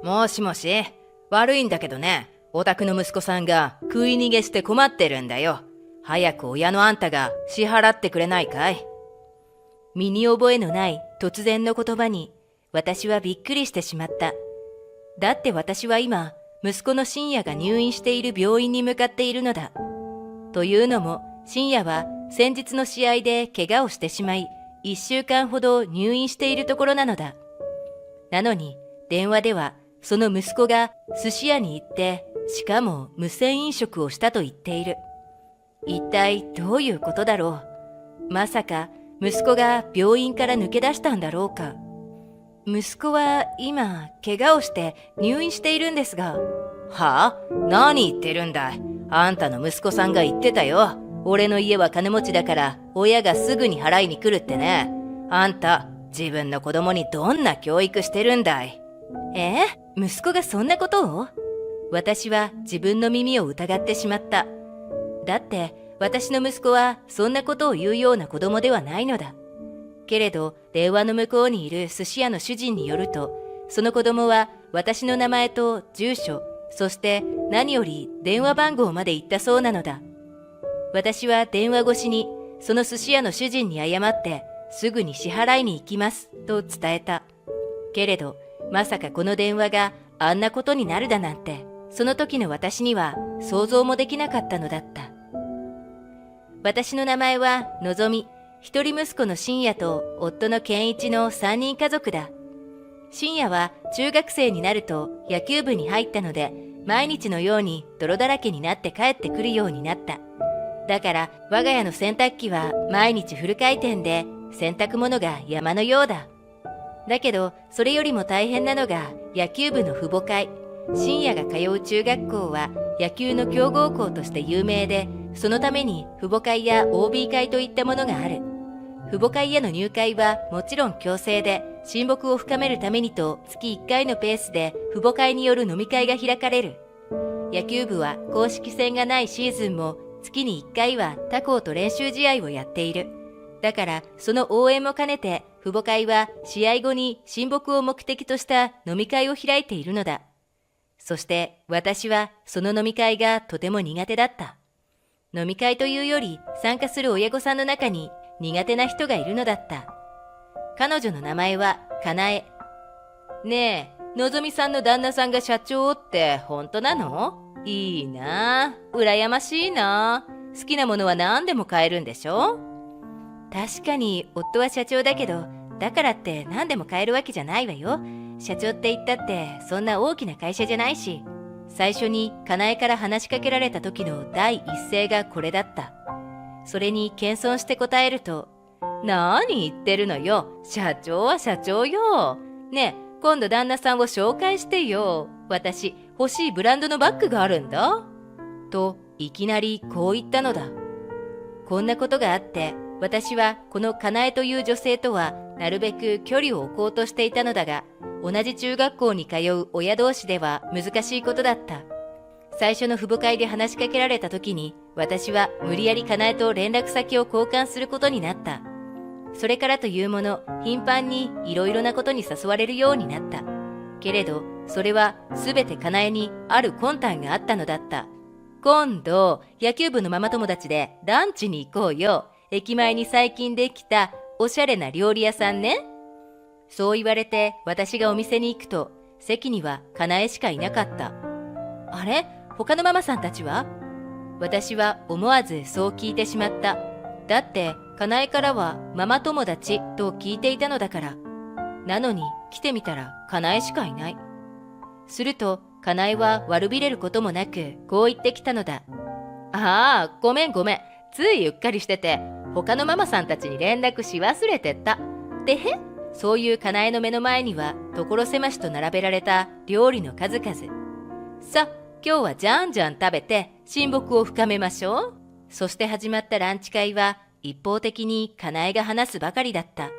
もしもし、悪いんだけどね、お宅の息子さんが食い逃げして困ってるんだよ。早く親のあんたが支払ってくれないかい？身に覚えのない突然の言葉に私はびっくりしてしまった。だって私は今、息子の深夜が入院している病院に向かっているのだ。というのも、深夜は先日の試合で怪我をしてしまい、1週間ほど入院しているところなのだ。なのに、電話ではその息子が寿司屋に行って、しかも無銭飲食をしたと言っている。一体どういうことだろう。まさか息子が病院から抜け出したんだろうか。息子は今怪我をして入院しているんですが。はあ？何言ってるんだい。あんたの息子さんが言ってたよ。俺の家は金持ちだから親がすぐに払いに来るってね。あんた自分の子供にどんな教育してるんだい？息子がそんなことを？私は自分の耳を疑ってしまった。だって私の息子はそんなことを言うような子供ではないのだ。けれど電話の向こうにいる寿司屋の主人によると、その子供は私の名前と住所、そして何より電話番号まで言ったそうなのだ。私は電話越しにその寿司屋の主人に謝ってすぐに支払いに行きますと伝えた。けれどまさかこの電話があんなことになるだなんて、その時の私には想像もできなかったのだった。私の名前はのぞみ、一人息子の深夜と夫の健一の3人家族だ。深夜は中学生になると野球部に入ったので、毎日のように泥だらけになって帰ってくるようになった。だから我が家の洗濯機は毎日フル回転で洗濯物が山のようだ。だけどそれよりも大変なのが野球部の父母会。深夜が通う中学校は野球の強豪校として有名で、そのために父母会や OB 会といったものがある。父母会への入会はもちろん強制で、親睦を深めるためにと月1回のペースで父母会による飲み会が開かれる。野球部は公式戦がないシーズンも月に1回は他校と練習試合をやっている。だからその応援も兼ねて父母会は試合後に親睦を目的とした飲み会を開いているのだ。そして私はその飲み会がとても苦手だった。飲み会というより参加する親御さんの中に苦手な人がいるのだった。彼女の名前はかなえ。ねえ、のぞみさんの旦那さんが社長って本当なの？いいなあ、羨ましいなあ。好きなものは何でも買えるんでしょ？確かに夫は社長だけど、だからって何でも買えるわけじゃないわよ。社長って言ったってそんな大きな会社じゃないし。最初にかなえから話しかけられた時の第一声がこれだった。それに謙遜して答えると、何言ってるのよ。社長は社長よ。ねえ、今度旦那さんを紹介してよ。私、欲しいブランドのバッグがあるんだ。と、いきなりこう言ったのだ。こんなことがあって、私はこのかなえという女性とはなるべく距離を置こうとしていたのだが、同じ中学校に通う親同士では難しいことだった。最初の父母会で話しかけられた時に、私は無理やりかなえと連絡先を交換することになった。それからというもの、頻繁にいろいろなことに誘われるようになった。けれど、それはすべてかなえにある魂胆があったのだった。今度、野球部のママ友達でランチに行こうよ。駅前に最近できたおしゃれな料理屋さんね。そう言われて私がお店に行くと、席にはかなえしかいなかった。あれ？他のママさんたちは？私は思わずそう聞いてしまった。だって、かなえからはママ友達と聞いていたのだから。なのに来てみたらかなえしかいない。すると、かなえは悪びれることもなく、こう言ってきたのだ。ああ、ごめんごめん。ついうっかりしてて、他のママさんたちに連絡し忘れてった。てへ？そういうかなえの目の前には、所狭しと並べられた料理の数々。さ、今日はじゃんじゃん食べて親睦を深めましょう。そして始まったランチ会は一方的にかなえが話すばかりだった。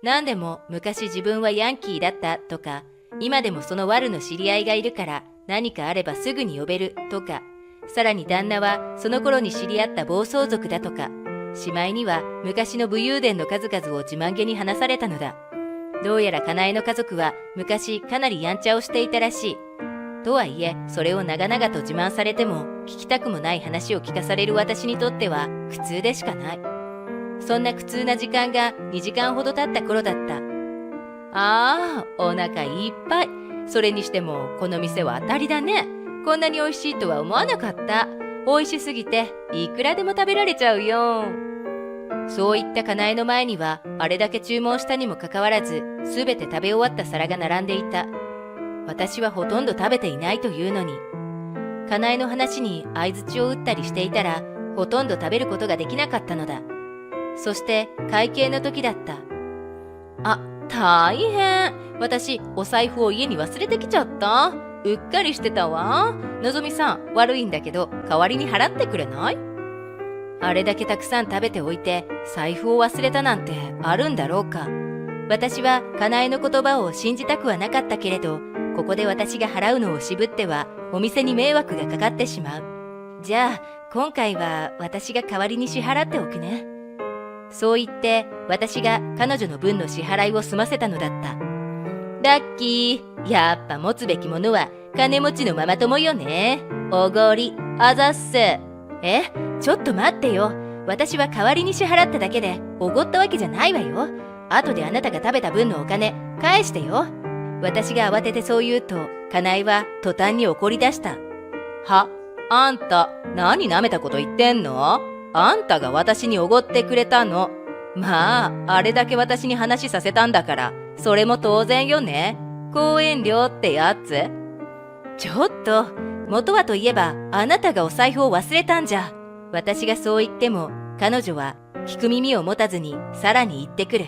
何でも昔自分はヤンキーだったとか、今でもそのワルの知り合いがいるから何かあればすぐに呼べるとか、さらに旦那はその頃に知り合った暴走族だとか、しまいには昔の武勇伝の数々を自慢げに話されたのだ。どうやらかなえの家族は昔かなりやんちゃをしていたらしい。とはいえ、それを長々と自慢されても聞きたくもない話を聞かされる私にとっては苦痛でしかない。そんな苦痛な時間が2時間ほど経った頃だった。お腹いっぱい。それにしてもこの店は当たりだね。こんなに美味しいとは思わなかった。美味しすぎていくらでも食べられちゃうよ。そういったかなえの前にはあれだけ注文したにもかかわらず、すべて食べ終わった皿が並んでいた。私はほとんど食べていないというのに。かなえの話に相槌を打ったりしていたら、ほとんど食べることができなかったのだ。そして会計の時だった。大変。私、お財布を家に忘れてきちゃった。うっかりしてたわ。のぞみさん、悪いんだけど、代わりに払ってくれない？あれだけたくさん食べておいて、財布を忘れたなんてあるんだろうか。私はかなえの言葉を信じたくはなかったけれど、ここで私が払うのを渋っては、お店に迷惑がかかってしまう。じゃあ、今回は私が代わりに支払っておくね。そう言って、私が彼女の分の支払いを済ませたのだった。ラッキー。やっぱ持つべきものは金持ちのママ友よね。おごり、あざっす。ちょっと待ってよ。私は代わりに支払っただけでおごったわけじゃないわよ。後であなたが食べた分のお金返してよ。私が慌ててそう言うと、かなえは途端に怒り出した。あんた、何舐めたこと言ってんの？あんたが私におごってくれたの。まあ、あれだけ私に話させたんだから、それも当然よね。講演料ってやつ。ちょっと、元はといえば、あなたがお財布を忘れたんじゃ。私がそう言っても、彼女は聞く耳を持たずにさらに言ってくる。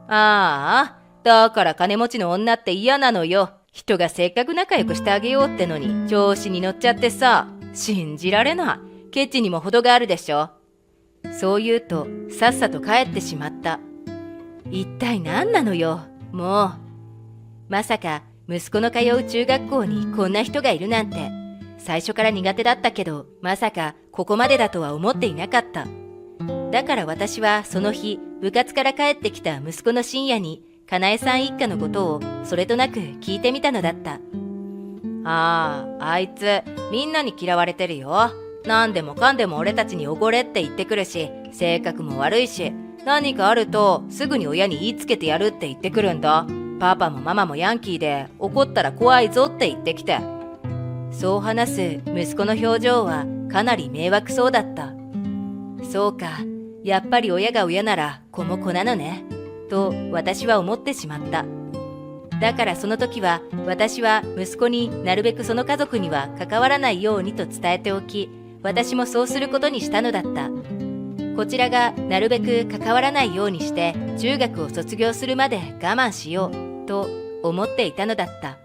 だから金持ちの女って嫌なのよ。人がせっかく仲良くしてあげようってのに、調子に乗っちゃってさ。信じられない。ケチにも程があるでしょ。そう言うと、さっさと帰ってしまった。一体何なのよ、もう。まさか、息子の通う中学校にこんな人がいるなんて。最初から苦手だったけど、まさかここまでだとは思っていなかった。だから私はその日、部活から帰ってきた息子の深夜に、かなえさん一家のことをそれとなく聞いてみたのだった。あいつ、みんなに嫌われてるよ。何でもかんでも俺たちにおごれって言ってくるし、性格も悪いし、何かあるとすぐに親に言いつけてやるって言ってくるんだ。パパもママもヤンキーで、怒ったら怖いぞって言ってきて。そう話す息子の表情はかなり迷惑そうだった。そうか、やっぱり親が親なら子も子なのね、と私は思ってしまった。だからその時は私は息子になるべくその家族には関わらないようにと伝えておき、私もそうすることにしたのだった。こちらがなるべく関わらないようにして中学を卒業するまで我慢しようと思っていたのだった。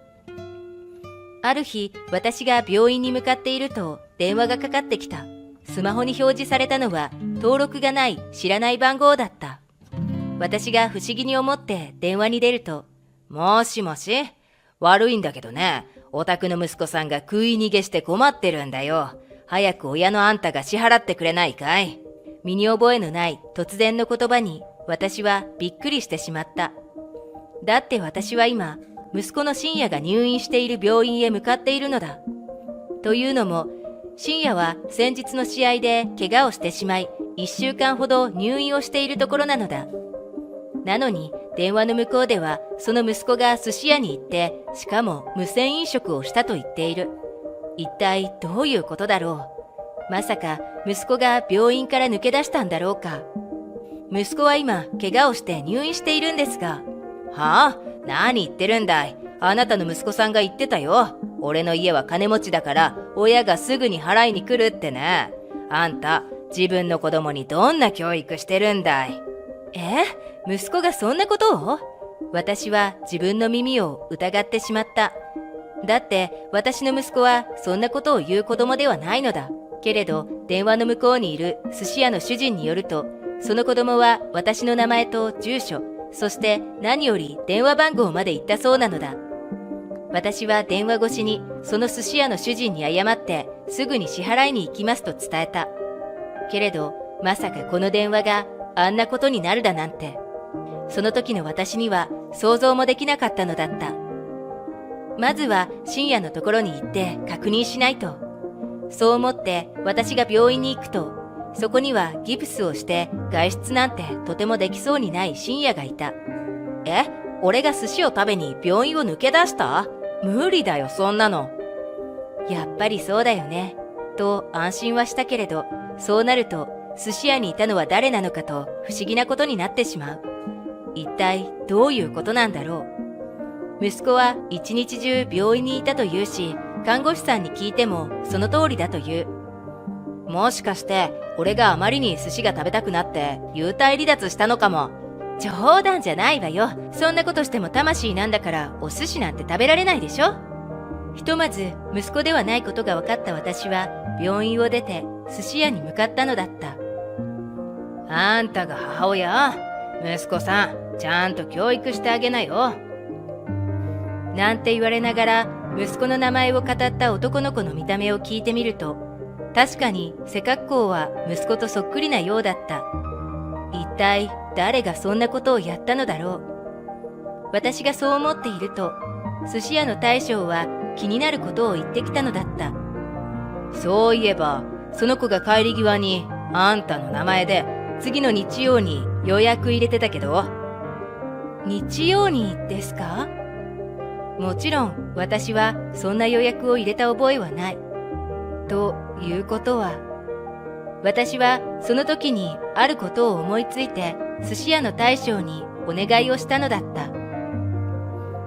ある日、私が病院に向かっていると電話がかかってきた。スマホに表示されたのは登録がない知らない番号だった。私が不思議に思って電話に出ると、もしもし、悪いんだけどね、お宅の息子さんが食い逃げして困ってるんだよ。早く親のあんたが支払ってくれないかい？身に覚えのない突然の言葉に私はびっくりしてしまった。だって私は今、息子の深夜が入院している病院へ向かっているのだ。というのも、深夜は先日の試合で怪我をしてしまい、1週間ほど入院をしているところなのだ。なのに、電話の向こうではその息子が寿司屋に行って、しかも無銭飲食をしたと言っている。一体どういうことだろう。まさか息子が病院から抜け出したんだろうか。息子は今怪我をして入院しているんですが。何言ってるんだい。あなたの息子さんが言ってたよ。俺の家は金持ちだから親がすぐに払いに来るってね。あんた自分の子供にどんな教育してるんだい。息子がそんなことを？私は自分の耳を疑ってしまった。だって私の息子はそんなことを言う子供ではないのだ。けれど電話の向こうにいる寿司屋の主人によると、その子供は私の名前と住所、そして何より電話番号まで言ったそうなのだ。私は電話越しにその寿司屋の主人に謝ってすぐに支払いに行きますと伝えた。けれどまさかこの電話があんなことになるだなんて。その時の私には想像もできなかったのだった。まずは深夜のところに行って確認しないと。そう思って私が病院に行くと、そこにはギプスをして外出なんてとてもできそうにない深夜がいた。え、俺が寿司を食べに病院を抜け出した？無理だよ、そんなの。やっぱりそうだよね。と安心はしたけれど、そうなると寿司屋にいたのは誰なのかと不思議なことになってしまう。一体どういうことなんだろう。息子は一日中病院にいたというし、看護師さんに聞いてもその通りだという。もしかして俺があまりに寿司が食べたくなって幽体離脱したのかも。冗談じゃないわよ。そんなことしても魂なんだからお寿司なんて食べられないでしょ。ひとまず息子ではないことが分かった私は病院を出て寿司屋に向かったのだった。あんたが母親？息子さん、ちゃんと教育してあげなよ。なんて言われながら息子の名前を語った男の子の見た目を聞いてみると、確かに背格好は息子とそっくりなようだった。一体誰がそんなことをやったのだろう。私がそう思っていると、寿司屋の大将は気になることを言ってきたのだった。そういえば、その子が帰り際にあんたの名前で次の日曜に予約入れてたけど。日曜にですか？もちろん私はそんな予約を入れた覚えはない。ということは、私はその時にあることを思いついて寿司屋の大将にお願いをしたのだった。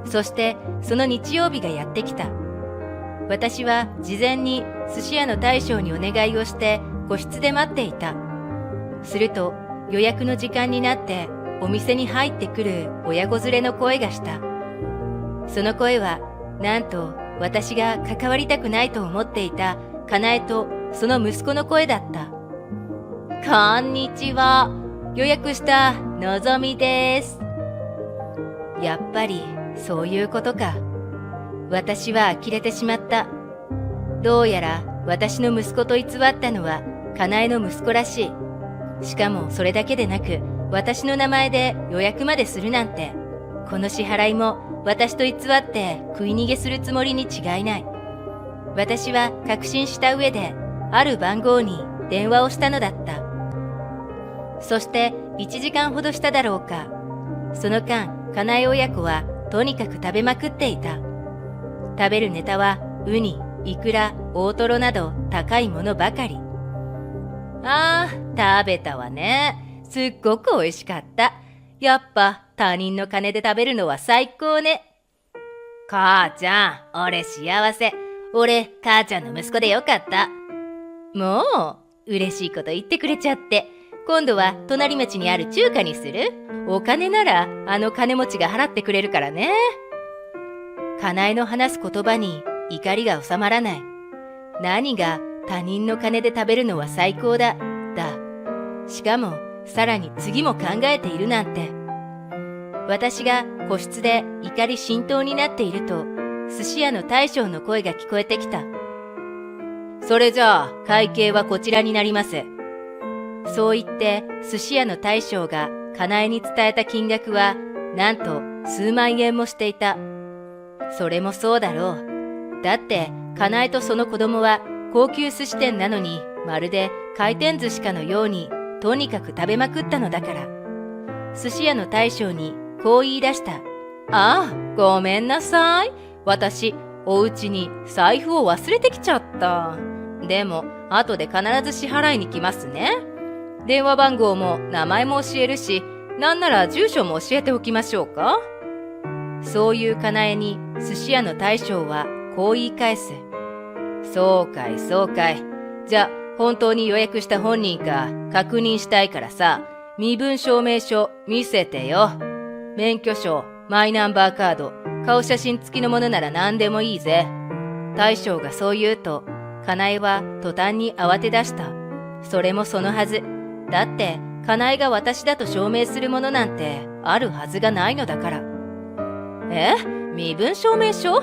そしてその日曜日がやってきた。私は事前に寿司屋の大将にお願いをして個室で待っていた。すると予約の時間になってお店に入ってくる親子連れの声がした。その声はなんと私が関わりたくないと思っていたかなえとその息子の声だった。こんにちは。予約したのぞみです。やっぱりそういうことか。私は呆れてしまった。どうやら私の息子と偽ったのはかなえの息子らしい。しかもそれだけでなく、私の名前で予約までするなんて、この支払いも私と偽って食い逃げするつもりに違いない。私は確信した上で、ある番号に電話をしたのだった。そして1時間ほどしただろうか。その間、かなえ親子はとにかく食べまくっていた。食べるネタはウニ、イクラ、大トロなど高いものばかり。ああ、食べたわね。すっごく美味しかった。やっぱ他人の金で食べるのは最高ね。母ちゃん、俺幸せ。俺、母ちゃんの息子でよかった。もう、嬉しいこと言ってくれちゃって。今度は隣町にある中華にする？お金ならあの金持ちが払ってくれるからね。かなえの話す言葉に怒りが収まらない。何が他人の金で食べるのは最高だ。しかもさらに次も考えているなんて。私が個室で怒り心頭になっていると、寿司屋の大将の声が聞こえてきた。それじゃあ会計はこちらになります。そう言って寿司屋の大将がかなえに伝えた金額はなんと数万円もしていた。それもそうだろう。だってかなえとその子供は高級寿司店なのにまるで回転寿司かのようにとにかく食べまくったのだから。寿司屋の大将にこう言い出した。ああ、ごめんなさい。私、お家に財布を忘れてきちゃった。でも、後で必ず支払いに来ますね。電話番号も名前も教えるし、なんなら住所も教えておきましょうか。そういうかなえに寿司屋の大将はこう言い返す。そうかいそうかい。じゃ、本当に予約した本人か確認したいからさ、身分証明書見せてよ。免許証、マイナンバーカード、顔写真付きのものなら何でもいいぜ。大将がそう言うと、かなえは途端に慌て出した。それもそのはず。だって、かなえが私だと証明するものなんてあるはずがないのだから。身分証明書？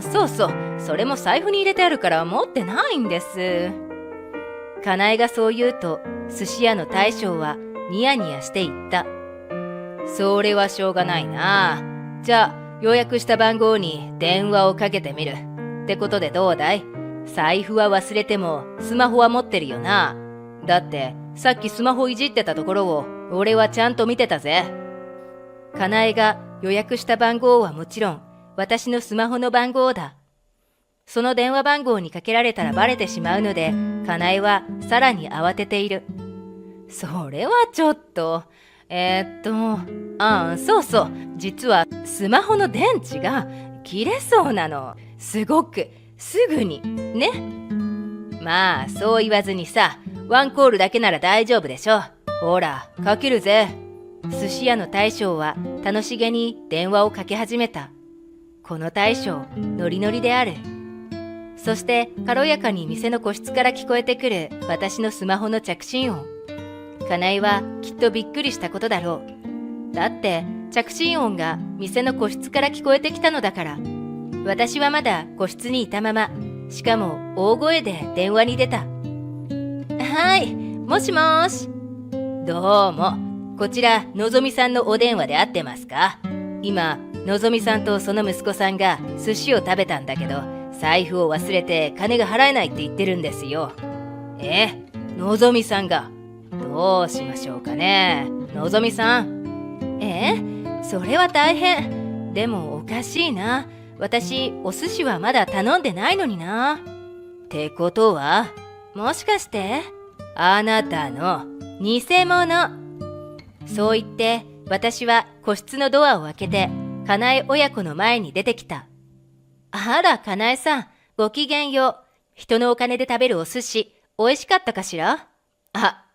そうそう。それも財布に入れてあるから持ってないんです。かなえがそう言うと、寿司屋の大将はニヤニヤして言った。それはしょうがないな。じゃあ、予約した番号に電話をかけてみる。ってことでどうだい？財布は忘れてもスマホは持ってるよな。だってさっきスマホいじってたところを俺はちゃんと見てたぜ。かなえが予約した番号はもちろん私のスマホの番号だ。その電話番号にかけられたらバレてしまうので、かなえはさらに慌てている。それはちょっと、そうそう。実はスマホの電池が切れそうなの。すごく、すぐに。ね。まあ、そう言わずにさ、ワンコールだけなら大丈夫でしょ。ほら、かけるぜ。寿司屋の大将は楽しげに電話をかけ始めた。この大将、ノリノリである。そして軽やかに店の個室から聞こえてくる私のスマホの着信音。かなえはきっとびっくりしたことだろう。だって着信音が店の個室から聞こえてきたのだから。私はまだ個室にいたまま、しかも大声で電話に出た。はい、もしもーし。どうも、こちらのぞみさんのお電話で合ってますか？今、のぞみさんとその息子さんが寿司を食べたんだけど、財布を忘れて金が払えないって言ってるんですよ。のぞみさんが。どうしましょうかね。のぞみさん。それは大変。でもおかしいな。私、お寿司はまだ頼んでないのにな。ってことは、もしかして、あなたの偽物。そう言って、私は個室のドアを開けて、かなえ親子の前に出てきた。あら、かなえさん、ごきげんよう。人のお金で食べるお寿司、美味しかったかしら？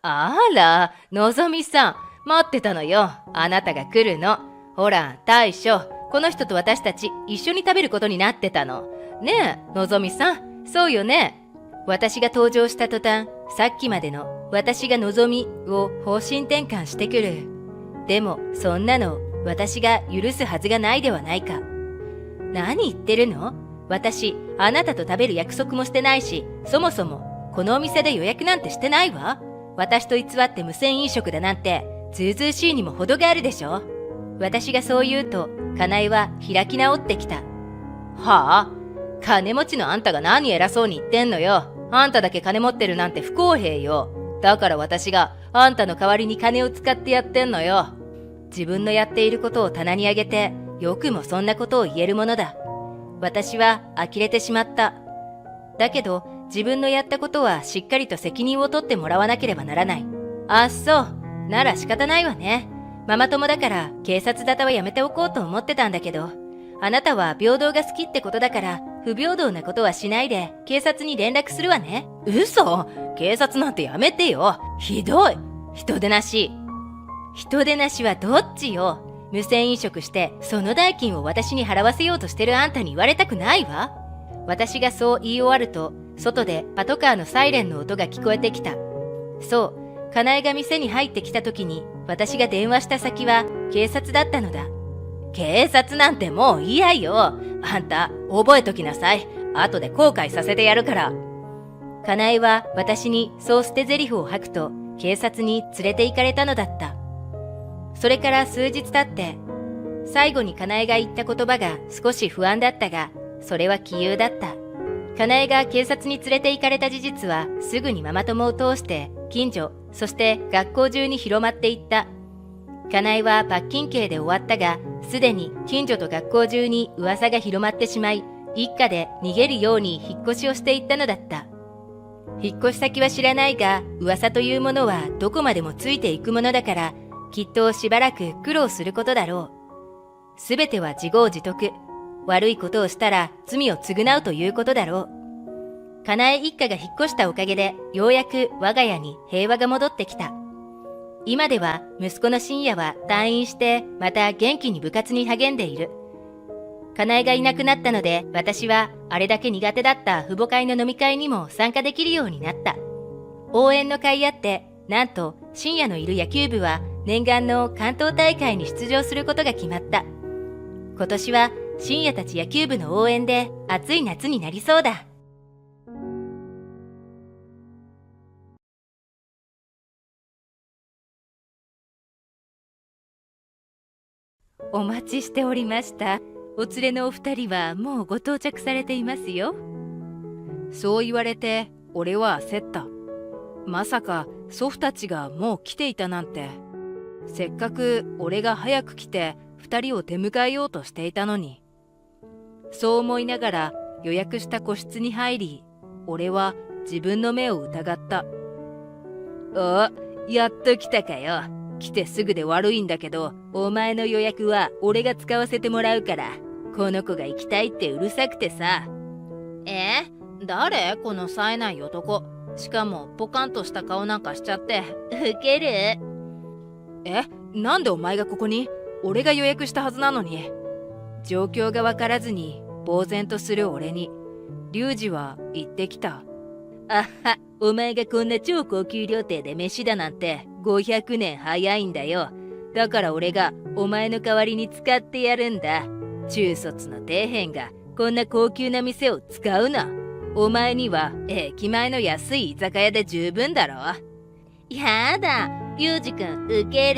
あら、のぞみさん、待ってたのよ。あなたが来るの。ほら、大将、この人と私たち一緒に食べることになってたの。ねえ、のぞみさん、そうよね。私が登場した途端、さっきまでの私がのぞみを方針転換してくる。でも、そんなの私が許すはずがないではないか。何言ってるの？私、あなたと食べる約束もしてないし、そもそもこのお店で予約なんてしてないわ。私と偽って無銭飲食だなんて、ずうずうしいにも程があるでしょ。私がそう言うと、かなえは開き直ってきた。はあ？金持ちのあんたが何偉そうに言ってんのよ。あんただけ金持ってるなんて不公平よ。だから私があんたの代わりに金を使ってやってんのよ。自分のやっていることを棚に上げて、よくもそんなことを言えるものだ。私は呆れてしまった。だけど、自分のやったことはしっかりと責任を取ってもらわなければならない。あっそう。なら仕方ないわね。ママ友だから警察沙汰はやめておこうと思ってたんだけど、あなたは平等が好きってことだから、不平等なことはしないで警察に連絡するわね。嘘？警察なんてやめてよ。ひどい。人でなし。人でなしはどっちよ。無銭飲食してその代金を私に払わせようとしてるあんたに言われたくないわ。私がそう言い終わると、外でパトカーのサイレンの音が聞こえてきた。そう、かなえが店に入ってきた時に私が電話した先は警察だったのだ。警察なんてもう嫌よ。あんた覚えときなさい。後で後悔させてやるから。かなえは私にそう捨て台詞を吐くと、警察に連れて行かれたのだった。それから数日経って、最後にかなえが言った言葉が少し不安だったが、それは杞憂だった。かなえが警察に連れて行かれた事実はすぐにママ友を通して近所、そして学校中に広まっていった。かなえは罰金刑で終わったが、すでに近所と学校中に噂が広まってしまい、一家で逃げるように引っ越しをしていったのだった。引っ越し先は知らないが、噂というものはどこまでもついていくものだから、きっとしばらく苦労することだろう。すべては自業自得。悪いことをしたら罪を償うということだろう。かなえ一家が引っ越したおかげで、ようやく我が家に平和が戻ってきた。今では息子の深夜は退院してまた元気に部活に励んでいる。かなえがいなくなったので、私はあれだけ苦手だった父母会の飲み会にも参加できるようになった。応援の会あって、なんと深夜のいる野球部は念願の関東大会に出場することが決まった。今年は深夜たち野球部の応援で暑い夏になりそうだ。お待ちしておりました。お連れのお二人はもうご到着されていますよ。そう言われて俺は焦った。まさか祖父たちがもう来ていたなんて。せっかく俺が早く来て2人を出迎えようとしていたのに。そう思いながら予約した個室に入り、俺は自分の目を疑った。お、やっと来たかよ。来てすぐで悪いんだけど、お前の予約は俺が使わせてもらうから。この子が行きたいってうるさくてさ。誰この冴えない男。しかもポカンとした顔なんかしちゃって。ウケる。なんでお前がここに？俺が予約したはずなのに。状況がわからずに呆然とする俺に、リュウジは言ってきた。あは、お前がこんな超高級料亭で飯だなんて500年早いんだよ。だから俺がお前の代わりに使ってやるんだ。中卒の底辺がこんな高級な店を使うな。お前には駅前の安い居酒屋で十分だろ。やだ、リュウジ君ウケ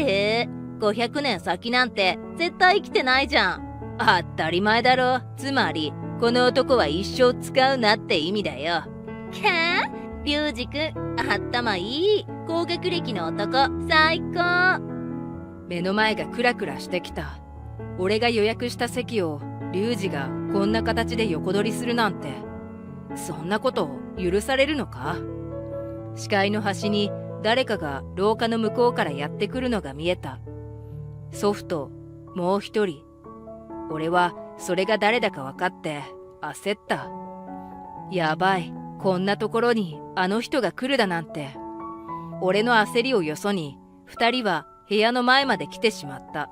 る。500年先なんて絶対生きてないじゃん。当たり前だろ。つまりこの男は一生使うなって意味だよ。リュウジ君頭いい。高学歴の男最高。目の前がクラクラしてきた。俺が予約した席をリュウジがこんな形で横取りするなんて、そんなこと許されるのか？視界の端に誰かが廊下の向こうからやってくるのが見えた。祖父ともう一人。俺はそれが誰だか分かって焦った。やばい、こんなところにあの人が来るだなんて。俺の焦りをよそに二人は部屋の前まで来てしまった。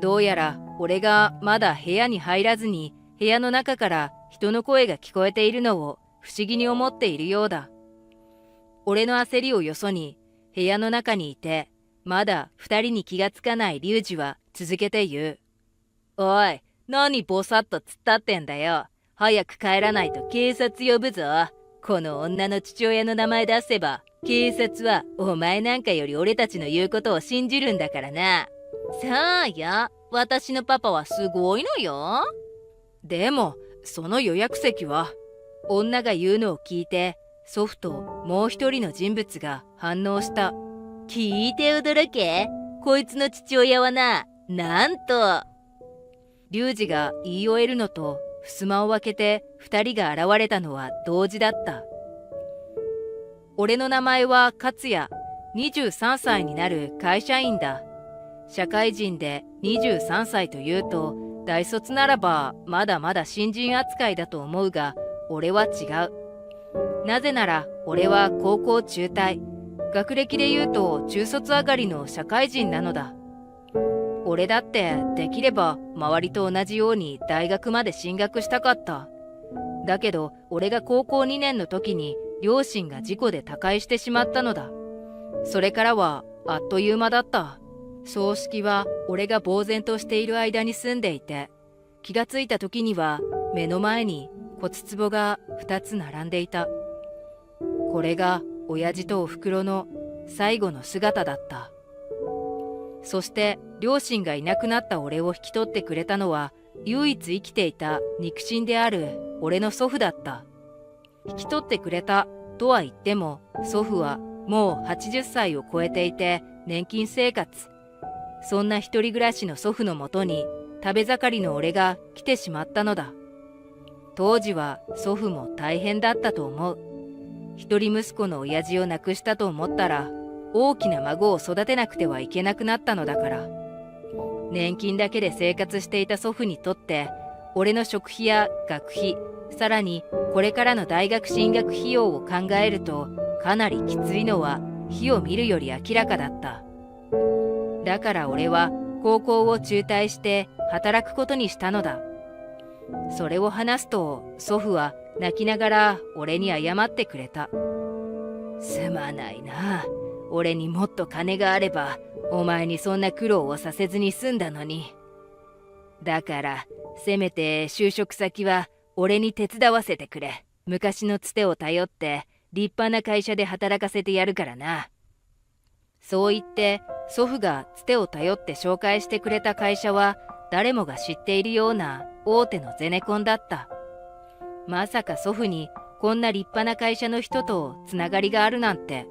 どうやら俺がまだ部屋に入らずに部屋の中から人の声が聞こえているのを不思議に思っているようだ。俺の焦りをよそに部屋の中にいてまだ二人に気がつかないリュウジは続けて言う。おい、何ぼさっと突っ立ってんだよ。早く帰らないと警察呼ぶぞ。この女の父親の名前出せば警察はお前なんかより俺たちの言うことを信じるんだからな。そうよ、私のパパはすごいのよ。でもその予約席は。女が言うのを聞いて祖父ともう一人の人物が反応した。聞いて驚け。こいつの父親はなんと。リュウジが言い終えるのと襖を開けて二人が現れたのは同時だった。俺の名前は勝也。23歳になる会社員だ。社会人で23歳というと大卒ならばまだまだ新人扱いだと思うが、俺は違う。なぜなら俺は高校中退。学歴で言うと中卒上がりの社会人なのだ。俺だってできれば周りと同じように大学まで進学したかった。だけど俺が高校2年の時に両親が事故で他界してしまったのだ。それからはあっという間だった。葬式は俺が呆然としている間に済んでいて、気がついた時には目の前に骨壺が2つ並んでいた。これが親父とおふくろの最後の姿だった。そして両親がいなくなった俺を引き取ってくれたのは唯一生きていた肉親である俺の祖父だった。引き取ってくれたとは言っても祖父はもう80歳を超えていて年金生活。そんな一人暮らしの祖父のもとに食べ盛りの俺が来てしまったのだ。当時は祖父も大変だったと思う。一人息子の親父を亡くしたと思ったら大きな孫を育てなくてはいけなくなったのだから。年金だけで生活していた祖父にとって俺の食費や学費、さらにこれからの大学進学費用を考えるとかなりきついのは火を見るより明らかだった。だから俺は高校を中退して働くことにしたのだ。それを話すと祖父は泣きながら俺に謝ってくれた。すまないな。俺にもっと金があればお前にそんな苦労をさせずに済んだのに。だからせめて就職先は俺に手伝わせてくれ。昔のつてを頼って立派な会社で働かせてやるからな。そう言って祖父がつてを頼って紹介してくれた会社は誰もが知っているような大手のゼネコンだった。まさか祖父にこんな立派な会社の人とつながりがあるなんて。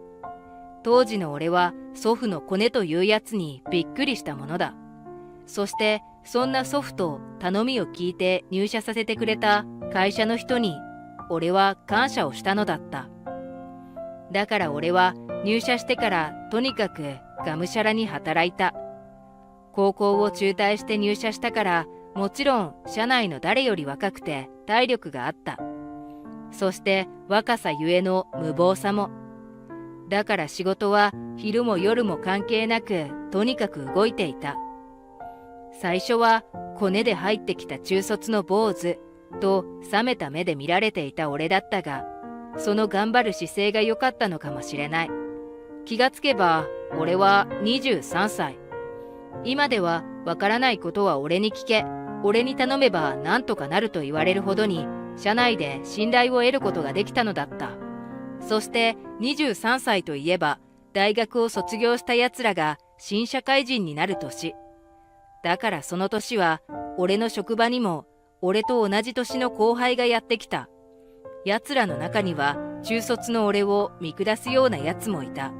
当時の俺は祖父のコネというやつにびっくりしたものだ。そしてそんな祖父と頼みを聞いて入社させてくれた会社の人に俺は感謝をしたのだった。だから俺は入社してからとにかくがむしゃらに働いた。高校を中退して入社したからもちろん社内の誰より若くて体力があった。そして若さゆえの無謀さも。だから仕事は昼も夜も関係なくとにかく動いていた。最初はコネで入ってきた中卒の坊主と冷めた目で見られていた俺だったが、その頑張る姿勢が良かったのかもしれない。気がつけば俺は23歳。今ではわからないことは俺に聞け、俺に頼めばなんとかなると言われるほどに社内で信頼を得ることができたのだった。そして23歳といえば大学を卒業した奴らが新社会人になる年。だからその年は俺の職場にも俺と同じ年の後輩がやってきた。奴らの中には中卒の俺を見下すような奴もいた。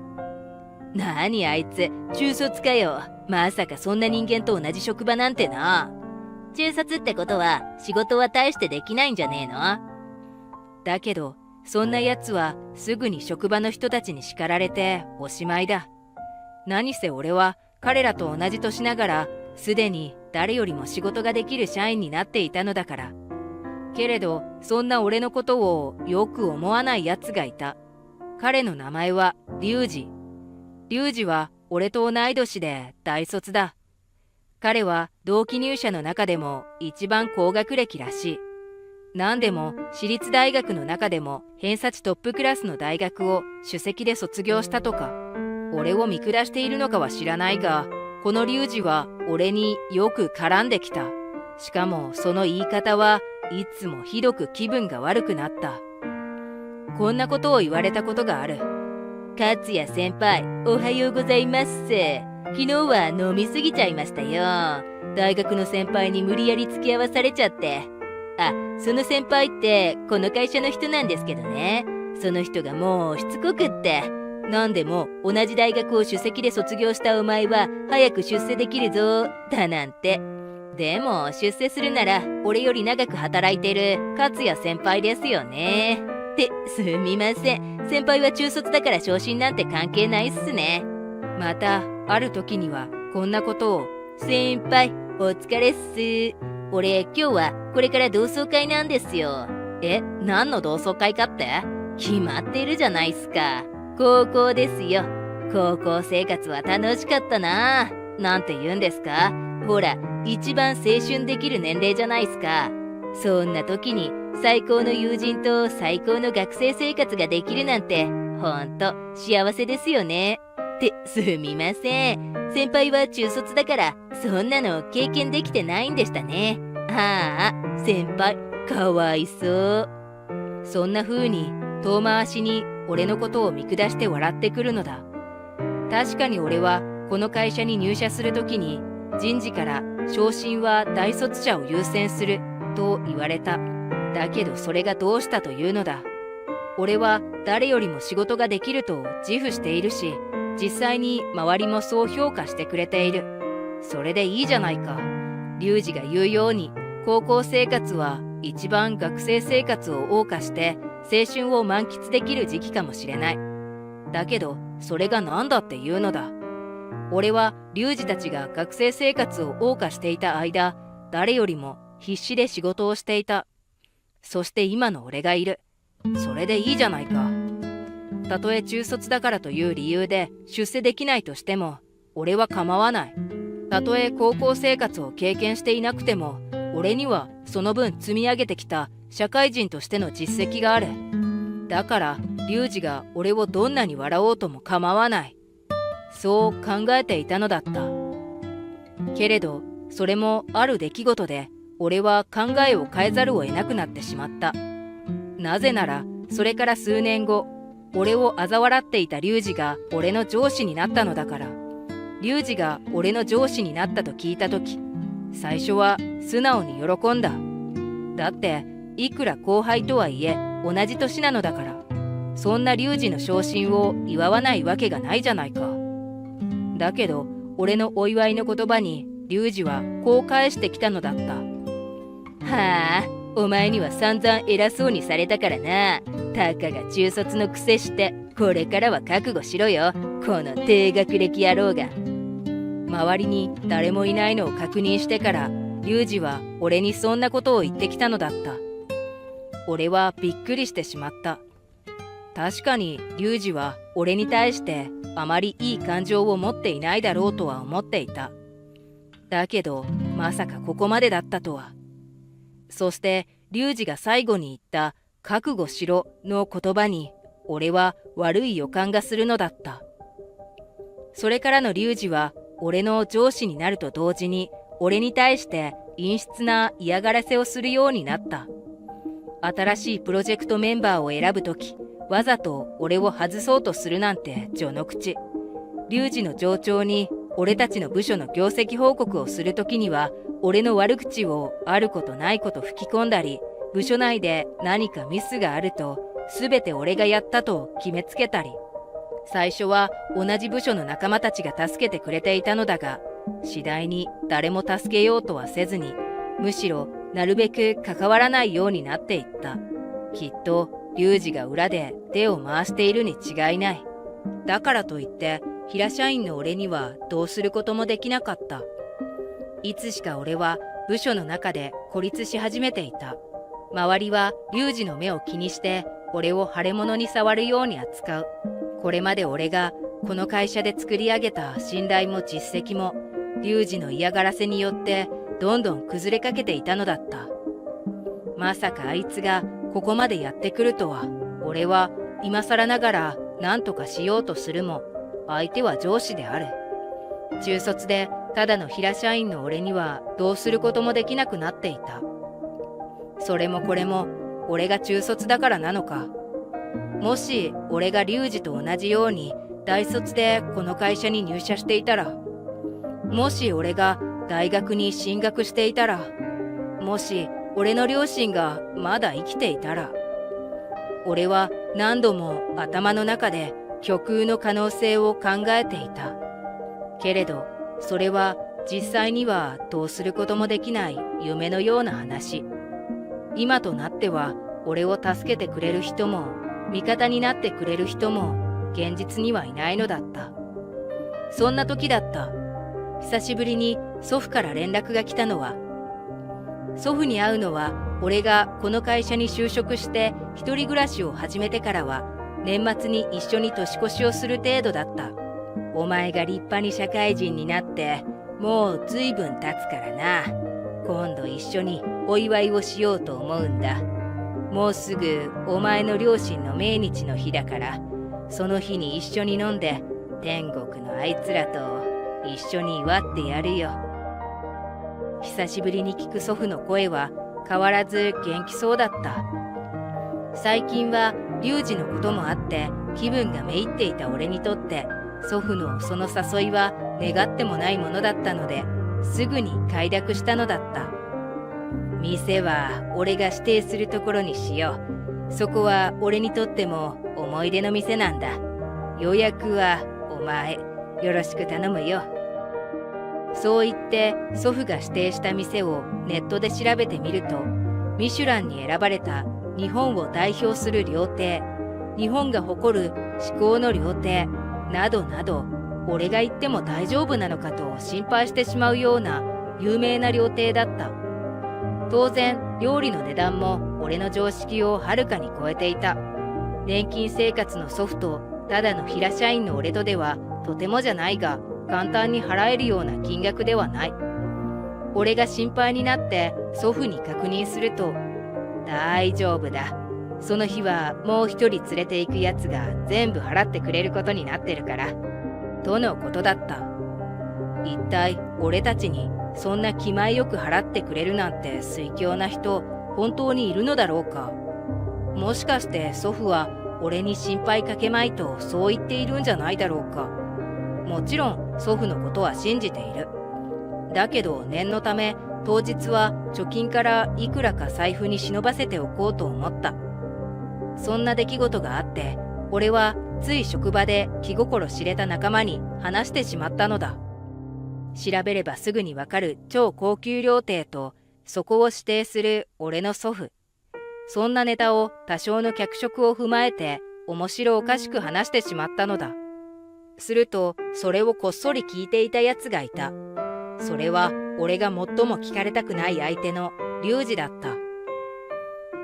なにあいつ中卒かよ。まさかそんな人間と同じ職場なんてな。中卒ってことは仕事は大してできないんじゃねえの？だけどそんな奴はすぐに職場の人たちに叱られておしまいだ。何せ俺は彼らと同じ年ながらすでに誰よりも仕事ができる社員になっていたのだから。けれどそんな俺のことをよく思わない奴がいた。彼の名前は龍二。龍二は俺と同い年で大卒だ。彼は同期入社の中でも一番高学歴らしい。何でも私立大学の中でも偏差値トップクラスの大学を首席で卒業したとか。俺を見下しているのかは知らないが、この龍二は俺によく絡んできた。しかもその言い方はいつもひどく気分が悪くなった。こんなことを言われたことがある。勝也先輩、おはようございます。昨日は飲みすぎちゃいましたよ。大学の先輩に無理やり付き合わされちゃって。あ、その先輩ってこの会社の人なんですけどね。その人がもうしつこくって。なんでも同じ大学を首席で卒業したお前は早く出世できるぞだなんて。でも出世するなら俺より長く働いてる勝也先輩ですよね。ってすみません。先輩は中卒だから昇進なんて関係ないっすね。またある時にはこんなことを。先輩お疲れっす。俺今日はこれから同窓会なんですよ。何の同窓会かって？決まってるじゃないっすか。高校ですよ。高校生活は楽しかったな。なんて言うんですか？ほら、一番青春できる年齢じゃないっすか。そんな時に最高の友人と最高の学生生活ができるなんてほんと幸せですよね。ってすみません。先輩は中卒だからそんなの経験できてないんでしたね。ああ、先輩かわいそう。そんな風に遠回しに俺のことを見下して笑ってくるのだ。確かに俺はこの会社に入社するときに人事から昇進は大卒者を優先すると言われた。だけどそれがどうしたというのだ。俺は誰よりも仕事ができると自負しているし、実際に周りもそう評価してくれている。それでいいじゃないか。龍二が言うように高校生活は一番学生生活を謳歌して青春を満喫できる時期かもしれない。だけどそれが何だっていうのだ。俺は龍二たちが学生生活を謳歌していた間、誰よりも必死で仕事をしていた。そして今の俺がいる。それでいいじゃないか。たとえ中卒だからという理由で出世できないとしても俺は構わない。たとえ高校生活を経験していなくても俺にはその分積み上げてきた社会人としての実績がある。だから龍二が俺をどんなに笑おうとも構わない。そう考えていたのだった。けれどそれもある出来事で俺は考えを変えざるを得なくなってしまった。なぜならそれから数年後、俺を嘲笑っていた龍二が俺の上司になったのだから。龍二が俺の上司になったと聞いたとき、最初は素直に喜んだ。だっていくら後輩とはいえ同じ年なのだから、そんな龍二の昇進を祝わないわけがないじゃないか。だけど俺のお祝いの言葉に龍二はこう返してきたのだった。はあ、お前には散々偉そうにされたからな。たかが中卒のくせして、これからは覚悟しろよ、この低学歴野郎が。周りに誰もいないのを確認してから龍二は俺にそんなことを言ってきたのだった。俺はびっくりしてしまった。確かに龍二は俺に対してあまりいい感情を持っていないだろうとは思っていた。だけどまさかここまでだったとは。そして龍二が最後に言った覚悟しろの言葉に俺は悪い予感がするのだった。それからの龍二は俺の上司になると同時に俺に対して陰湿な嫌がらせをするようになった。新しいプロジェクトメンバーを選ぶとき、わざと俺を外そうとするなんて序の口。龍二の上長に俺たちの部署の業績報告をするときには、俺の悪口をあることないこと吹き込んだり、部署内で何かミスがあると全て俺がやったと決めつけたり。最初は同じ部署の仲間たちが助けてくれていたのだが、次第に誰も助けようとはせずに、むしろなるべく関わらないようになっていった。きっと龍二が裏で手を回しているに違いない。だからといって平社員の俺にはどうすることもできなかった。いつしか俺は部署の中で孤立し始めていた。周りは龍二の目を気にして俺を腫れ物に触るように扱う。これまで俺がこの会社で作り上げた信頼も実績も龍二の嫌がらせによってどんどん崩れかけていたのだった。まさかあいつがここまでやってくるとは。俺は今更ながら何とかしようとするも、相手は上司である。中卒でただの平社員の俺にはどうすることもできなくなっていた。それもこれも俺が中卒だからなのか。もし俺が龍二と同じように大卒でこの会社に入社していたら、もし俺が大学に進学していたら、もし俺の両親がまだ生きていたら、俺は何度も頭の中で極右の可能性を考えていた。けれどそれは実際にはどうすることもできない夢のような話。今となっては俺を助けてくれる人も味方になってくれる人も現実にはいないのだった。そんな時だった。久しぶりに祖父から連絡が来たのは、祖父に会うのは俺がこの会社に就職して一人暮らしを始めてからは年末に一緒に年越しをする程度だった。お前が立派に社会人になってもう随分経つからな。今度一緒にお祝いをしようと思うんだ。もうすぐお前の両親の命日の日だから、その日に一緒に飲んで天国のあいつらと一緒に祝ってやるよ。久しぶりに聞く祖父の声は変わらず元気そうだった。最近は龍二のこともあって気分がめいっていた俺にとって、祖父のその誘いは願ってもないものだったので、すぐに快諾したのだった。店は俺が指定するところにしよう。そこは俺にとっても思い出の店なんだ。予約はお前よろしく頼むよ。そう言って祖父が指定した店をネットで調べてみると、ミシュランに選ばれた日本を代表する料亭、日本が誇る至高の料亭などなど、俺が行っても大丈夫なのかと心配してしまうような有名な料亭だった。当然料理の値段も俺の常識をはるかに超えていた。年金生活の祖父とただの平社員の俺とではとてもじゃないが簡単に払えるような金額ではない。俺が心配になって祖父に確認すると、大丈夫だ。その日はもう一人連れて行くやつが全部払ってくれることになってるから、とのことだった。一体俺たちにそんな気前よく払ってくれるなんて推強な人、本当にいるのだろうか。もしかして祖父は俺に心配かけまいとそう言っているんじゃないだろうか。もちろん祖父のことは信じている。だけど念のため当日は貯金からいくらか財布に忍ばせておこうと思った。そんな出来事があって、俺はつい職場で気心知れた仲間に話してしまったのだ。調べればすぐにわかる超高級料亭と、そこを指定する俺の祖父。そんなネタを多少の脚色を踏まえて面白おかしく話してしまったのだ。するとそれをこっそり聞いていたやつがいた。それは俺が最も聞かれたくない相手のリュウジだった。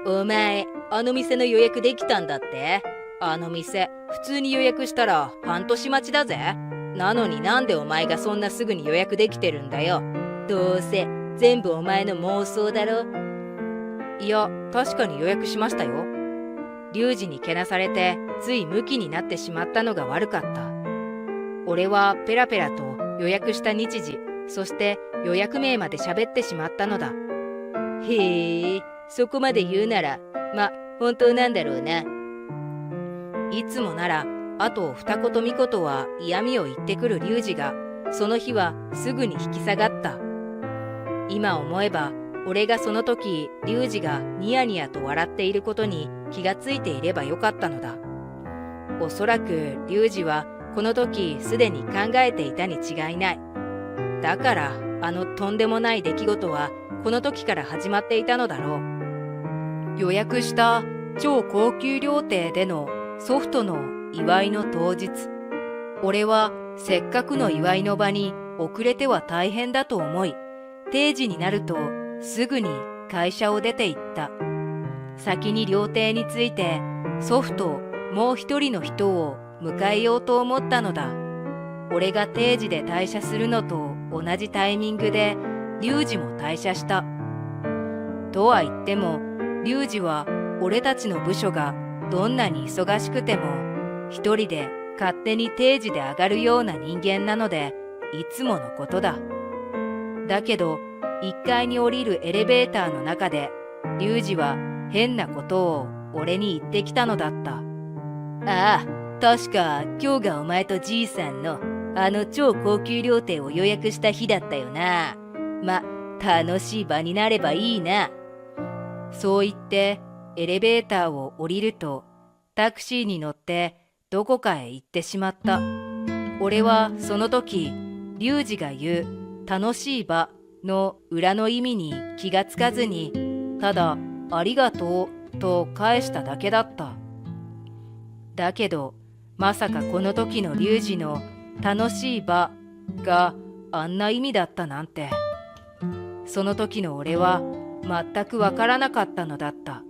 お前、あの店の予約できたんだって？あの店、普通に予約したら半年待ちだぜ。なのになんでお前がそんなすぐに予約できてるんだよ。どうせ全部お前の妄想だろ。いや、確かに予約しましたよ。リュウジにけなされてついムキになってしまったのが悪かった。俺はペラペラと予約した日時、そして予約名まで喋ってしまったのだ。へえ、そこまで言うなら、本当なんだろうな。いつもなら、あと二言三言は嫌味を言ってくるリュウジが、その日はすぐに引き下がった。今思えば、俺がその時、リュウジがニヤニヤと笑っていることに気がついていればよかったのだ。おそらくリュウジはこの時すでに考えていたに違いない。だからあのとんでもない出来事はこの時から始まっていたのだろう。予約した超高級料亭でのソフトの祝いの当日、俺はせっかくの祝いの場に遅れては大変だと思い、定時になるとすぐに会社を出て行った。先に料亭に着いて祖父ともう一人の人を迎えようと思ったのだ。俺が定時で退社するのと同じタイミングでリュウジも退社した。とは言ってもリュウジは俺たちの部署がどんなに忙しくても一人で勝手に定時で上がるような人間なのでいつものことだ。だけど1階に降りるエレベーターの中でリュウジは変なことを俺に言ってきたのだった。ああ、確か今日がお前とじいさんのあの超高級料亭を予約した日だったよな。楽しい場になればいいな。そう言ってエレベーターを降りるとタクシーに乗ってどこかへ行ってしまった。俺はその時リュウジが言う楽しい場の裏の意味に気がつかずに、ただありがとうと返しただけだった。だけどまさかこの時のリュウジの楽しい場があんな意味だったなんて。その時の俺は全くわからなかったのだった。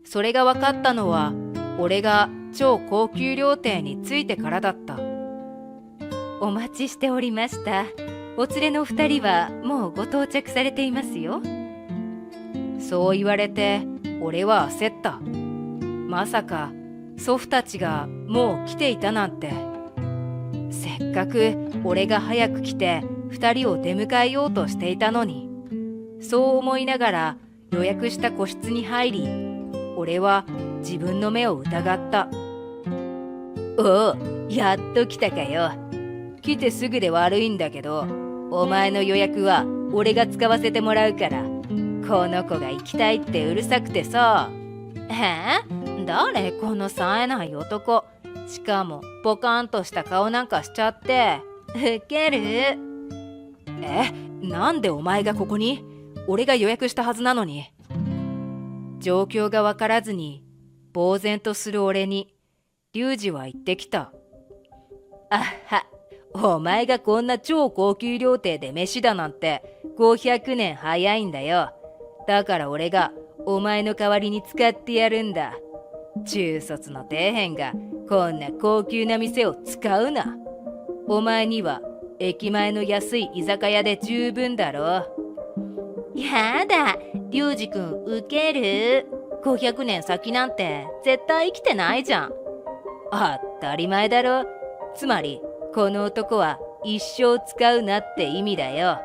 それがわかったのは俺が超高級料亭に着いてからだった。お待ちしておりました。お連れの2人はもうご到着されていますよ。そう言われて俺は焦った。まさか祖父たちがもう来ていたなんて。せっかく俺が早く来て2人を出迎えようとしていたのに。そう思いながら予約した個室に入り、俺は自分の目を疑った。おお、やっと来たかよ。来てすぐで悪いんだけど、お前の予約は俺が使わせてもらうから、この子が行きたいってうるさくてさ。誰この冴えない男。しかもポカンとした顔なんかしちゃって。ウケる。なんでお前がここに？俺が予約したはずなのに。状況がわからずに呆然とする俺にリュウジは言ってきた。お前がこんな超高級料亭で飯だなんて500年早いんだよ。だから俺がお前の代わりに使ってやるんだ。中卒の底辺がこんな高級な店を使うな。お前には駅前の安い居酒屋で十分だろ。やだ、リュウジ君ウケる。500年先なんて絶対生きてないじゃん。当たり前だろ。つまりこの男は一生使うなって意味だよ。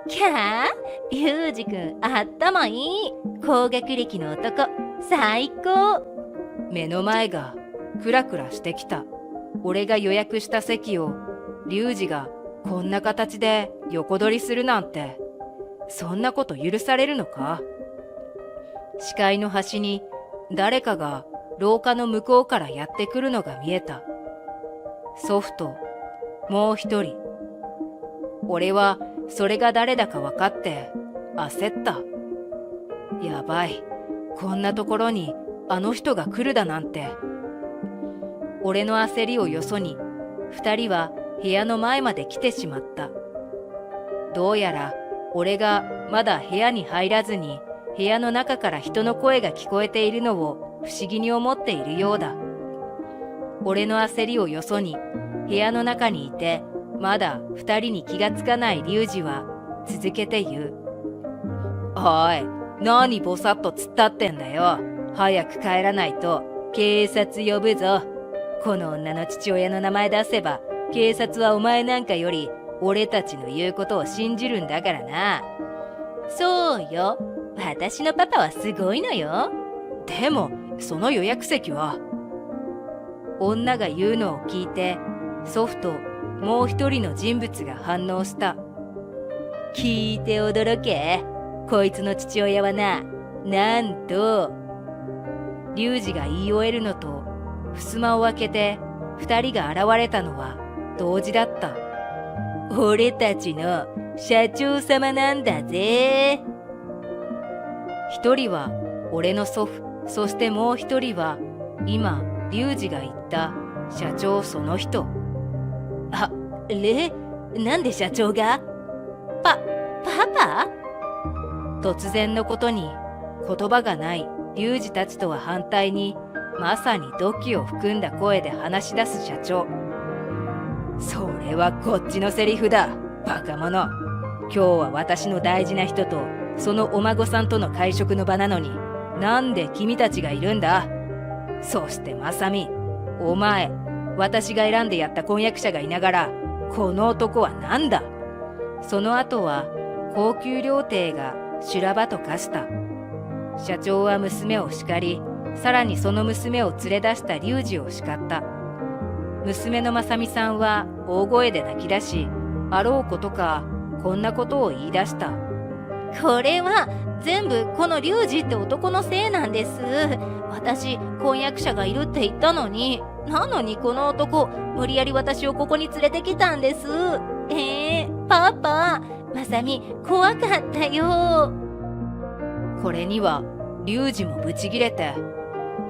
キャー、リュウジ君頭いい。高学歴の男最高。目の前がクラクラしてきた。俺が予約した席をリュウジがこんな形で横取りするなんて、そんなこと許されるのか。視界の端に誰かが廊下の向こうからやってくるのが見えた。祖父ともう一人。俺はそれが誰だか分かって焦った。やばい、こんなところにあの人が来るだなんて。俺の焦りをよそに二人は部屋の前まで来てしまった。どうやら俺がまだ部屋に入らずに部屋の中から人の声が聞こえているのを不思議に思っているようだ。俺の焦りをよそに部屋の中にいてまだ二人に気がつかないリュウジは続けて言う。おい、何ぼさっと突っ立ってんだよ。早く帰らないと警察呼ぶぞ。この女の父親の名前出せば警察はお前なんかより俺たちの言うことを信じるんだからな。そうよ、私のパパはすごいのよ。でもその予約席は。女が言うのを聞いて祖父ともう一人の人物が反応した。聞いて驚け。こいつの父親はな、なんと。リュウジが言い終えるのと襖を開けて二人が現れたのは同時だった。俺たちの社長様なんだぜ。一人は俺の祖父、そしてもう一人は今リュウジが言った社長その人。あ、なんで社長が？パパ？突然のことに言葉がないリュウジたちとは反対にまさに怒気を含んだ声で話し出す社長。それはこっちのセリフだ、バカ者。今日は私の大事な人とそのお孫さんとの会食の場なのに、なんで君たちがいるんだ。そしてまさみ、お前、私が選んでやった婚約者がいながら、この男はなんだ。その後は高級料亭が修羅場と化した。社長は娘を叱り、さらにその娘を連れ出したリュウジを叱った。娘のまさみさんは大声で泣き出し、あろうことかこんなことを言い出した。これは全部このリュウジって男のせいなんです。私、婚約者がいるって言ったのに、なのにこの男、無理やり私をここに連れてきたんです。パパ、まさみ、怖かったよ。これには、リュウジもブチギレて、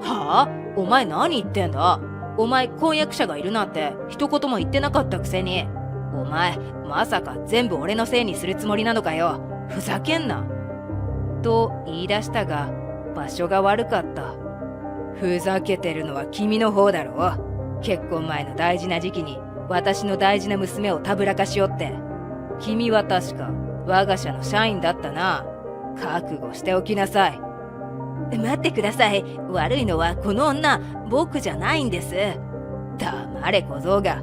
はあ？お前何言ってんだ？お前婚約者がいるなんて一言も言ってなかったくせに。お前、まさか全部俺のせいにするつもりなのかよ。ふざけんな。と言い出したが、場所が悪かった。ふざけてるのは君の方だろ。結婚前の大事な時期に私の大事な娘をたぶらかしおって。君は確か我が社の社員だったな。覚悟しておきなさい。待ってください。悪いのはこの女、僕じゃないんです。黙れ小僧が。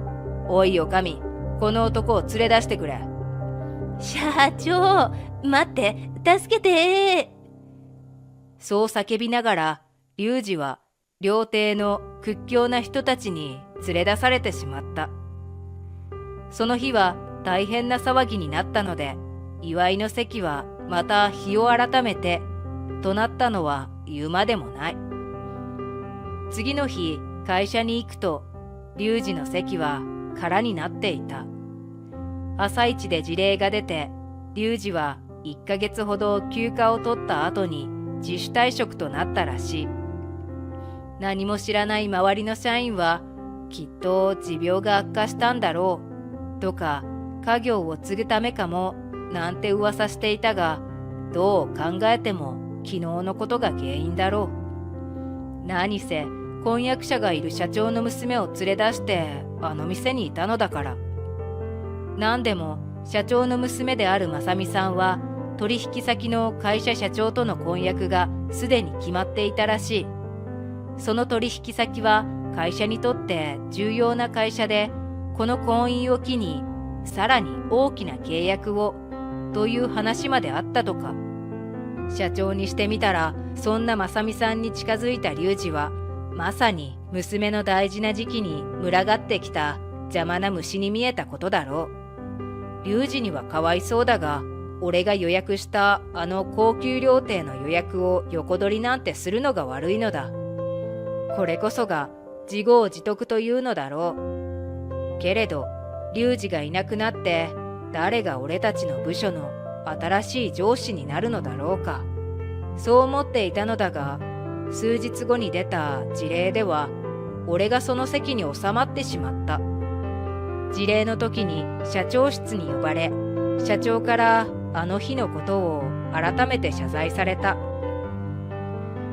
おいおかみ、この男を連れ出してくれ。社長、待って、助けて。そう叫びながら、リュウジは料亭の屈強な人たちに連れ出されてしまった。その日は大変な騒ぎになったので、祝いの席はまた日を改めてとなったのは言うまでもない。次の日、会社に行くと、リュウジの席は空になっていた。朝一で辞令が出て、リュウジは1ヶ月ほど休暇を取った後に自主退職となったらしい。何も知らない周りの社員は、きっと持病が悪化したんだろう、とか、家業を継ぐためかも、なんて噂していたが、どう考えても昨日のことが原因だろう。何せ婚約者がいる社長の娘を連れ出してあの店にいたのだから。何でも社長の娘であるまさみさんは取引先の会社社長との婚約がすでに決まっていたらしい。その取引先は会社にとって重要な会社で、この婚姻を機にさらに大きな契約をという話まであったとか。社長にしてみたら、そんなまさみさんに近づいたリュウジは、まさに娘の大事な時期に群がってきた邪魔な虫に見えたことだろう。リュウジにはかわいそうだが、俺が予約したあの高級料亭の予約を横取りなんてするのが悪いのだ。これこそが自業自得というのだろう。けれど、リュウジがいなくなって誰が俺たちの部署の新しい上司になるのだろうか。そう思っていたのだが、数日後に出た辞令では俺がその席に収まってしまった。辞令の時に社長室に呼ばれ、社長からあの日のことを改めて謝罪された。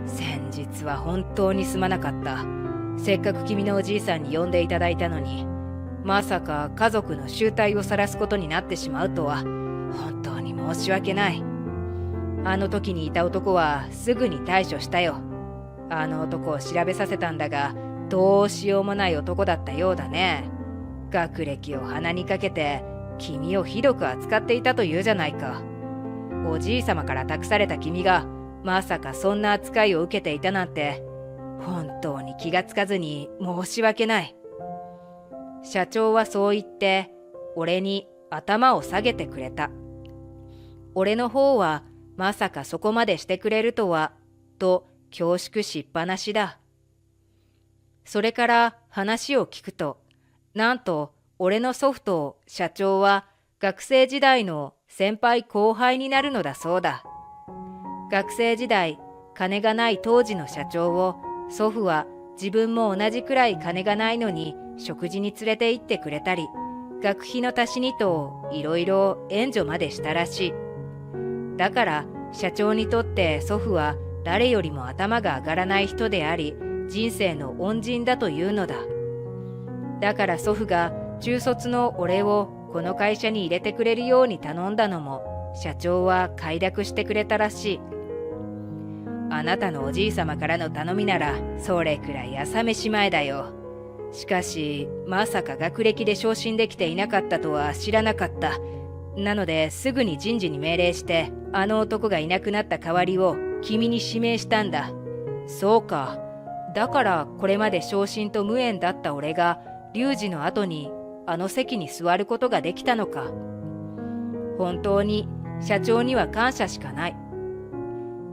先日は本当にすまなかった。せっかく君のおじいさんに呼んでいただいたのに、まさか家族の醜態を晒すことになってしまうとは本当に申し訳ない。あの時にいた男はすぐに対処したよ。あの男を調べさせたんだが、どうしようもない男だったようだね。学歴を鼻にかけて君をひどく扱っていたというじゃないか。おじいさまから託された君がまさかそんな扱いを受けていたなんて、本当に気がつかずに申し訳ない。社長はそう言って俺に頭を下げてくれた。俺の方はまさかそこまでしてくれるとはと恐縮しっぱなしだ。それから話を聞くと、なんと俺の祖父と社長は学生時代の先輩後輩になるのだそうだ。学生時代、金がない当時の社長を祖父は自分も同じくらい金がないのに食事に連れて行ってくれたり、学費の足しにといろいろ援助までしたらしい。だから社長にとって祖父は誰よりも頭が上がらない人であり、人生の恩人だというのだ。だから祖父が中卒の俺をこの会社に入れてくれるように頼んだのも、社長は快諾してくれたらしい。あなたのおじいさまからの頼みならそれくらい朝飯前だよ。しかしまさか学歴で昇進できていなかったとは知らなかった。なのですぐに人事に命令して、あの男がいなくなった代わりを君に指名したんだ。そうか。だからこれまで昇進と無縁だった俺がリュウジの後にあの席に座ることができたのか。本当に社長には感謝しかない。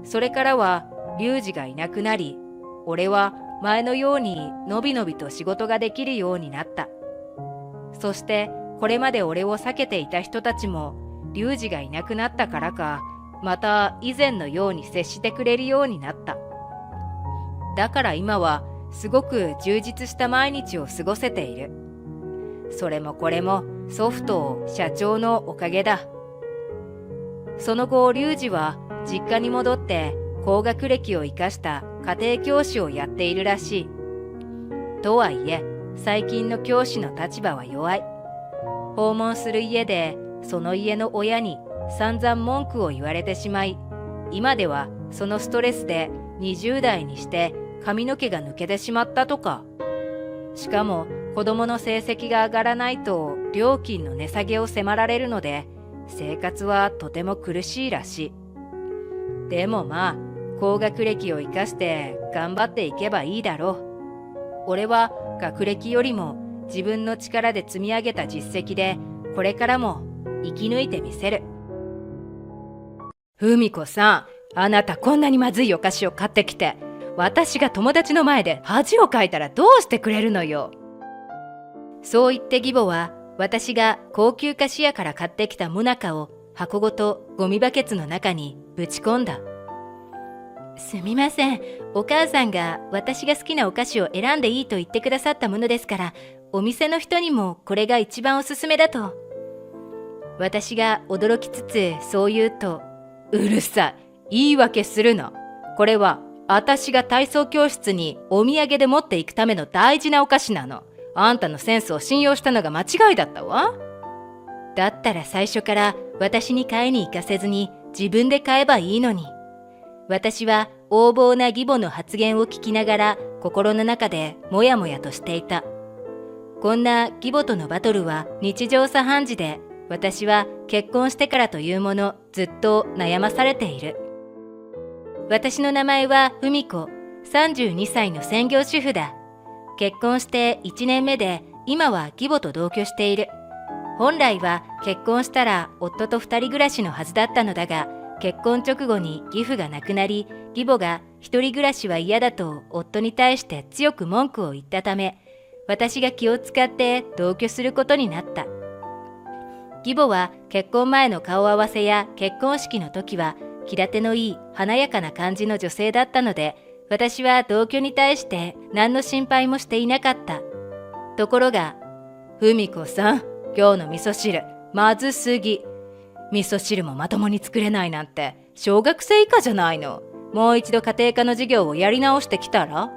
それからはリュウジがいなくなり、俺は前のようにのびのびと仕事ができるようになった。そしてこれまで俺を避けていた人たちもリュウジがいなくなったからか、また以前のように接してくれるようになった。だから今はすごく充実した毎日を過ごせている。それもこれも祖父と社長のおかげだ。その後リュウジは実家に戻って高学歴を生かした家庭教師をやっているらしい。とはいえ最近の教師の立場は弱い。訪問する家でその家の親に散々文句を言われてしまい、今ではそのストレスで20代にして髪の毛が抜けてしまったとか。しかも子供の成績が上がらないと料金の値下げを迫られるので、生活はとても苦しいらしい。でもまあ高学歴を生かして頑張っていけばいいだろう。俺は学歴よりも自分の力で積み上げた実績でこれからも生き抜いてみせる。ふみこさん、あなたこんなにまずいお菓子を買ってきて、私が友達の前で恥をかいたらどうしてくれるのよ。そう言って義母は私が高級菓子屋から買ってきたもなかを箱ごとゴミバケツの中にぶち込んだ。すみません、お母さんが私が好きなお菓子を選んでいいと言ってくださったものですから、お店の人にもこれが一番おすすめだと。私が驚きつつそう言うと、うるさい、言い訳するな。これは私が体操教室にお土産で持っていくための大事なお菓子なの。あんたのセンスを信用したのが間違いだったわ。だったら最初から私に買いに行かせずに自分で買えばいいのに。私は横暴な義母の発言を聞きながら心の中でもやもやとしていた。こんな義母とのバトルは日常茶飯事で、私は結婚してからというものずっと悩まされている。私の名前は文子、32歳の専業主婦だ。結婚して1年目で今は義母と同居している。本来は結婚したら夫と二人暮らしのはずだったのだが、結婚直後に義父が亡くなり、義母が一人暮らしは嫌だと夫に対して強く文句を言ったため、私が気を使って同居することになった。義母は結婚前の顔合わせや結婚式の時は気立てのいい華やかな感じの女性だったので、私は同居に対して何の心配もしていなかった。ところが、文子さん、今日の味噌汁まずすぎ。味噌汁もまともに作れないなんて小学生以下じゃないの。もう一度家庭科の授業をやり直してきたら？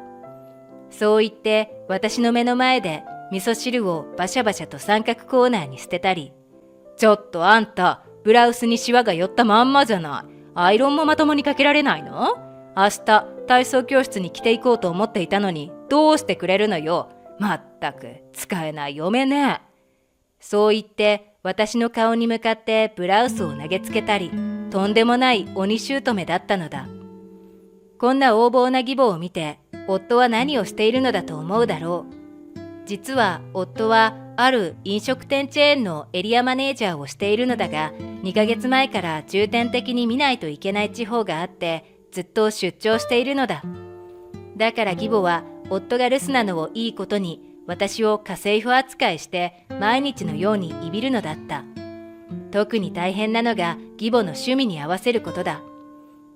そう言って私の目の前で味噌汁をバシャバシャと三角コーナーに捨てたり、ちょっとあんた、ブラウスにシワが寄ったまんまじゃない。アイロンもまともにかけられないの？明日体操教室に着ていこうと思っていたのにどうしてくれるのよ。まったく使えない嫁ね。そう言って私の顔に向かってブラウスを投げつけたり、とんでもない鬼姑だったのだ。こんな横暴な義母を見て、夫は何をしているのだと思うだろう。実は夫はある飲食店チェーンのエリアマネージャーをしているのだが、2ヶ月前から重点的に見ないといけない地方があって、ずっと出張しているのだ。だから義母は夫が留守なのをいいことに、私を家政婦扱いして毎日のようにいびるのだった。特に大変なのが義母の趣味に合わせることだ。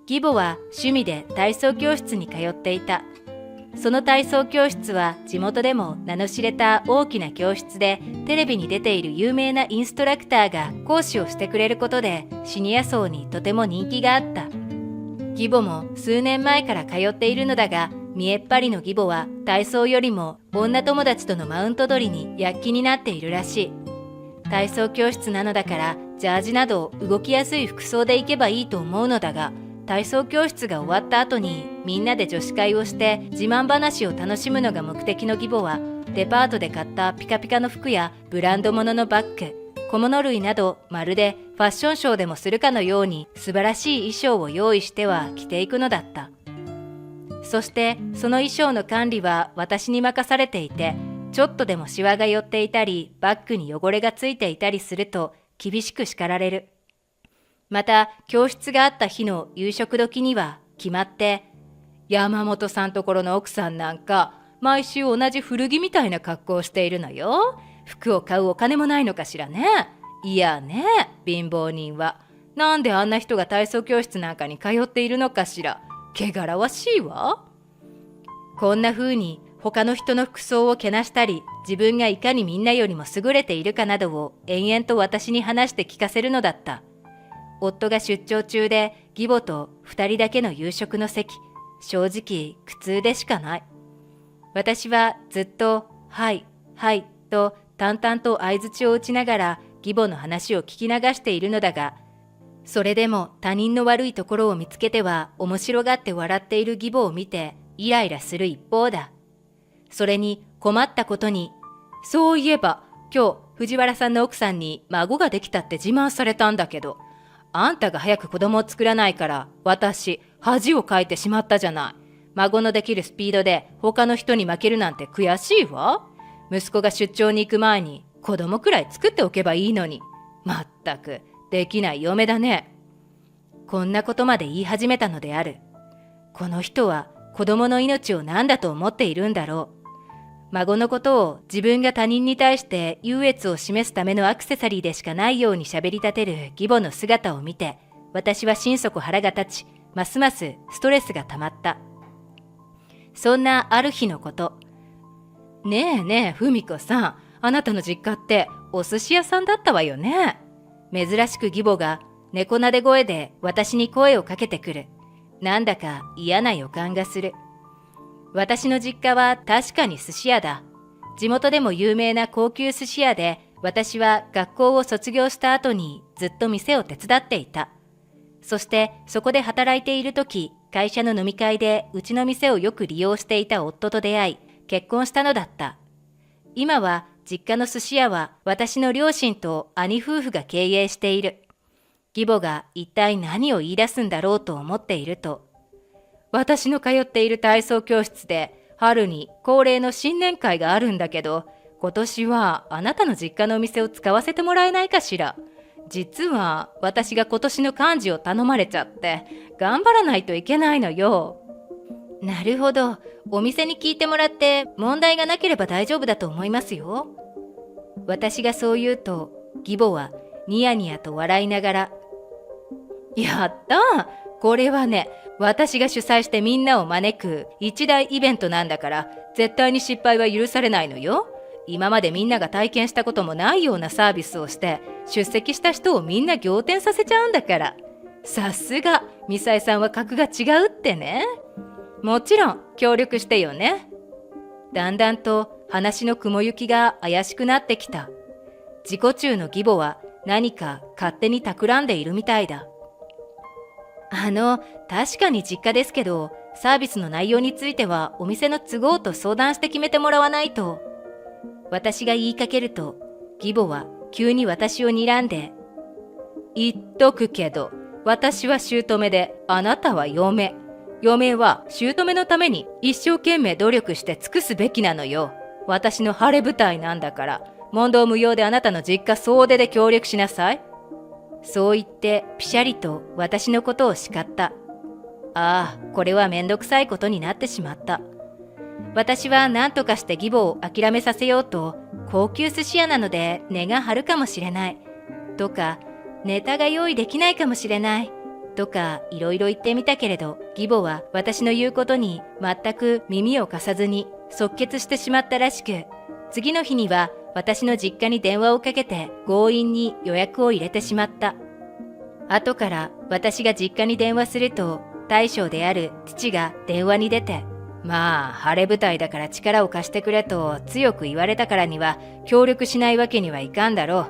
義母は趣味で体操教室に通っていた。その体操教室は地元でも名の知れた大きな教室で、テレビに出ている有名なインストラクターが講師をしてくれることでシニア層にとても人気があった。義母も数年前から通っているのだが、見えっ張りの義母は体操よりも女友達とのマウント取りに躍起になっているらしい。体操教室なのだからジャージなど動きやすい服装で行けばいいと思うのだが、体操教室が終わった後にみんなで女子会をして自慢話を楽しむのが目的の義母は、デパートで買ったピカピカの服やブランド物のバッグ、小物類など、まるでファッションショーでもするかのように素晴らしい衣装を用意しては着ていくのだった。そしてその衣装の管理は私に任されていて、ちょっとでもシワが寄っていたりバッグに汚れがついていたりすると厳しく叱られる。また教室があった日の夕食時には決まって、山本さんところの奥さんなんか毎週同じ古着みたいな格好をしているのよ。服を買うお金もないのかしらね。いやね、貧乏人は。なんであんな人が体操教室なんかに通っているのかしら。汚らわしいわ。こんな風に他の人の服装をけなしたり、自分がいかにみんなよりも優れているかなどを延々と私に話して聞かせるのだった。夫が出張中で義母と2人だけの夕食の席、正直苦痛でしかない。私はずっとはいはいと淡々と相槌を打ちながら義母の話を聞き流しているのだが、それでも他人の悪いところを見つけては面白がって笑っている義母を見てイライラする一方だ。それに困ったことに、そういえば今日藤原さんの奥さんに孫ができたって自慢されたんだけど、あんたが早く子供を作らないから私恥をかいてしまったじゃない。孫のできるスピードで他の人に負けるなんて悔しいわ。息子が出張に行く前に子供くらい作っておけばいいのに。まったくできない嫁だね。こんなことまで言い始めたのである。この人は子供の命を何だと思っているんだろう。孫のことを自分が他人に対して優越を示すためのアクセサリーでしかないように喋り立てる義母の姿を見て、私は心底腹が立ち、ますますストレスが溜まった。そんなある日のこと。ねえねえ、文子さん、あなたの実家ってお寿司屋さんだったわよね。珍しく義母が猫なで声で私に声をかけてくる。なんだか嫌な予感がする。私の実家は確かに寿司屋だ。地元でも有名な高級寿司屋で、私は学校を卒業した後にずっと店を手伝っていた。そしてそこで働いている時、会社の飲み会でうちの店をよく利用していた夫と出会い、結婚したのだった。今は実家の寿司屋は私の両親と兄夫婦が経営している。義母が一体何を言い出すんだろうと思っていると、私の通っている体操教室で春に恒例の新年会があるんだけど、今年はあなたの実家のお店を使わせてもらえないかしら。実は私が今年の幹事を頼まれちゃって頑張らないといけないのよ。なるほど。お店に聞いてもらって問題がなければ大丈夫だと思いますよ。私がそう言うと義母はニヤニヤと笑いながら、やったー、これはね、私が主催してみんなを招く一大イベントなんだから絶対に失敗は許されないのよ。今までみんなが体験したこともないようなサービスをして出席した人をみんな仰天させちゃうんだから。さすがミサエさんは格が違うってね。もちろん協力してよね。だんだんと話の雲行きが怪しくなってきた。自己中の義母は何か勝手に企んでいるみたいだ。確かに実家ですけど、サービスの内容についてはお店の都合と相談して決めてもらわないと。私が言いかけると、義母は急に私を睨んで、言っとくけど、私は姑で、あなたは嫁。嫁は姑のために一生懸命努力して尽くすべきなのよ。私の晴れ舞台なんだから、問答無用であなたの実家総出で協力しなさい。そう言ってピシャリと私のことを叱った。ああ、これはめんどくさいことになってしまった。私は何とかして義母を諦めさせようと、高級寿司屋なので値が張るかもしれない。とか、ネタが用意できないかもしれない。とか、いろいろ言ってみたけれど、義母は私の言うことに全く耳を貸さずに即決してしまったらしく、次の日には私の実家に電話をかけて強引に予約を入れてしまった。後から私が実家に電話すると、大将である父が電話に出て、まあ晴れ舞台だから力を貸してくれと強く言われたからには協力しないわけにはいかんだろう。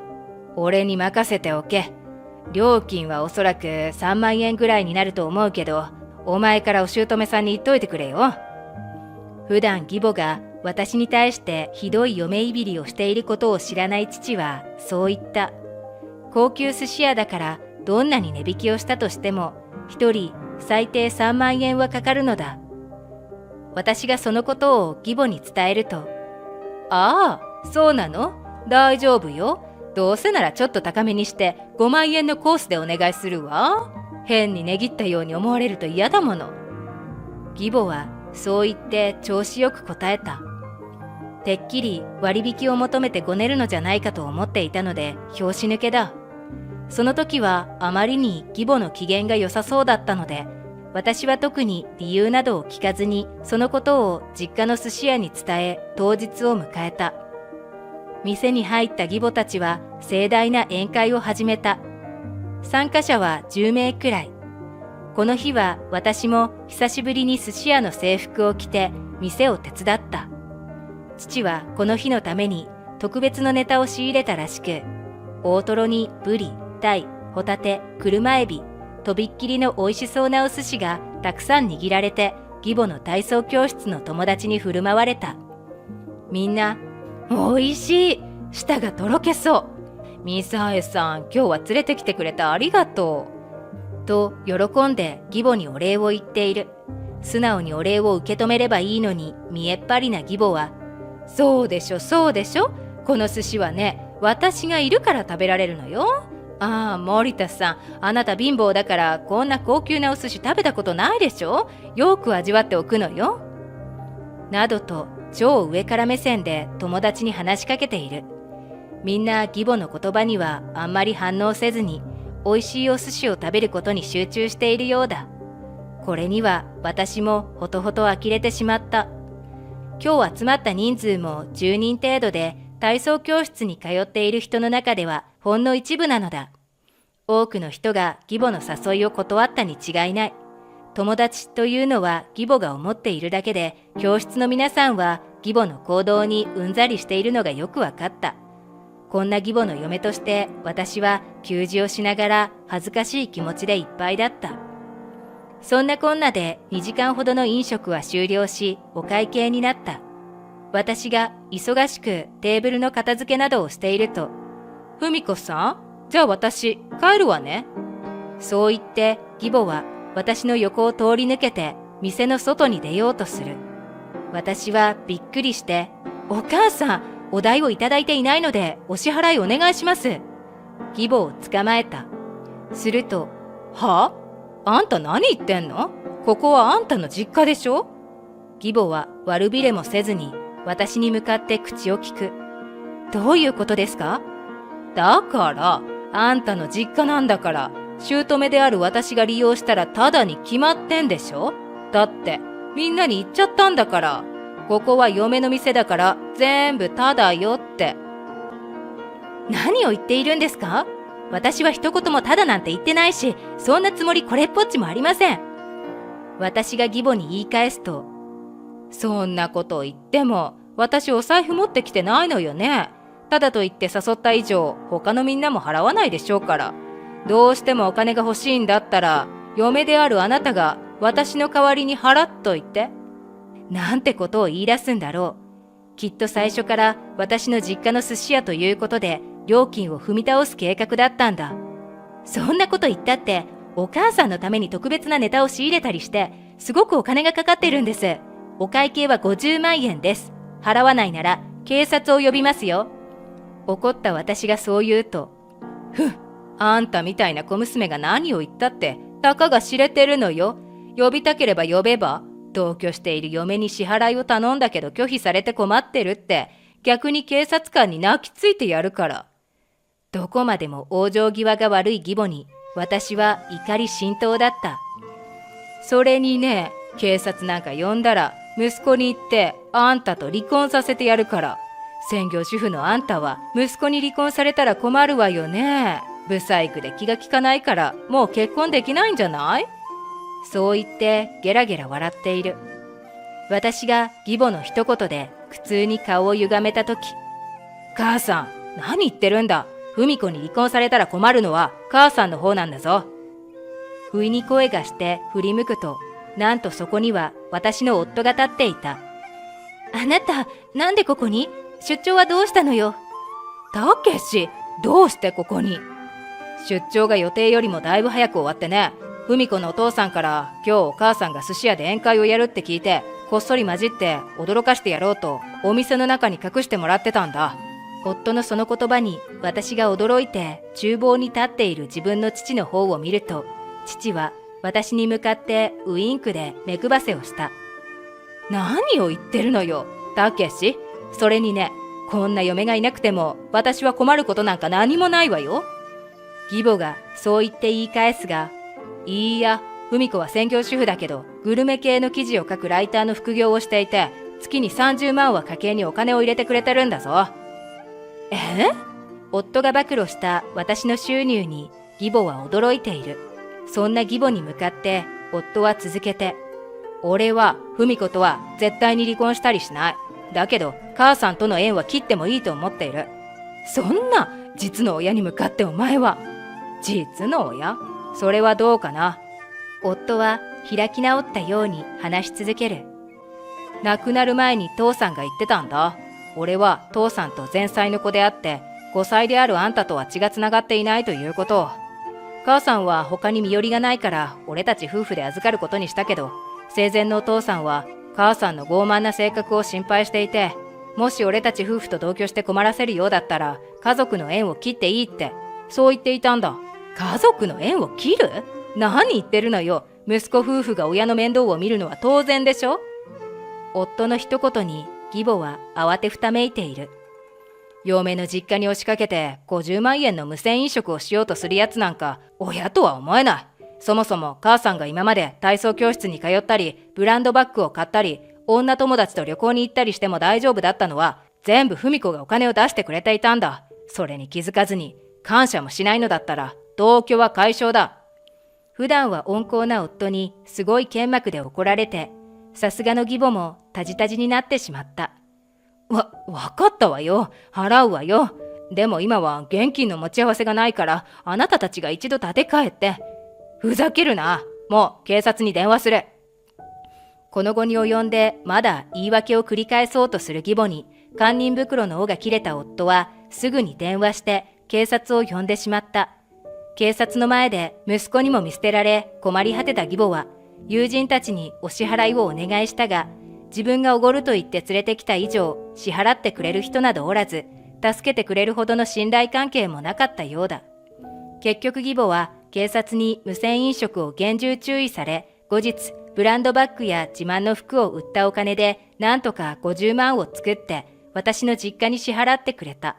俺に任せておけ。料金はおそらく3万円ぐらいになると思うけど、お前からお姑さんに言っといてくれよ。普段義母が私に対してひどい嫁いびりをしていることを知らない父はそう言った。高級寿司屋だからどんなに値引きをしたとしても一人最低3万円はかかるのだ。私がそのことを義母に伝えると、ああ、そうなの？大丈夫よ。どうせならちょっと高めにして5万円のコースでお願いするわ。変に値切ったように思われると嫌だもの。義母はそう言って調子よく答えた。てっきり割引を求めてごねるのじゃないかと思っていたので拍子抜けだ。その時はあまりに義母の機嫌が良さそうだったので、私は特に理由などを聞かずにそのことを実家の寿司屋に伝え当日を迎えた。店に入った義母たちは盛大な宴会を始めた。参加者は10名くらい。この日は私も久しぶりに寿司屋の制服を着て店を手伝った。父はこの日のために特別のネタを仕入れたらしく、大トロにブリ、タイ、ホタテ、車エビ、とびっきりの美味しそうなお寿司がたくさん握られて、義母の体操教室の友達に振る舞われた。みんな、おいしい、舌がとろけそう。ミサエさん、今日は連れてきてくれてありがとう。と喜んで義母にお礼を言っている。素直にお礼を受け止めればいいのに、見えっ張りな義母は、そうでしょ、そうでしょ。この寿司はね、私がいるから食べられるのよ。ああ、森田さん、あなた貧乏だからこんな高級なお寿司食べたことないでしょ。よく味わっておくのよ。などと超上から目線で友達に話しかけている。みんな義母の言葉にはあんまり反応せずに、美味しいお寿司を食べることに集中しているようだ。これには私もほとほと呆れてしまった。今日集まった人数も10人程度で、体操教室に通っている人の中ではほんの一部なのだ。多くの人が義母の誘いを断ったに違いない。友達というのは義母が思っているだけで、教室の皆さんは義母の行動にうんざりしているのがよくわかった。こんな義母の嫁として私は給仕をしながら恥ずかしい気持ちでいっぱいだった。そんなこんなで2時間ほどの飲食は終了し、お会計になった。私が忙しくテーブルの片付けなどをしていると、ふみこさん、じゃあ私帰るわね。そう言って義母は私の横を通り抜けて店の外に出ようとする。私はびっくりして、お母さん、お代をいただいていないのでお支払いお願いします。義母を捕まえた。すると、はあ？あんた何言ってんの？ここはあんたの実家でしょ？義母は悪びれもせずに私に向かって口を聞く。どういうことですか？だから、あんたの実家なんだから、姑である私が利用したらタダに決まってんでしょ？だって、みんなに言っちゃったんだから、ここは嫁の店だから全部タダよって。何を言っているんですか？私は一言もタダなんて言ってないし、そんなつもりこれっぽっちもありません。私が義母に言い返すと、そんなことを言っても、私お財布持ってきてないのよね。ただと言って誘った以上、他のみんなも払わないでしょうから。どうしてもお金が欲しいんだったら、嫁であるあなたが私の代わりに払っといて。なんてことを言い出すんだろう。きっと最初から私の実家の寿司屋ということで料金を踏み倒す計画だったんだ。そんなこと言ったって、お母さんのために特別なネタを仕入れたりして、すごくお金がかかってるんです。お会計は50万円です。払わないなら警察を呼びますよ。怒った私がそう言うと、あんたみたいな小娘が何を言ったってたかが知れてるのよ。呼びたければ呼べば。同居している嫁に支払いを頼んだけど拒否されて困ってるって、逆に警察官に泣きついてやるから。どこまでも往生際が悪い義母に私は怒り心頭だった。それにね、警察なんか呼んだら息子に言ってあんたと離婚させてやるから。専業主婦のあんたは息子に離婚されたら困るわよね。不細工で気が利かないからもう結婚できないんじゃない？そう言ってゲラゲラ笑っている。私が義母の一言で苦痛に顔を歪めたとき、母さん、何言ってるんだ。文子に離婚されたら困るのは母さんの方なんだぞ。不意に声がして振り向くと、なんとそこには私の夫が立っていた。あなた、なんでここに？出張はどうしたのよ？たけし、どうしてここに？出張が予定よりもだいぶ早く終わってね。文子のお父さんから今日お母さんが寿司屋で宴会をやるって聞いて、こっそり混じって驚かしてやろうとお店の中に隠してもらってたんだ。夫のその言葉に私が驚いて厨房に立っている自分の父の方を見ると、父は私に向かってウインクで目配せをした。何を言ってるのよ、たけし。それにね、こんな嫁がいなくても私は困ることなんか何もないわよ。義母がそう言って言い返すが、いいや、文子は専業主婦だけど、グルメ系の記事を書くライターの副業をしていて、月に30万は家計にお金を入れてくれてるんだぞ。夫が暴露した私の収入に義母は驚いている。そんな義母に向かって夫は続けて、俺は文子とは絶対に離婚したりしない。だけど母さんとの縁は切ってもいいと思っている。そんな実の親に向かってお前は。実の親？それはどうかな。夫は開き直ったように話し続ける。亡くなる前に父さんが言ってたんだ。俺は父さんと前妻の子であって、5歳であるあんたとは血がつながっていないということを。母さんは他に身寄りがないから俺たち夫婦で預かることにしたけど、生前のお父さんは母さんの傲慢な性格を心配していて、もし俺たち夫婦と同居して困らせるようだったら家族の縁を切っていいって、そう言っていたんだ。家族の縁を切る？何言ってるのよ。息子夫婦が親の面倒を見るのは当然でしょ。夫の一言に義母は慌てふためいている。嫁の実家に押しかけて50万円の無銭飲食をしようとするやつなんか親とは思えない。そもそも母さんが今まで体操教室に通ったり、ブランドバッグを買ったり、女友達と旅行に行ったりしても大丈夫だったのは、全部文子がお金を出してくれていたんだ。それに気づかずに感謝もしないのだったら同居は解消だ。普段は温厚な夫にすごい剣幕で怒られて、さすがの義母もタジタジになってしまった。わかったわよ。払うわよ。でも今は現金の持ち合わせがないから、あなたたちが一度立て替えて。ふざけるな。もう警察に電話する。この後に及んでまだ言い訳を繰り返そうとする義母に、堪忍袋の緒が切れた夫はすぐに電話して警察を呼んでしまった。警察の前で息子にも見捨てられ困り果てた義母は、友人たちにお支払いをお願いしたが、自分がおごると言って連れてきた以上、支払ってくれる人などおらず、助けてくれるほどの信頼関係もなかったようだ。結局義母は警察に無銭飲食を厳重注意され、後日ブランドバッグや自慢の服を売ったお金でなんとか50万を作って私の実家に支払ってくれた。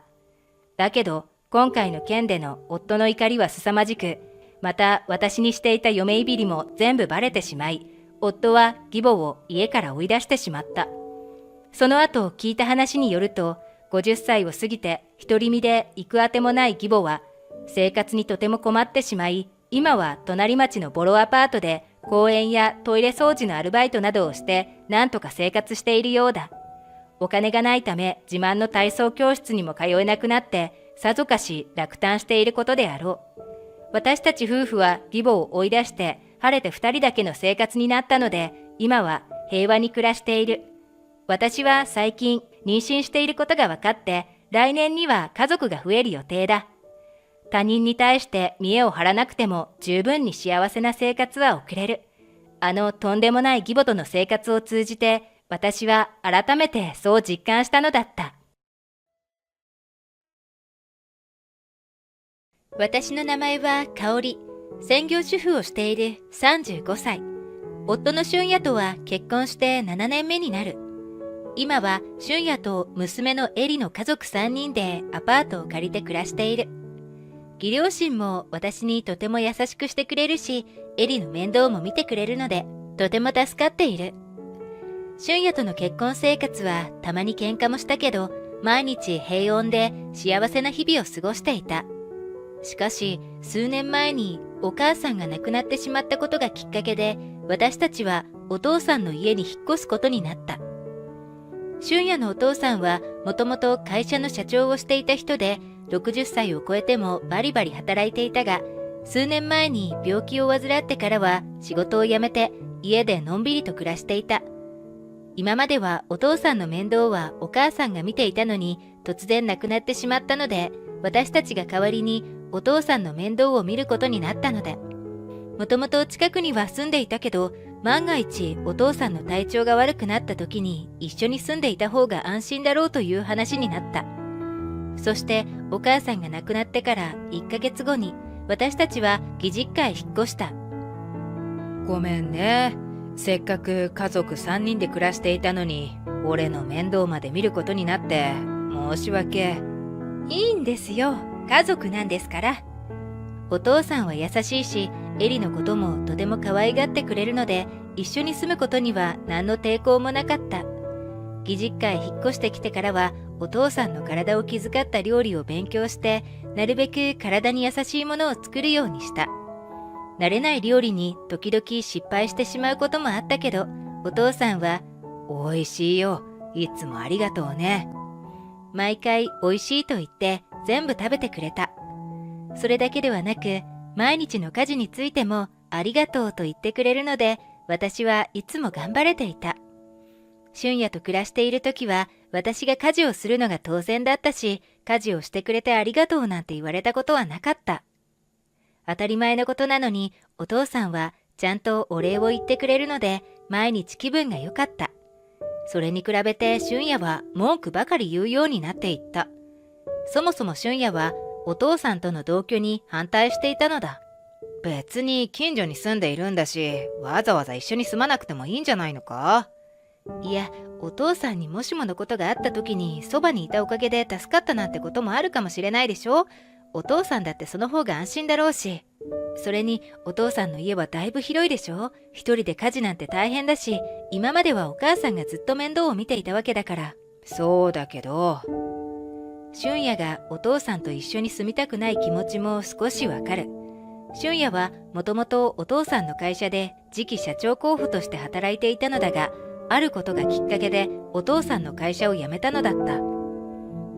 だけど今回の件での夫の怒りは凄まじく、また私にしていた嫁いびりも全部バレてしまい、夫は義母を家から追い出してしまった。その後聞いた話によると、50歳を過ぎて独り身で行くあてもない義母は生活にとても困ってしまい、今は隣町のボロアパートで公園やトイレ掃除のアルバイトなどをしてなんとか生活しているようだ。お金がないため自慢の体操教室にも通えなくなってさぞかし落胆していることであろう。私たち夫婦は義母を追い出して晴れて2人だけの生活になったので、今は平和に暮らしている。私は最近妊娠していることが分かって、来年には家族が増える予定だ。他人に対して見栄を張らなくても十分に幸せな生活は送れる。あのとんでもない義母との生活を通じて、私は改めてそう実感したのだった。私の名前は香織。専業主婦をしている35歳。夫の俊也とは結婚して7年目になる。今は俊也と娘のエリの家族3人でアパートを借りて暮らしている。義両親も私にとても優しくしてくれるし、エリの面倒も見てくれるので、とても助かっている。俊也との結婚生活はたまに喧嘩もしたけど、毎日平穏で幸せな日々を過ごしていた。しかし、数年前にお母さんが亡くなってしまったことがきっかけで、私たちはお父さんの家に引っ越すことになった。俊也のお父さんはもともと会社の社長をしていた人で、60歳を超えてもバリバリ働いていたが、数年前に病気を患ってからは仕事を辞めて家でのんびりと暮らしていた。今まではお父さんの面倒はお母さんが見ていたのに、突然亡くなってしまったので、私たちが代わりにお父さんの面倒を見ることになったので、もともと近くには住んでいたけど、万が一お父さんの体調が悪くなった時に一緒に住んでいた方が安心だろうという話になった。そしてお母さんが亡くなってから1ヶ月後に私たちは義実家へ引っ越した。ごめんね。せっかく家族3人で暮らしていたのに、俺の面倒まで見ることになって申し訳。いいんですよ。家族なんですから。お父さんは優しいし、エリのこともとても可愛がってくれるので、一緒に住むことには何の抵抗もなかった。義実家へ引っ越してきてからは、お父さんの体を気遣った料理を勉強して、なるべく体に優しいものを作るようにした。慣れない料理に時々失敗してしまうこともあったけど、お父さんは、美味しいよ。いつもありがとうね。毎回美味しいと言って全部食べてくれた。それだけではなく、毎日の家事についてもありがとうと言ってくれるので、私はいつも頑張れていた。俊也と暮らしている時は、私が家事をするのが当然だったし、家事をしてくれてありがとうなんて言われたことはなかった。当たり前のことなのに、お父さんはちゃんとお礼を言ってくれるので、毎日気分が良かった。それに比べて俊也は文句ばかり言うようになっていった。そもそも俊也はお父さんとの同居に反対していたのだ。別に近所に住んでいるんだし、わざわざ一緒に住まなくてもいいんじゃないのか？いや、お父さんにもしものことがあった時にそばにいたおかげで助かったなんてこともあるかもしれないでしょ。お父さんだってその方が安心だろうし。それにお父さんの家はだいぶ広いでしょ。一人で家事なんて大変だし、今まではお母さんがずっと面倒を見ていたわけだから。そうだけど。俊也がお父さんと一緒に住みたくない気持ちも少しわかる。俊也はもともとお父さんの会社で次期社長候補として働いていたのだが、あることがきっかけでお父さんの会社を辞めたのだった。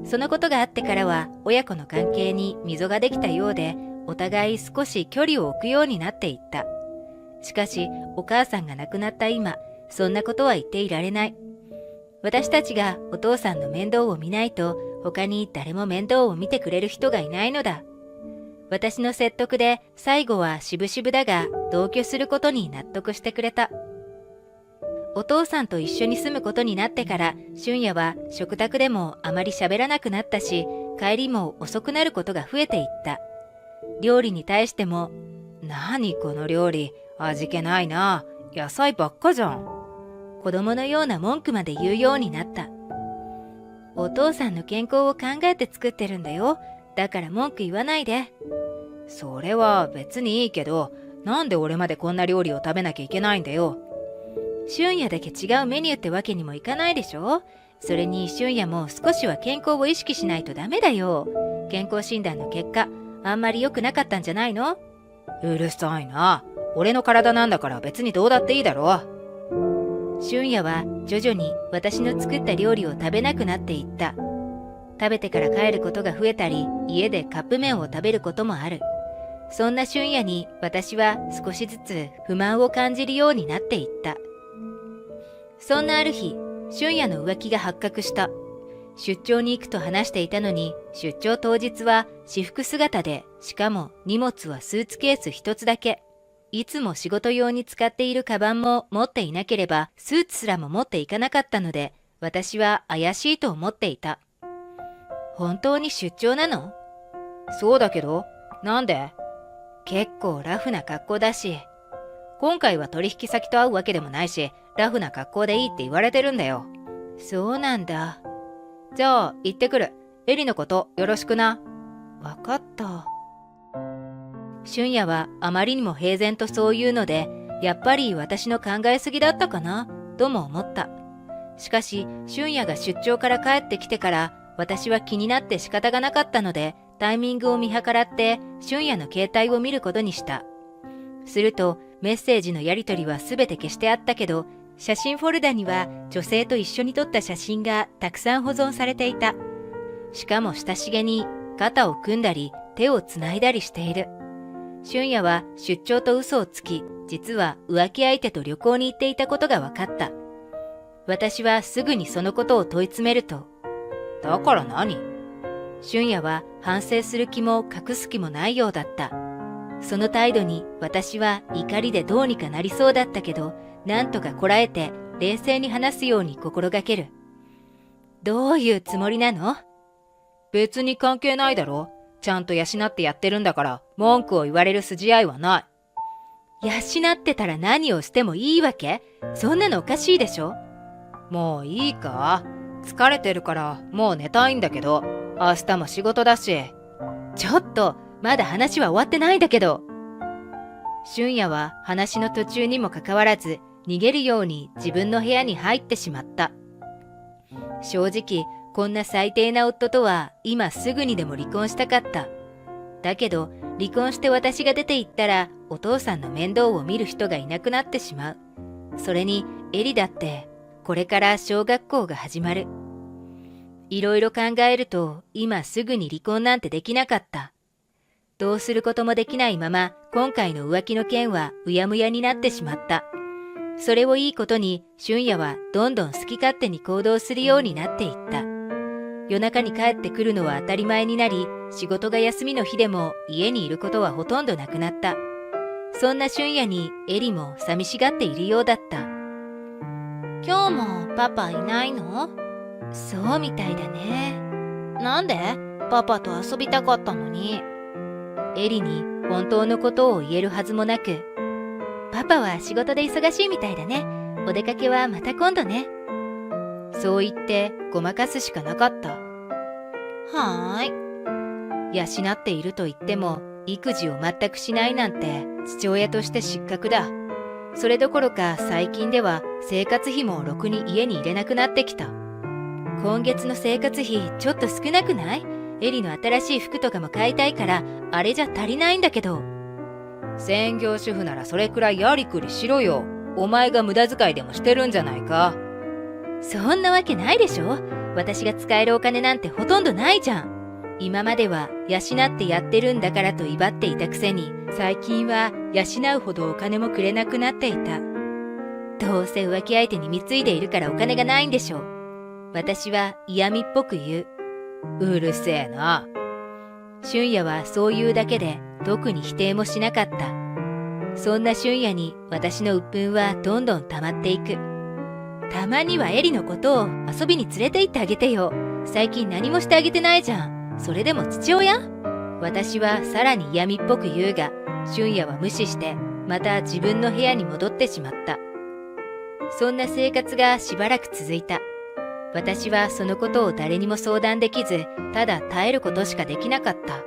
そのことがあってからは親子の関係に溝ができたようで、お互い少し距離を置くようになっていった。しかしお母さんが亡くなった今、そんなことは言っていられない。私たちがお父さんの面倒を見ないと、他に誰も面倒を見てくれる人がいないのだ。私の説得で最後はしぶしぶだが同居することに納得してくれた。お父さんと一緒に住むことになってから俊也は食卓でもあまり喋らなくなったし、帰りも遅くなることが増えていった。料理に対しても、何この料理、味気ないな、野菜ばっかじゃん。子供のような文句まで言うようになった。お父さんの健康を考えて作ってるんだよ。だから文句言わないで。それは別にいいけど、なんで俺までこんな料理を食べなきゃいけないんだよ。俊也だけ違うメニューってわけにもいかないでしょ。それに俊也も少しは健康を意識しないとダメだよ。健康診断の結果、あんまり良くなかったんじゃないの？うるさいな。俺の体なんだから別にどうだっていいだろ。俊也は徐々に私の作った料理を食べなくなっていった。食べてから帰ることが増えたり、家でカップ麺を食べることもある。そんな俊也に私は少しずつ不満を感じるようになっていった。そんなある日、俊也の浮気が発覚した。出張に行くと話していたのに、出張当日は私服姿で、しかも荷物はスーツケース一つだけ。いつも仕事用に使っているカバンも持っていなければ、スーツすらも持っていかなかったので、私は怪しいと思っていた。本当に出張なの？そうだけど、なんで？結構ラフな格好だし。今回は取引先と会うわけでもないし、ラフな格好でいいって言われてるんだよ。そうなんだ。じゃあ、行ってくる。エリのことよろしくな。わかった。俊也はあまりにも平然とそう言うので、やっぱり私の考えすぎだったかな、とも思った。しかし、俊也が出張から帰ってきてから、私は気になって仕方がなかったので、タイミングを見計らって、俊也の携帯を見ることにした。すると、メッセージのやり取りはすべて消してあったけど、写真フォルダには女性と一緒に撮った写真がたくさん保存されていた。しかも親しげに肩を組んだり手をつないだりしている。俊也は出張と嘘をつき、実は浮気相手と旅行に行っていたことが分かった。私はすぐにそのことを問い詰めると、だから何？俊也は反省する気も隠す気もないようだった。その態度に私は怒りでどうにかなりそうだったけど、なんとかこらえて冷静に話すように心がける。どういうつもりなの？別に関係ないだろ。ちゃんと養ってやってるんだから文句を言われる筋合いはない。養ってたら何をしてもいいわけ？そんなのおかしいでしょ。もういいか？疲れてるからもう寝たいんだけど、明日も仕事だし。ちょっと、まだ話は終わってないんだけど。俊也は話の途中にもかかわらず、逃げるように自分の部屋に入ってしまった。正直、こんな最低な夫とは今すぐにでも離婚したかった。だけど、離婚して私が出て行ったら、お父さんの面倒を見る人がいなくなってしまう。それに、エリだって、これから小学校が始まる。いろいろ考えると、今すぐに離婚なんてできなかった。どうすることもできないまま、今回の浮気の件はうやむやになってしまった。それをいいことに、俊也はどんどん好き勝手に行動するようになっていった。夜中に帰ってくるのは当たり前になり、仕事が休みの日でも家にいることはほとんどなくなった。そんな俊也にエリも寂しがっているようだった。今日もパパいないの？そうみたいだね。なんで？パパと遊びたかったのに。エリに本当のことを言えるはずもなく、パパは仕事で忙しいみたいだね。お出かけはまた今度ね。そう言ってごまかすしかなかった。はーい。養っていると言っても、育児を全くしないなんて父親として失格だ。それどころか最近では生活費もろくに家に入れなくなってきた。今月の生活費ちょっと少なくない？エリの新しい服とかも買いたいからあれじゃ足りないんだけど。専業主婦ならそれくらいやりくりしろよ。お前が無駄遣いでもしてるんじゃないか。そんなわけないでしょ。私が使えるお金なんてほとんどないじゃん。今までは養ってやってるんだからと威張っていたくせに、最近は養うほどお金もくれなくなっていた。どうせ浮気相手に貢いでいるからお金がないんでしょう。私は嫌味っぽく言う。うるせえな。俊也はそう言うだけで特に否定もしなかった。そんな俊也に私の鬱憤はどんどん溜まっていく。たまにはエリのことを遊びに連れて行ってあげてよ。最近何もしてあげてないじゃん。それでも父親？私はさらに嫌味っぽく言うが、俊也は無視してまた自分の部屋に戻ってしまった。そんな生活がしばらく続いた。私はそのことを誰にも相談できず、ただ耐えることしかできなかった。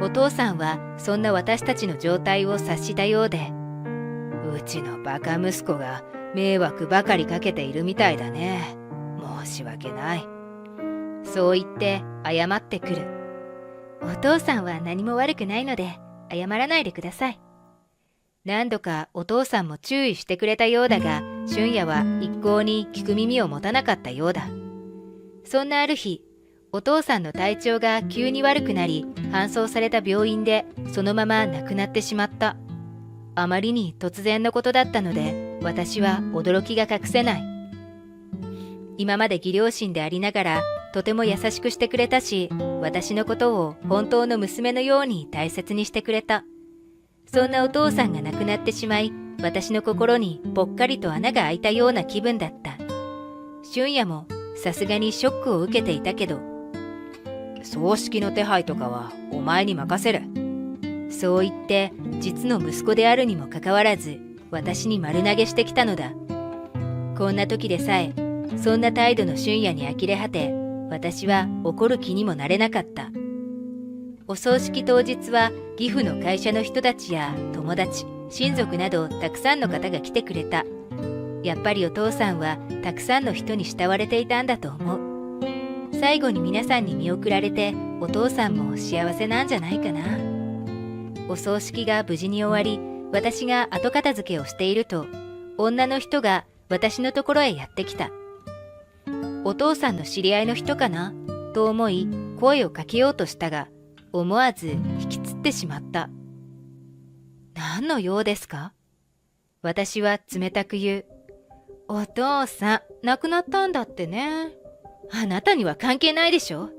お父さんはそんな私たちの状態を察したようで、うちのバカ息子が迷惑ばかりかけているみたいだね。申し訳ない。そう言って謝ってくる。お父さんは何も悪くないので謝らないでください。何度かお父さんも注意してくれたようだが、俊也は一向に聞く耳を持たなかったようだ。そんなある日、お父さんの体調が急に悪くなり、搬送された病院でそのまま亡くなってしまった。あまりに突然のことだったので、私は驚きが隠せない。今まで義両親でありながら、とても優しくしてくれたし、私のことを本当の娘のように大切にしてくれた。そんなお父さんが亡くなってしまい、私の心にぽっかりと穴が開いたような気分だった。俊也もさすがにショックを受けていたけど、葬式の手配とかはお前に任せる。そう言って実の息子であるにもかかわらず、私に丸投げしてきたのだ。こんな時でさえ、そんな態度の俊也に呆れ果て、私は怒る気にもなれなかった。お葬式当日は義父の会社の人たちや友達、親族などたくさんの方が来てくれた。やっぱりお父さんはたくさんの人に慕われていたんだと思う。最後に皆さんに見送られて、お父さんも幸せなんじゃないかな。お葬式が無事に終わり、私が後片付けをしていると、女の人が私のところへやってきた。お父さんの知り合いの人かなと思い、声をかけようとしたが、思わず引きつってしまった。何の用ですか？私は冷たく言う。お父さん、亡くなったんだってね。あなたには関係ないでしょ。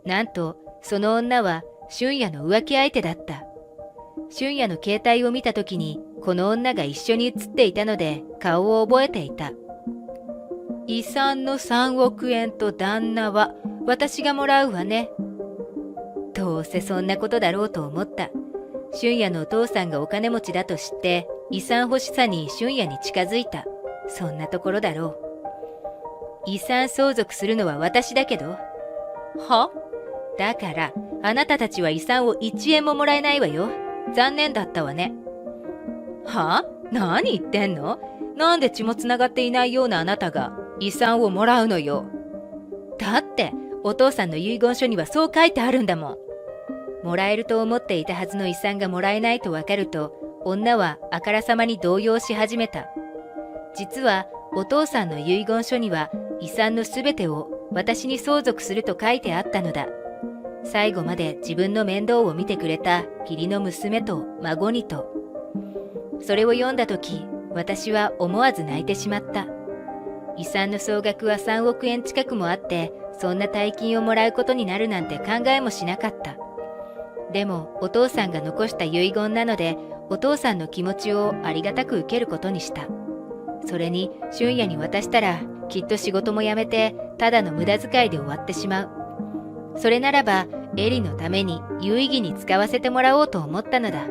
なんと、その女は俊也の浮気相手だった。俊也の携帯を見たときに、この女が一緒に写っていたので、顔を覚えていた。遺産の3億円と旦那は私がもらうわね。どうせそんなことだろうと思った。俊也のお父さんがお金持ちだと知って、遺産欲しさに俊也に近づいた。そんなところだろう。遺産相続するのは私だけど。は？だから、あなたたちは遺産を1円ももらえないわよ。残念だったわね。は？何言ってんの？なんで血もつながっていないようなあなたが遺産をもらうのよ。だって、お父さんの遺言書にはそう書いてあるんだもん。もらえると思っていたはずの遺産がもらえないとわかると、女はあからさまに動揺し始めた。実は、お父さんの遺言書には遺産のすべてを私に相続すると書いてあったのだ。最後まで自分の面倒を見てくれた義理の娘と孫にと。それを読んだとき、私は思わず泣いてしまった。遺産の総額は3億円近くもあって、そんな大金をもらうことになるなんて考えもしなかった。でも、お父さんが残した遺言なので、お父さんの気持ちをありがたく受けることにした。それに、俊也に渡したら、きっと仕事も辞めて、ただの無駄遣いで終わってしまう。それならば、エリのために有意義に使わせてもらおうと思ったのだ。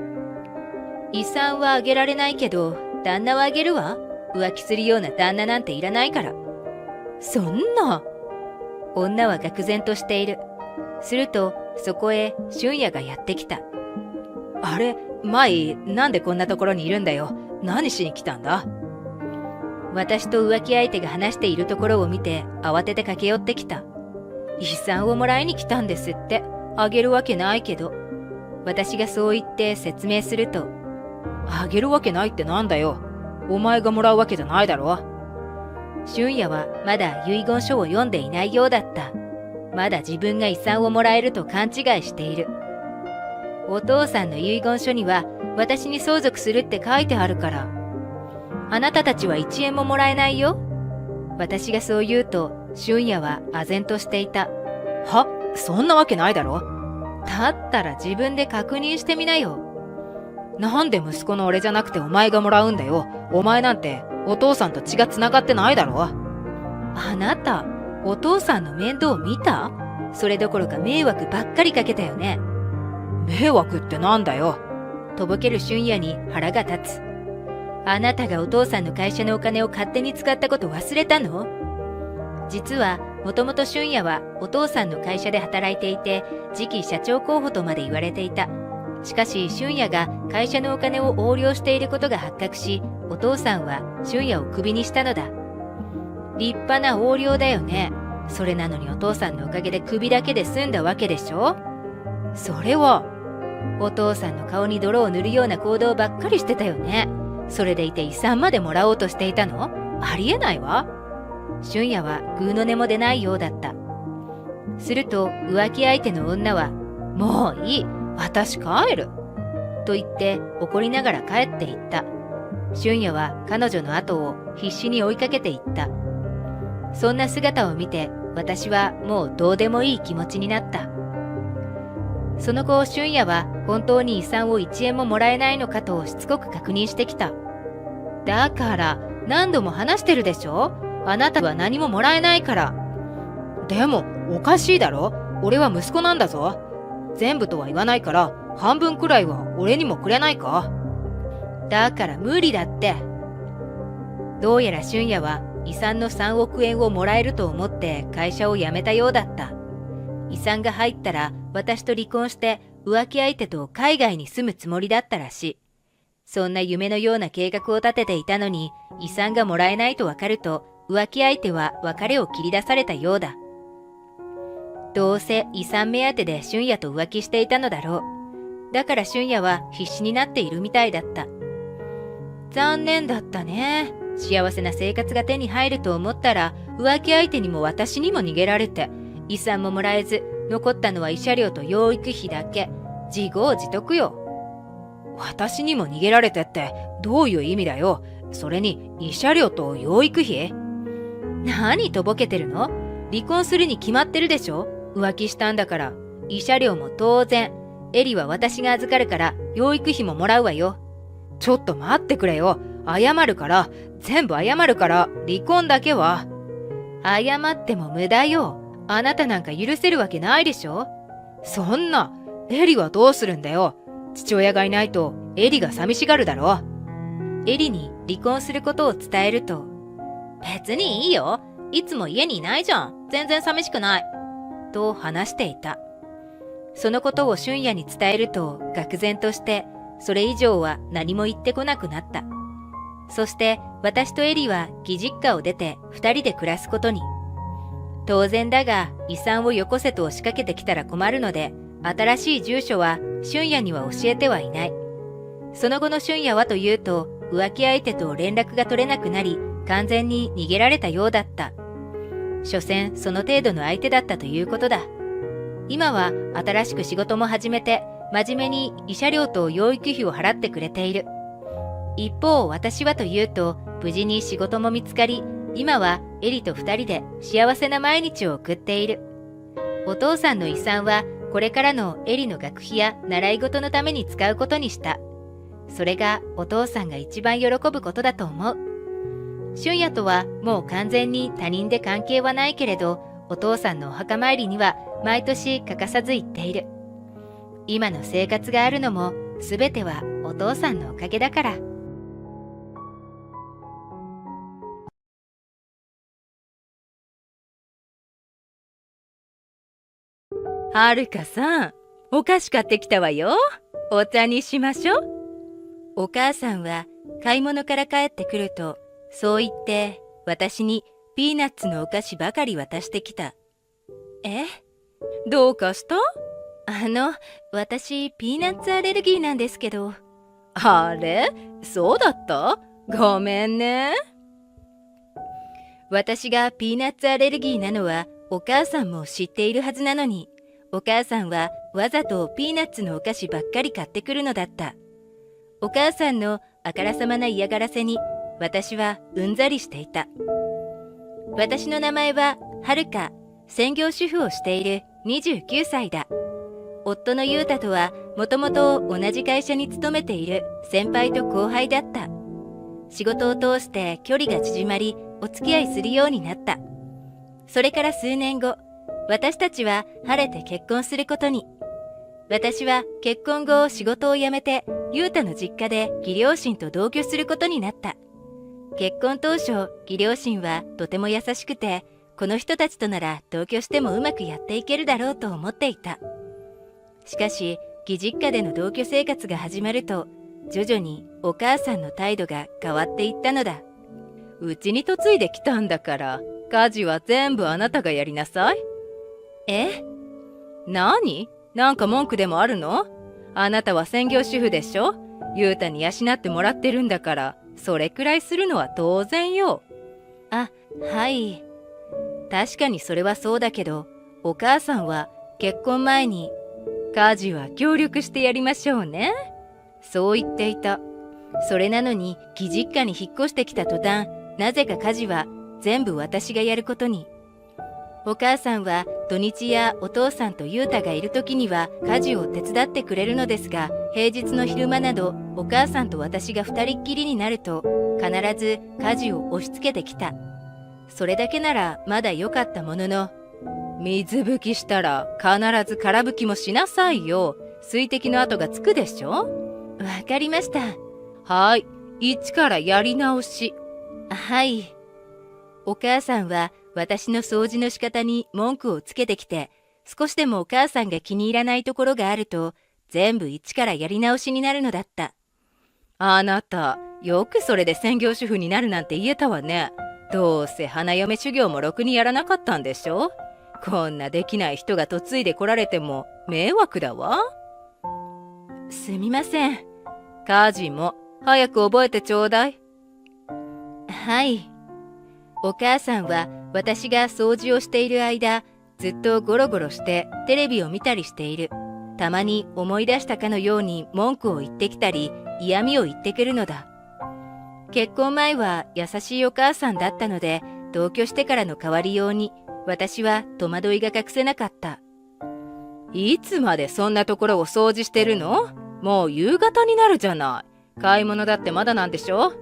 遺産はあげられないけど、旦那はあげるわ。浮気するような旦那なんていらないから。そんな。女は愕然としている。すると、そこへ俊也がやってきた。あれ、舞、なんでこんなところにいるんだよ。何しに来たんだ？私と浮気相手が話しているところを見て、慌てて駆け寄ってきた。遺産をもらいに来たんですって。あげるわけないけど。私がそう言って説明すると、あげるわけないってなんだよ。お前がもらうわけじゃないだろ。俊也はまだ遺言書を読んでいないようだった。まだ自分が遺産をもらえると勘違いしている。お父さんの遺言書には私に相続するって書いてあるから。あなたたちは1円ももらえないよ。私がそう言うと、俊也は唖然としていた。は？そんなわけないだろ。だったら自分で確認してみなよ。なんで息子の俺じゃなくてお前がもらうんだよ。お前なんてお父さんと血がつながってないだろ。あなた、お父さんの面倒を見た？それどころか迷惑ばっかりかけたよね。迷惑ってなんだよ。とぼける俊也に腹が立つ。あなたがお父さんの会社のお金を勝手に使ったこと忘れたの？実は、もともと俊也はお父さんの会社で働いていて、次期社長候補とまで言われていた。しかし、俊也が会社のお金を横領していることが発覚し、お父さんは俊也をクビにしたのだ。立派な横領だよね。それなのにお父さんのおかげでクビだけで済んだわけでしょ？それは、お父さんの顔に泥を塗るような行動ばっかりしてたよね。それでいて遺産までもらおうとしていたの？ありえないわ。俊也はグーの音も出ないようだった。すると浮気相手の女は、もういい、私帰る。と言って怒りながら帰っていった。俊也は彼女の後を必死に追いかけていった。そんな姿を見て私はもうどうでもいい気持ちになった。その後、俊也は本当に遺産を1円ももらえないのかとしつこく確認してきた。だから何度も話してるでしょ？あなたは何ももらえないから。でもおかしいだろ。俺は息子なんだぞ。全部とは言わないから半分くらいは俺にもくれないか？だから無理だって。どうやら俊也は遺産の3億円をもらえると思って会社を辞めたようだった。遺産が入ったら私と離婚して浮気相手と海外に住むつもりだったらしい。そんな夢のような計画を立てていたのに、遺産がもらえないとわかると浮気相手は別れを切り出されたようだ。どうせ遺産目当てで俊也と浮気していたのだろう。だから俊也は必死になっているみたいだった。残念だったね。幸せな生活が手に入ると思ったら浮気相手にも私にも逃げられて、遺産ももらえず残ったのは慰謝料と養育費だけ。自業自得よ。私にも逃げられてってどういう意味だよ。それに慰謝料と養育費？何とぼけてるの？離婚するに決まってるでしょ。浮気したんだから。慰謝料も当然。エリは私が預かるから養育費ももらうわよ。ちょっと待ってくれよ。謝るから。全部謝るから。離婚だけは。謝っても無駄よ。あなたなんか許せるわけないでしょ。そんな。エリはどうするんだよ。父親がいないとエリが寂しがるだろ。エリに離婚することを伝えると、別にいいよ。いつも家にいないじゃん。全然寂しくない。と話していた。そのことを俊也に伝えると愕然として、それ以上は何も言ってこなくなった。そして私とエリは義実家を出て2人で暮らすことに。当然だが遺産をよこせと仕掛けてきたら困るので、新しい住所は俊也には教えてはいない。その後の俊也はというと、浮気相手と連絡が取れなくなり、完全に逃げられたようだった。所詮その程度の相手だったということだ。今は新しく仕事も始めて、真面目に慰謝料と養育費を払ってくれている。一方私はというと、無事に仕事も見つかり、今はエリと2人で幸せな毎日を送っている。お父さんの遺産はこれからのエリの学費や習い事のために使うことにした。それがお父さんが一番喜ぶことだと思う。俊也とはもう完全に他人で関係はないけれど、お父さんのお墓参りには毎年欠かさず行っている。今の生活があるのもすべてはお父さんのおかげだから。はるかさん、お菓子買ってきたわよ。お茶にしましょう。お母さんは買い物から帰ってくると、そう言って私にピーナッツのお菓子ばかり渡してきた。え？どうかした？私ピーナッツアレルギーなんですけど。あれ？そうだった？ごめんね。私がピーナッツアレルギーなのはお母さんも知っているはずなのに、お母さんはわざとピーナッツのお菓子ばっかり買ってくるのだった。お母さんのあからさまな嫌がらせに私はうんざりしていた。私の名前ははるか、専業主婦をしている29歳だ。夫の裕太とはもともと同じ会社に勤めている先輩と後輩だった。仕事を通して距離が縮まり、お付き合いするようになった。それから数年後、私たちは晴れて結婚することに。私は結婚後仕事を辞めて、ゆうたの実家で義両親と同居することになった。結婚当初、義両親はとても優しくて、この人たちとなら同居してもうまくやっていけるだろうと思っていた。しかし、義実家での同居生活が始まると、徐々にお母さんの態度が変わっていったのだ。うちに嫁いできたんだから、家事は全部あなたがやりなさい。え？何？なんか文句でもあるの？あなたは専業主婦でしょ？ゆうたに養ってもらってるんだから、それくらいするのは当然よ。あ、はい。確かにそれはそうだけど、お母さんは結婚前に、家事は協力してやりましょうね。そう言っていた。それなのに、義実家に引っ越してきた途端、なぜか家事は全部私がやることに。お母さんは土日やお父さんと優太がいる時には家事を手伝ってくれるのですが、平日の昼間などお母さんと私が二人っきりになると必ず家事を押し付けてきた。それだけならまだ良かったものの、水拭きしたら必ず空拭きもしなさいよ。水滴の跡がつくでしょ？わかりました。はい、一からやり直し。はい。お母さんは私の掃除の仕方に文句をつけてきて、少しでもお母さんが気に入らないところがあると、全部一からやり直しになるのだった。あなた、よくそれで専業主婦になるなんて言えたわね。どうせ花嫁修行もろくにやらなかったんでしょ？こんなできない人が嫁いでこられても迷惑だわ。すみません。家事も早く覚えてちょうだい。はい。お母さんは私が掃除をしている間、ずっとゴロゴロしてテレビを見たりしている。たまに思い出したかのように文句を言ってきたり、嫌味を言ってくるのだ。結婚前は優しいお母さんだったので、同居してからの変わりように、私は戸惑いが隠せなかった。いつまでそんなところを掃除してるの？もう夕方になるじゃない。買い物だってまだなんでしょ？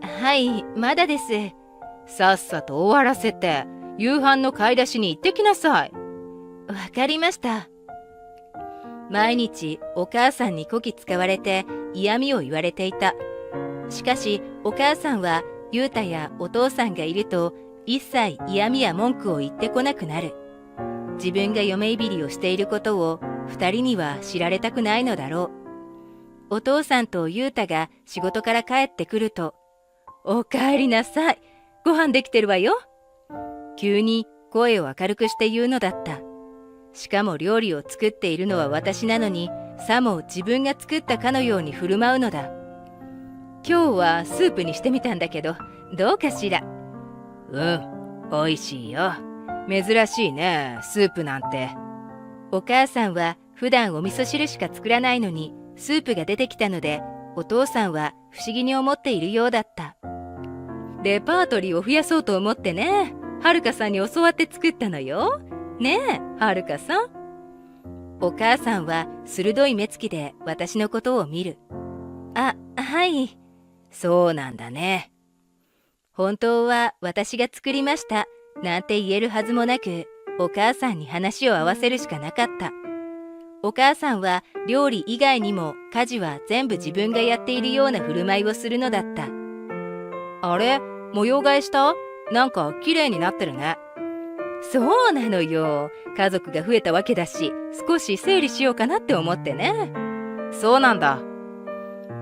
はい、まだです。さっさと終わらせて、夕飯の買い出しに行ってきなさい。わかりました。毎日お母さんにこき使われて嫌味を言われていた。しかしお母さんは優太やお父さんがいると一切嫌味や文句を言ってこなくなる。自分が嫁いびりをしていることを二人には知られたくないのだろう。お父さんと優太が仕事から帰ってくると、おかえりなさい。ご飯できてるわよ。急に声を明るくして言うのだった。しかも料理を作っているのは私なのに、さも自分が作ったかのように振る舞うのだ。今日はスープにしてみたんだけど、どうかしら。美味しいよ。珍しいね、スープなんて。お母さんは普段お味噌汁しか作らないのに、スープが出てきたので、お父さんは不思議に思っているようだった。レパートリーを増やそうと思ってね、はるかさんに教わって作ったのよ。ねえ、はるかさん。お母さんは鋭い目つきで私のことを見る。あ、はい。そうなんだね。本当は私が作りましたなんて言えるはずもなく、お母さんに話を合わせるしかなかった。お母さんは料理以外にも家事は全部自分がやっているような振る舞いをするのだった。あれ、模様替えした？なんか綺麗になってるね。そうなのよ。家族が増えたわけだし、少し整理しようかなって思ってね。そうなんだ。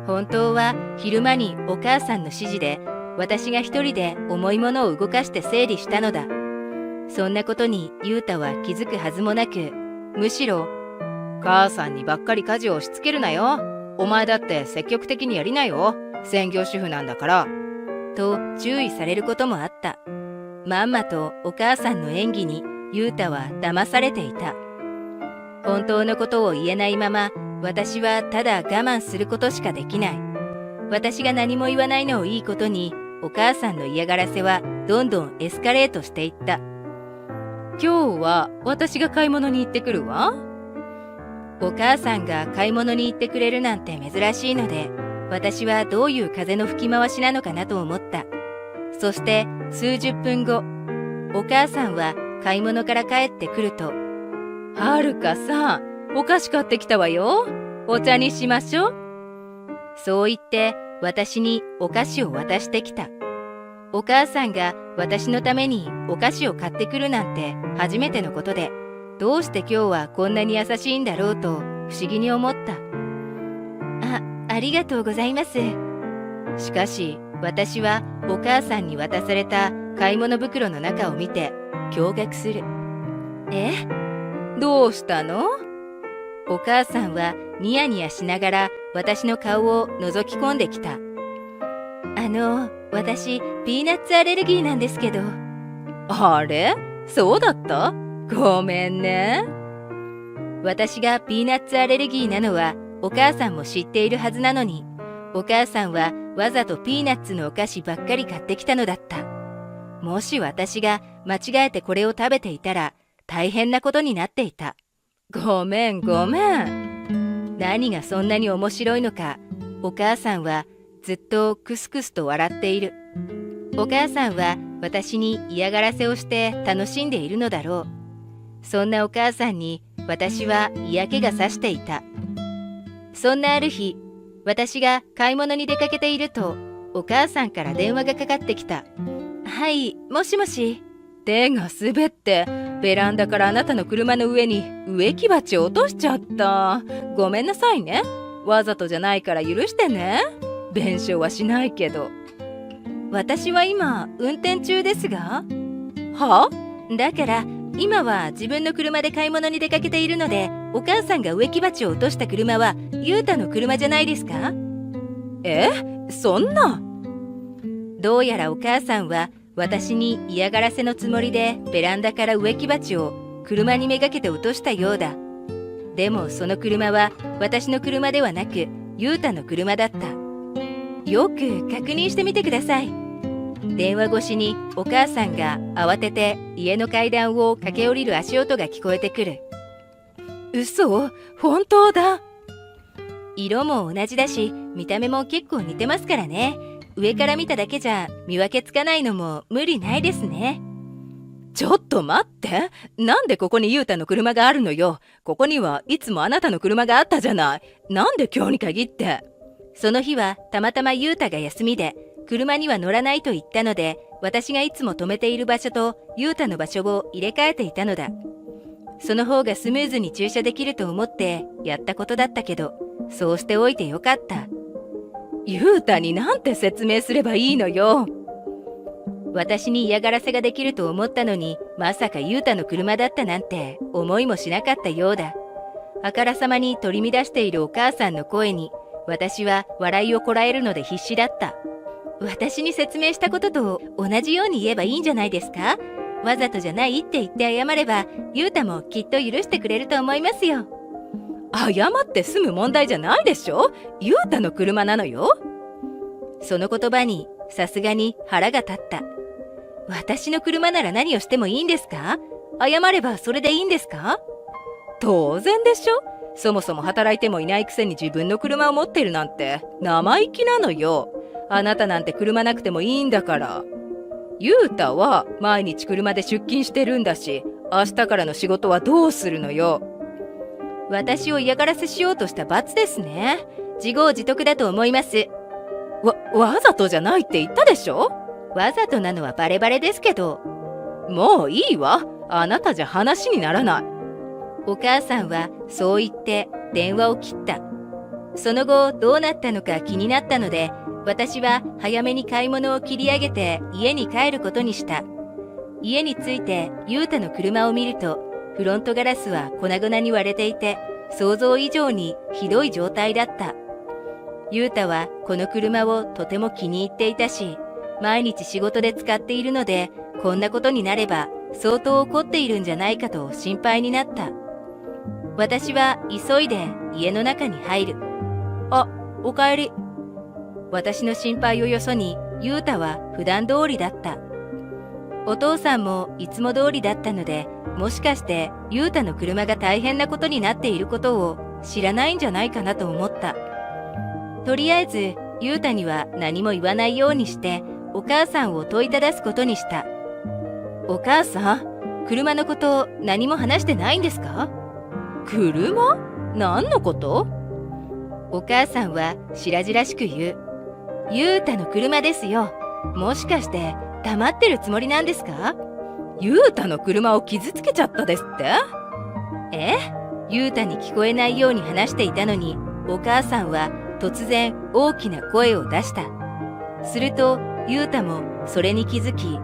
本当は昼間にお母さんの指示で、私が一人で重いものを動かして整理したのだ。そんなことに優太は気づくはずもなく、むしろ、母さんにばっかり家事を押し付けるなよ。お前だって積極的にやりなよ。専業主婦なんだから。と注意されることもあった。まんまとお母さんの演技に優太は騙されていた。本当のことを言えないまま、私はただ我慢することしかできない。私が何も言わないのをいいことに、お母さんの嫌がらせはどんどんエスカレートしていった。今日は私が買い物に行ってくるわ。お母さんが買い物に行ってくれるなんて珍しいので、私はどういう風の吹き回しなのかなと思った。そして数十分後、お母さんは買い物から帰ってくると、はるかさん、お菓子買ってきたわよ。お茶にしましょう。そう言って私にお菓子を渡してきた。お母さんが私のためにお菓子を買ってくるなんて初めてのことで、どうして今日はこんなに優しいんだろうと不思議に思った。ありがとうございます。しかし私はお母さんに渡された買い物袋の中を見て驚愕する。どうしたの？お母さんはニヤニヤしながら私の顔を覗き込んできた。私ピーナッツアレルギーなんですけど。あれ？そうだった？ごめんね。私がピーナッツアレルギーなのはお母さんも知っているはずなのに、お母さんはわざとピーナッツのお菓子ばっかり買ってきたのだった。もし私が間違えてこれを食べていたら大変なことになっていた。ごめん。何がそんなに面白いのか、お母さんはずっとクスクスと笑っている。お母さんは私に嫌がらせをして楽しんでいるのだろう。そんなお母さんに私は嫌気がさしていた。そんなある日、私が買い物に出かけていると、お母さんから電話がかかってきた。はい、もしもし。手が滑ってベランダからあなたの車の上に植木鉢を落としちゃった。ごめんなさいね。わざとじゃないから許してね。弁償はしないけど。私は今運転中ですが。は？だから今は自分の車で買い物に出かけているので、お母さんが植木鉢を落とした車はゆうたの車じゃないですか？そんな。どうやらお母さんは私に嫌がらせのつもりでベランダから植木鉢を車にめがけて落としたようだ。でもその車は私の車ではなくゆうたの車だった。よく確認してみてください。電話越しにお母さんが慌てて家の階段を駆け下りる足音が聞こえてくる。嘘？本当だ。色も同じだし、見た目も結構似てますからね。上から見ただけじゃ見分けつかないのも無理ないですね。ちょっと待って。なんでここにゆうたの車があるのよ。ここにはいつもあなたの車があったじゃない。なんで今日に限って。その日はたまたまゆうたが休みで、車には乗らないと言ったので、私がいつも止めている場所とゆうたの場所を入れ替えていたのだ。その方がスムーズに駐車できると思ってやったことだったけど、そうしておいてよかった。ゆうたになんて説明すればいいのよ。私に嫌がらせができると思ったのに、まさかゆうたの車だったなんて思いもしなかったようだ。あからさまに取り乱しているお母さんの声に、私は笑いをこらえるので必死だった。私に説明したことと同じように言えばいいんじゃないですか？わざとじゃないって言って謝れば、ゆうたもきっと許してくれると思いますよ。謝って済む問題じゃないでしょ。ゆうたの車なのよ。その言葉にさすがに腹が立った。私の車なら何をしてもいいんですか？謝ればそれでいいんですか？当然でしょ。そもそも働いてもいないくせに自分の車を持ってるなんて生意気なのよ。あなたなんて車なくてもいいんだから。ゆうたは毎日車で出勤してるんだし、明日からの仕事はどうするのよ。私を嫌がらせしようとした罰ですね。自業自得だと思います。わざとじゃないって言ったでしょ。わざとなのはバレバレですけど。もういいわ。あなたじゃ話にならない。お母さんはそう言って電話を切った。その後どうなったのか気になったので、私は早めに買い物を切り上げて家に帰ることにした。家に着いてゆうたの車を見ると、フロントガラスは粉々に割れていて、想像以上にひどい状態だった。ゆうたはこの車をとても気に入っていたし、毎日仕事で使っているので、こんなことになれば相当怒っているんじゃないかと心配になった。私は急いで家の中に入る。あ、おかえり。私の心配をよそに、ゆうたは普段通りだった。お父さんもいつも通りだったので、もしかしてゆうたの車が大変なことになっていることを知らないんじゃないかなと思った。とりあえずゆうたには何も言わないようにしてお母さんを問いただすことにした。お母さん、車のこと何も話してないんですか？車？何のこと？お母さんは白々しく言う。ゆうたの車ですよ。もしかして黙ってるつもりなんですか？ゆうたの車を傷つけちゃったですって？ゆうたに聞こえないように話していたのに、お母さんは突然大きな声を出した。するとゆうたもそれに気づき、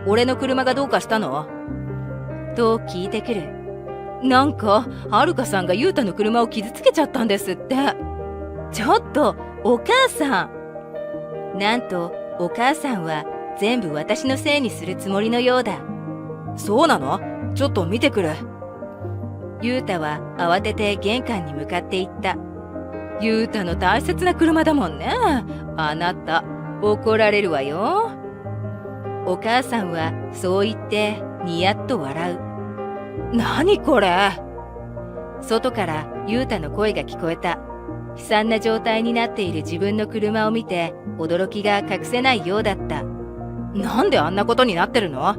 俺の車がどうかしたの？と聞いてくる。なんかはるかさんがゆうたの車を傷つけちゃったんですって。ちょっとお母さん。なんとお母さんは全部私のせいにするつもりのようだ。そうなの？ちょっと見てくる。ゆうたは慌てて玄関に向かっていった。ゆうたの大切な車だもんね。あなた怒られるわよ。お母さんはそう言ってニヤッと笑う。何これ？外からゆうたの声が聞こえた。悲惨な状態になっている自分の車を見て驚きが隠せないようだった。なんであんなことになってるの？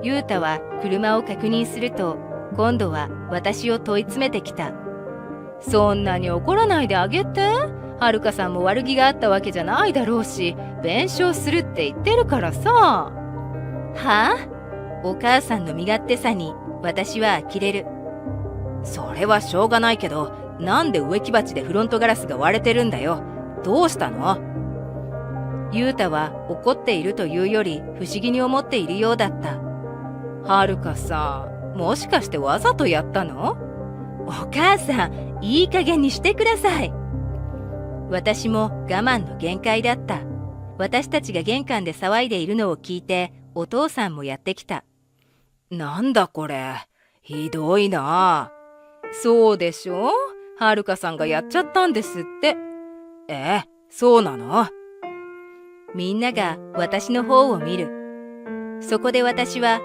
ゆうたは車を確認すると、今度は私を問い詰めてきた。そんなに怒らないであげて。はるかさんも悪気があったわけじゃないだろうし、弁償するって言ってるからさ。はあ？お母さんの身勝手さに私は呆れる。それはしょうがないけど、なんで植木鉢でフロントガラスが割れてるんだよ。どうしたの？ゆうたは怒っているというより不思議に思っているようだった。はるかさん、もしかしてわざとやったの？お母さん、いい加減にしてください。私も我慢の限界だった。私たちが玄関で騒いでいるのを聞いて、お父さんもやってきた。なんだこれ、ひどいな。そうでしょ？はるかさんがやっちゃったんですって。そうなの？みんなが私の方を見る。そこで私は、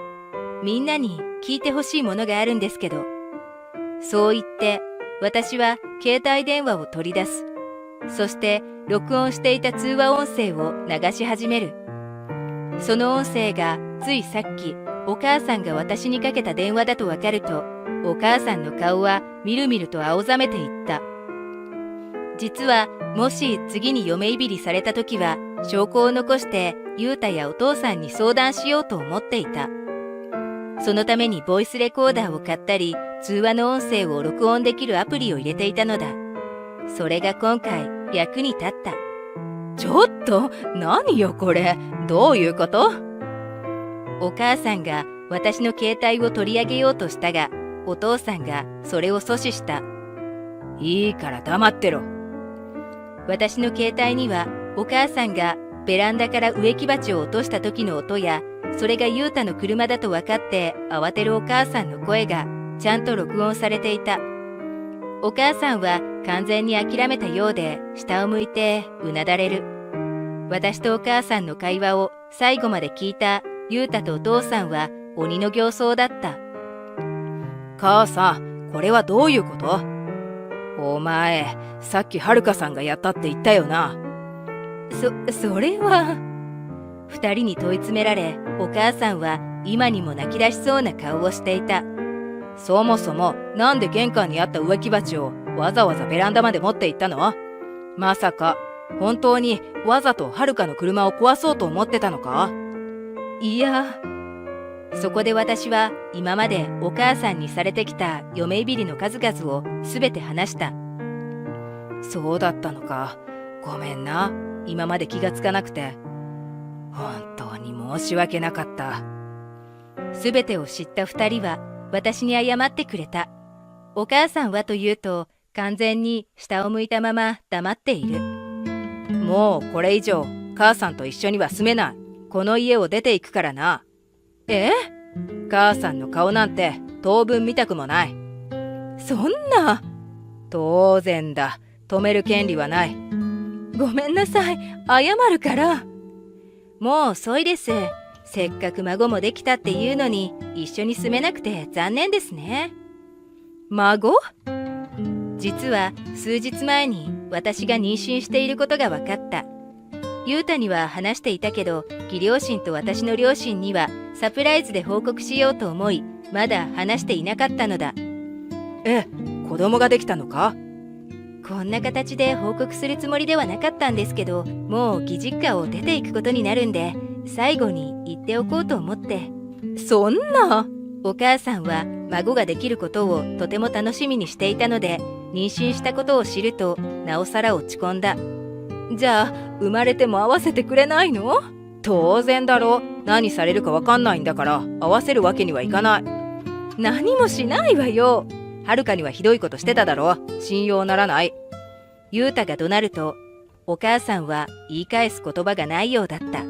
みんなに聞いてほしいものがあるんですけど。そう言って、私は携帯電話を取り出す。そして録音していた通話音声を流し始める。その音声がついさっきお母さんが私にかけた電話だとわかると、お母さんの顔はみるみると青ざめていった。実はもし次に嫁いびりされた時は証拠を残してゆうたやお父さんに相談しようと思っていた。そのためにボイスレコーダーを買ったり、通話の音声を録音できるアプリを入れていたのだ。それが今回役に立った。ちょっと、何よこれ。どういうこと？お母さんが私の携帯を取り上げようとしたが、お父さんがそれを阻止した。いいから黙ってろ。私の携帯にはお母さんがベランダから植木鉢を落とした時の音や、それがゆうたの車だと分かって慌てるお母さんの声がちゃんと録音されていた。お母さんは完全に諦めたようで下を向いてうなだれる。私とお母さんの会話を最後まで聞いたゆうたとお父さんは鬼の形相だった。母さん、これはどういうこと？お前、さっきはるかさんがやったって言ったよな。それは。二人に問い詰められ、お母さんは今にも泣き出しそうな顔をしていた。そもそもなんで玄関にあった植木鉢をわざわざベランダまで持って行ったの？まさか本当にわざとはるかの車を壊そうと思ってたのか？いや。そこで私は今までお母さんにされてきた嫁いびりの数々をすべて話した。そうだったのか。ごめんな。今まで気がつかなくて。本当に申し訳なかった。すべてを知った二人は私に謝ってくれた。お母さんはというと、完全に下を向いたまま黙っている。もうこれ以上母さんと一緒には住めない。この家を出ていくからな。母さんの顔なんて当分見たくもない。そんな。当然だ。止める権利はない。ごめんなさい。謝るから。もう遅いです。せっかく孫もできたっていうのに一緒に住めなくて残念ですね。孫？実は数日前に私が妊娠していることが分かった。ゆうたには話していたけど、義両親と私の両親にはサプライズで報告しようと思い、まだ話していなかったのだ。子供ができたのか？こんな形で報告するつもりではなかったんですけど、もう義実家を出ていくことになるんで、最後に言っておこうと思って。そんな。お母さんは孫ができることをとても楽しみにしていたので、妊娠したことを知るとなおさら落ち込んだ。じゃあ、生まれても会わせてくれないの？当然だろ。何されるかわかんないんだから、会わせるわけにはいかない。何もしないわよ。はるかにはひどいことしてただろ。信用ならない。ゆうたが怒鳴ると、お母さんは言い返す言葉がないようだった。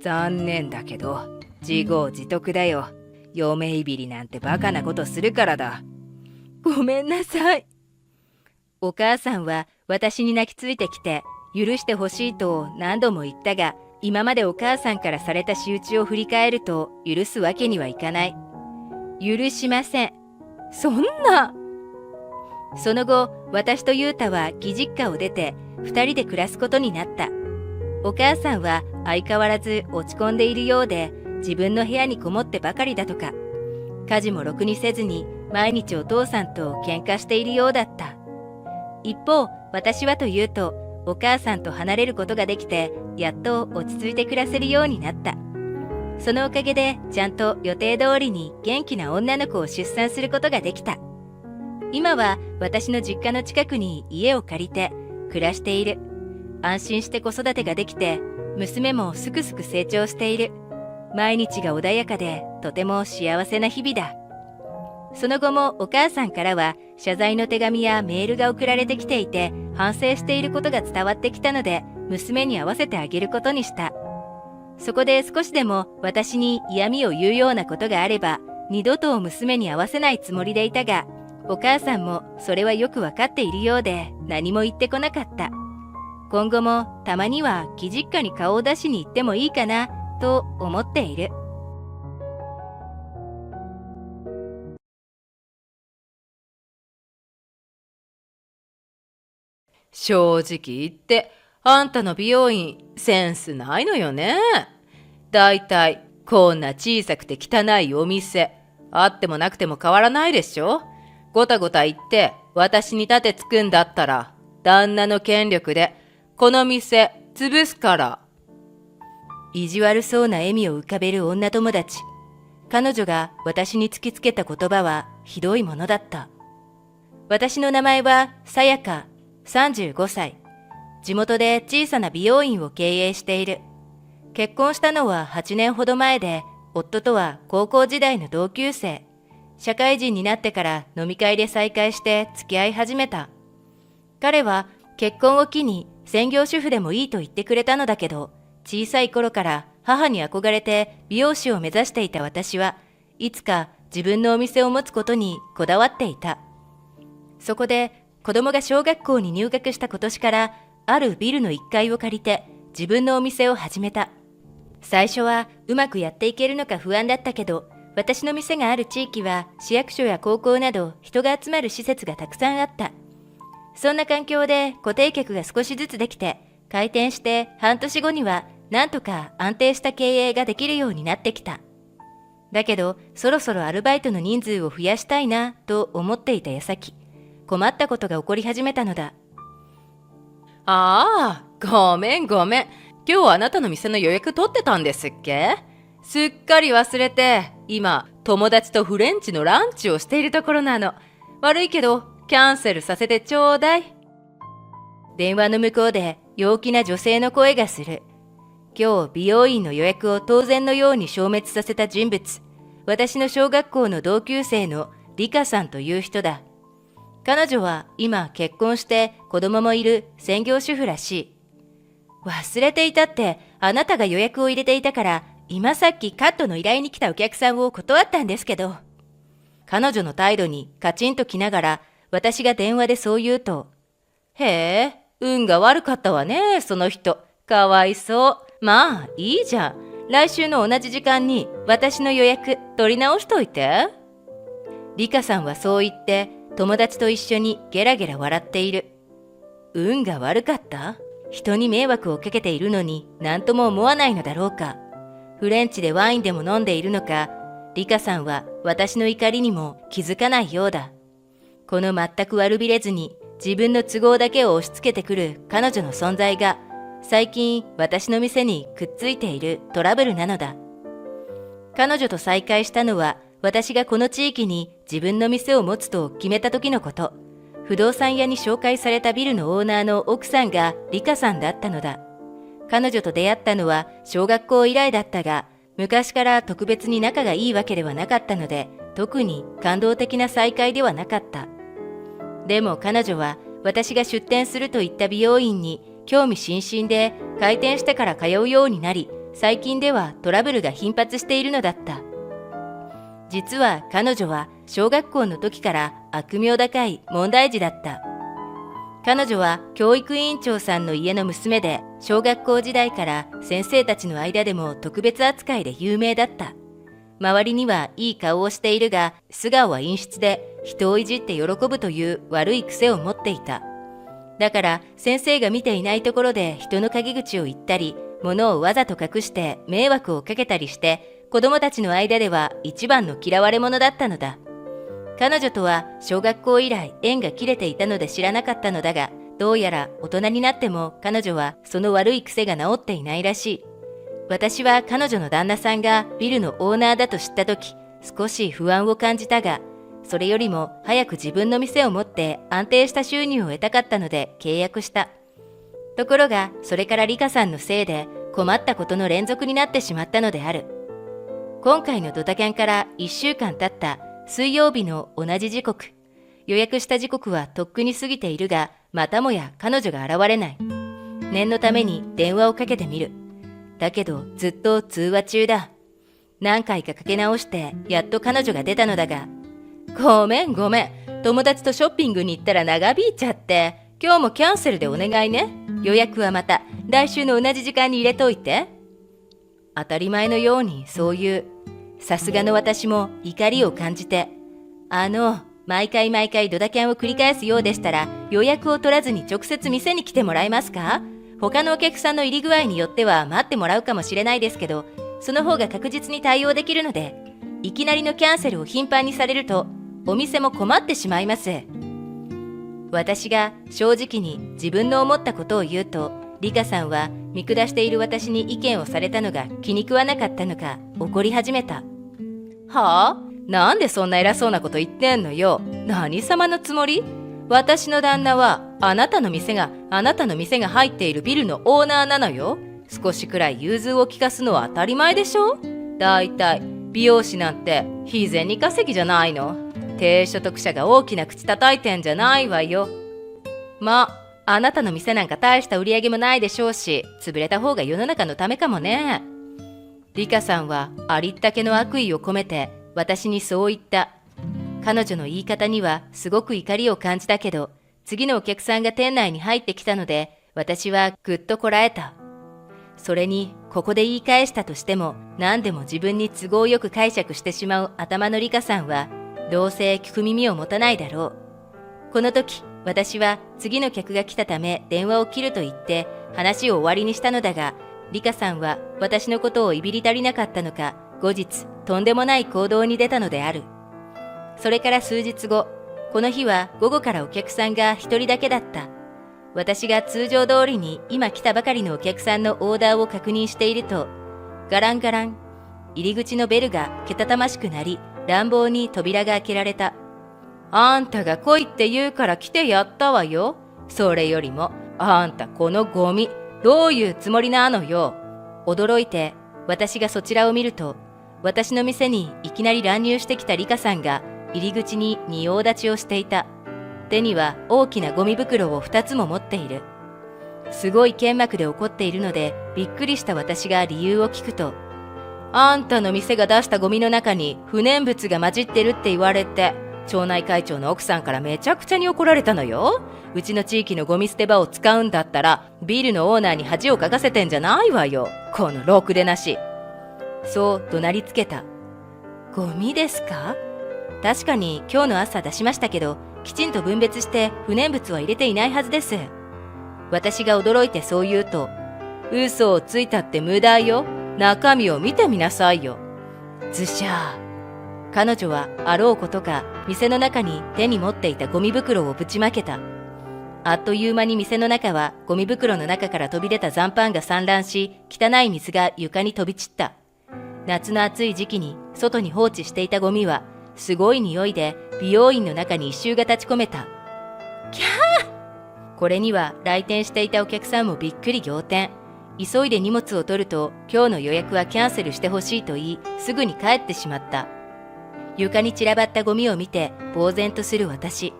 残念だけど、自業自得だよ。嫁いびりなんてバカなことするからだ。ごめんなさい。お母さんは私に泣きついてきて、許してほしいと何度も言ったが、今までお母さんからされた仕打ちを振り返ると許すわけにはいかない。許しません。そんな。その後、私とゆうたは義実家を出て2人で暮らすことになった。お母さんは相変わらず落ち込んでいるようで、自分の部屋にこもってばかりだとか、家事もろくにせずに毎日お父さんと喧嘩しているようだった。一方、私はというと、お母さんと離れることができて、やっと落ち着いて暮らせるようになった。そのおかげで、ちゃんと予定通りに元気な女の子を出産することができた。今は私の実家の近くに家を借りて暮らしている。安心して子育てができて、娘もすくすく成長している。毎日が穏やかで、とても幸せな日々だ。その後もお母さんからは謝罪の手紙やメールが送られてきていて、反省していることが伝わってきたので、娘に会わせてあげることにした。そこで少しでも私に嫌味を言うようなことがあれば、二度と娘に会わせないつもりでいたが、お母さんもそれはよくわかっているようで何も言ってこなかった。今後もたまには義実家に顔を出しに行ってもいいかなと思っている。正直言って、あんたの美容院、センスないのよね。だいたい、こんな小さくて汚いお店、あってもなくても変わらないでしょ。ごたごた言って、私に盾つくんだったら、旦那の権力で、この店、潰すから。意地悪そうな笑みを浮かべる女友達。彼女が私に突きつけた言葉はひどいものだった。私の名前はさやか、35歳。地元で小さな美容院を経営している。結婚したのは8年ほど前で、夫とは高校時代の同級生。社会人になってから飲み会で再会して付き合い始めた。彼は結婚を機に専業主婦でもいいと言ってくれたのだけど、小さい頃から母に憧れて美容師を目指していた私はいつか自分のお店を持つことにこだわっていた。そこで子供が小学校に入学した今年からあるビルの1階を借りて自分のお店を始めた。最初はうまくやっていけるのか不安だったけど、私の店がある地域は市役所や高校など人が集まる施設がたくさんあった。そんな環境で固定客が少しずつできて、開店して半年後にはなんとか安定した経営ができるようになってきた。だけどそろそろアルバイトの人数を増やしたいなと思っていた矢先、困ったことが起こり始めたのだ。ああ、ごめんごめん。今日あなたの店の予約取ってたんですっけ？すっかり忘れて、今、友達とフレンチのランチをしているところなの。悪いけど、キャンセルさせてちょうだい。電話の向こうで陽気な女性の声がする。今日美容院の予約を当然のように消滅させた人物。私の小学校の同級生のリカさんという人だ。彼女は今結婚して子供もいる専業主婦らしい。忘れていたって、あなたが予約を入れていたから今さっきカットの依頼に来たお客さんを断ったんですけど。彼女の態度にカチンときながら私が電話でそう言うと、へえ、運が悪かったわね、その人。かわいそう。まあ、いいじゃん。来週の同じ時間に私の予約取り直しといて。リカさんはそう言って友達と一緒にゲラゲラ笑っている。運が悪かった？人に迷惑をかけているのに何とも思わないのだろうか。フレンチでワインでも飲んでいるのか、リカさんは私の怒りにも気づかないようだ。この全く悪びれずに自分の都合だけを押し付けてくる彼女の存在が、最近私の店にくっついているトラブルなのだ。彼女と再会したのは、私がこの地域に自分の店を持つと決めた時のこと。不動産屋に紹介されたビルのオーナーの奥さんがリカさんだったのだ。彼女と出会ったのは小学校以来だったが、昔から特別に仲がいいわけではなかったので、特に感動的な再会ではなかった。でも彼女は私が出店すると言った美容院に興味津々で、開店してから通うようになり、最近ではトラブルが頻発しているのだった。実は彼女は小学校の時から悪名高い問題児だった。彼女は教育委員長さんの家の娘で、小学校時代から先生たちの間でも特別扱いで有名だった。周りにはいい顔をしているが、素顔は陰湿で人をいじって喜ぶという悪い癖を持っていた。だから先生が見ていないところで人の陰口を言ったり、物をわざと隠して迷惑をかけたりして、子供たちの間では一番の嫌われ者だったのだ。彼女とは小学校以来縁が切れていたので知らなかったのだが、どうやら大人になっても彼女はその悪い癖が治っていないらしい。私は彼女の旦那さんがビルのオーナーだと知ったとき、少し不安を感じたが、それよりも早く自分の店を持って安定した収入を得たかったので契約した。ところが、それからリカさんのせいで困ったことの連続になってしまったのである。今回のドタキャンから1週間経った水曜日の同じ時刻。予約した時刻はとっくに過ぎているが、またもや彼女が現れない。念のために電話をかけてみる。だけどずっと通話中だ。何回かかけ直してやっと彼女が出たのだが、ごめん。友達とショッピングに行ったら長引いちゃって、今日もキャンセルでお願いね。予約はまた来週の同じ時間に入れといて。当たり前のようにそう言う。さすがの私も怒りを感じて、毎回ドタキャンを繰り返すようでしたら、予約を取らずに直接店に来てもらえますか？他のお客さんの入り具合によっては待ってもらうかもしれないですけど、その方が確実に対応できるので、いきなりのキャンセルを頻繁にされると、お店も困ってしまいます。私が正直に自分の思ったことを言うと、リカさんは見下している私に意見をされたのが気に食わなかったのか怒り始めた。はあ？なんでそんな偉そうなこと言ってんのよ。何様のつもり？私の旦那はあなたの店が入っているビルのオーナーなのよ。少しくらい融通を利かすのは当たり前でしょ。だいたい美容師なんて日銭稼ぎじゃないの。低所得者が大きな口叩いてんじゃないわよ。あなたの店なんか大した売り上げもないでしょうし、潰れた方が世の中のためかもね。リカさんはありったけの悪意を込めて私にそう言った。彼女の言い方にはすごく怒りを感じたけど、次のお客さんが店内に入ってきたので、私はぐっとこらえた。それに、ここで言い返したとしても、何でも自分に都合よく解釈してしまう頭のリカさんは、どうせ聞く耳を持たないだろう。この時、私は次の客が来たため電話を切ると言って話を終わりにしたのだが、リカさんは私のことをいびり足りなかったのか、後日とんでもない行動に出たのである。それから数日後、この日は午後からお客さんが一人だけだった。私が通常通りに今来たばかりのお客さんのオーダーを確認していると、ガランガラン、入り口のベルがけたたましくなり、乱暴に扉が開けられた。あんたが来いって言うから来てやったわよ。それよりも、あんたこのゴミ、どういうつもりなのよ。驚いて、私がそちらを見ると、私の店にいきなり乱入してきたリカさんが入り口に仁王立ちをしていた。手には大きなゴミ袋を2つも持っている。すごい剣幕で怒っているので、びっくりした私が理由を聞くと、あんたの店が出したゴミの中に不燃物が混じってるって言われて、町内会長の奥さんからめちゃくちゃに怒られたのよ。うちの地域のゴミ捨て場を使うんだったら、ビルのオーナーに恥をかかせてんじゃないわよ。このろくでなし。そう怒鳴りつけた。ゴミですか？確かに今日の朝出しましたけど、きちんと分別して不燃物は入れていないはずです。私が驚いてそう言うと、嘘をついたって無駄よ。中身を見てみなさいよ。ずしゃー。彼女はあろうことか店の中に手に持っていたゴミ袋をぶちまけた。あっという間に店の中はゴミ袋の中から飛び出た残飯が散乱し、汚い水が床に飛び散った。夏の暑い時期に外に放置していたゴミはすごい匂いで美容院の中に異臭が立ち込めた。キャー！これには来店していたお客さんもびっくり仰天。急いで荷物を取ると今日の予約はキャンセルしてほしいと言い、すぐに帰ってしまった。床に散らばったゴミを見て呆然とする私。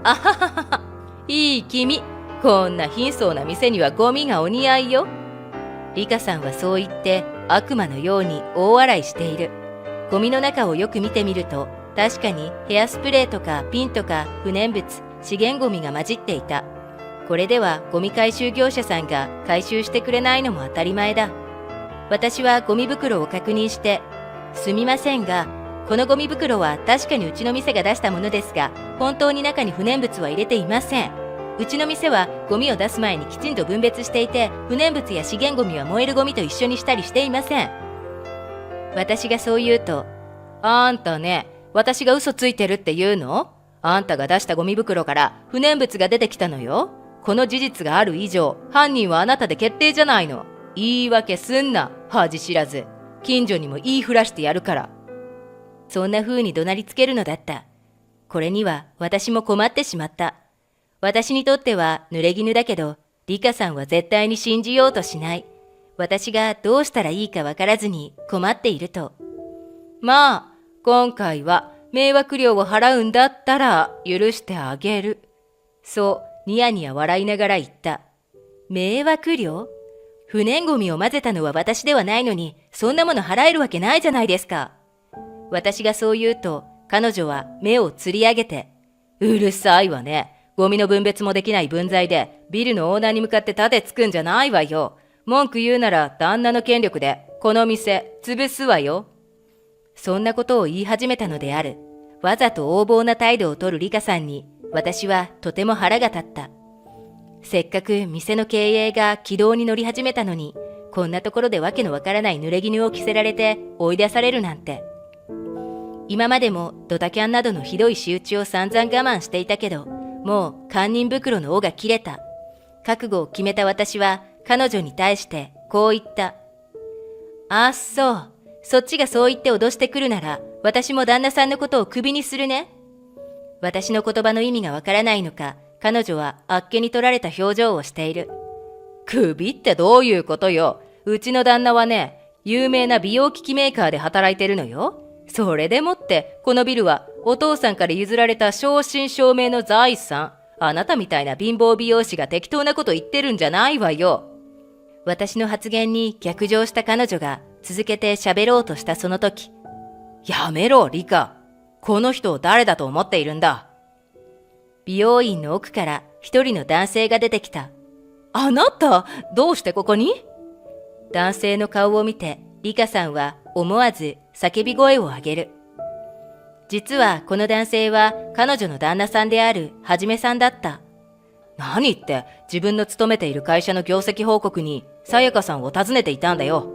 あはははは、いい君、こんな貧相な店にはゴミがお似合いよ。リカさんはそう言って悪魔のように大笑いしている。ゴミの中をよく見てみると、確かにヘアスプレーとかピンとか不燃物、資源ゴミが混じっていた。これではゴミ回収業者さんが回収してくれないのも当たり前だ。私はゴミ袋を確認して、すみませんが、このゴミ袋は確かにうちの店が出したものですが、本当に中に不燃物は入れていません。うちの店はゴミを出す前にきちんと分別していて、不燃物や資源ゴミは燃えるゴミと一緒にしたりしていません。私がそう言うと、あんたね、私が嘘ついてるって言うの？あんたが出したゴミ袋から不燃物が出てきたのよ。この事実がある以上、犯人はあなたで決定じゃないの。言い訳すんな、恥知らず。近所にも言いふらしてやるから。そんな風に怒鳴りつけるのだった。これには私も困ってしまった。私にとっては濡れ衣だけど、リカさんは絶対に信じようとしない。私がどうしたらいいかわからずに困っていると。まあ、今回は迷惑料を払うんだったら許してあげる。そう、ニヤニヤ笑いながら言った。迷惑料？不燃ゴミを混ぜたのは私ではないのに、そんなもの払えるわけないじゃないですか。私がそう言うと、彼女は目をつり上げて、うるさいわね。ゴミの分別もできない分際で、ビルのオーナーに向かって盾つくんじゃないわよ。文句言うなら旦那の権力で、この店、潰すわよ。そんなことを言い始めたのである。わざと横暴な態度を取るリカさんに、私はとても腹が立った。せっかく店の経営が軌道に乗り始めたのに、こんなところでわけのわからない濡れ衣を着せられて追い出されるなんて。今までもドタキャンなどのひどい仕打ちを散々我慢していたけど、もう堪忍袋の緒が切れた。覚悟を決めた私は彼女に対してこう言った。あっそう、そっちがそう言って脅してくるなら、私も旦那さんのことをクビにするね。私の言葉の意味がわからないのか、彼女はあっけに取られた表情をしている。クビってどういうことよ。うちの旦那はね、有名な美容機器メーカーで働いてるのよ。それでもって、このビルはお父さんから譲られた正真正銘の財産。あなたみたいな貧乏美容師が適当なこと言ってるんじゃないわよ。私の発言に逆上した彼女が続けて喋ろうとしたその時、やめろ、リカ。この人を誰だと思っているんだ。美容院の奥から一人の男性が出てきた。あなた、どうしてここに？男性の顔を見て、リカさんは思わず叫び声を上げる。実はこの男性は彼女の旦那さんであるはじめさんだった。何って、自分の勤めている会社の業績報告にさやかさんを訪ねていたんだよ。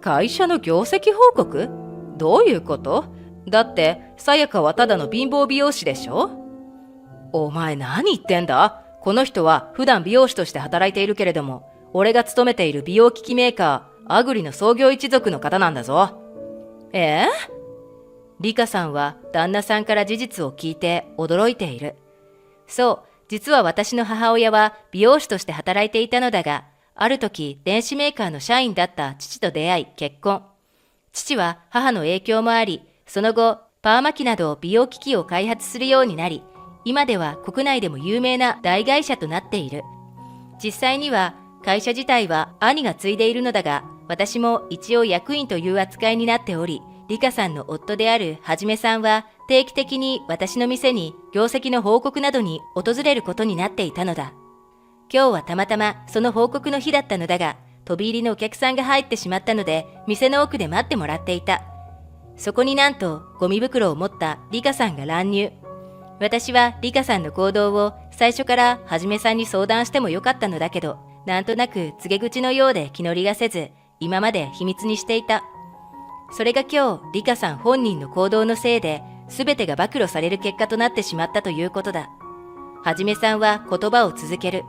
会社の業績報告？どういうこと？だってさやかはただの貧乏美容師でしょ？お前何言ってんだ？この人は普段美容師として働いているけれども、俺が勤めている美容機器メーカーアグリの創業一族の方なんだぞ。リカさんは旦那さんから事実を聞いて驚いている。そう、実は私の母親は美容師として働いていたのだが、ある時電子メーカーの社員だった父と出会い結婚。父は母の影響もあり、その後パーマ機など美容機器を開発するようになり、今では国内でも有名な大会社となっている。実際には会社自体は兄が継いでいるのだが、私も一応役員という扱いになっており、リカさんの夫であるはじめさんは定期的に私の店に業績の報告などに訪れることになっていたのだ。今日はたまたまその報告の日だったのだが、飛び入りのお客さんが入ってしまったので、店の奥で待ってもらっていた。そこになんとゴミ袋を持ったリカさんが乱入。私はリカさんの行動を最初からはじめさんに相談してもよかったのだけど、なんとなく告げ口のようで気乗りがせず、今まで秘密にしていた。それが今日、リカさん本人の行動のせいで、全てが暴露される結果となってしまったということだ。はじめさんは言葉を続ける。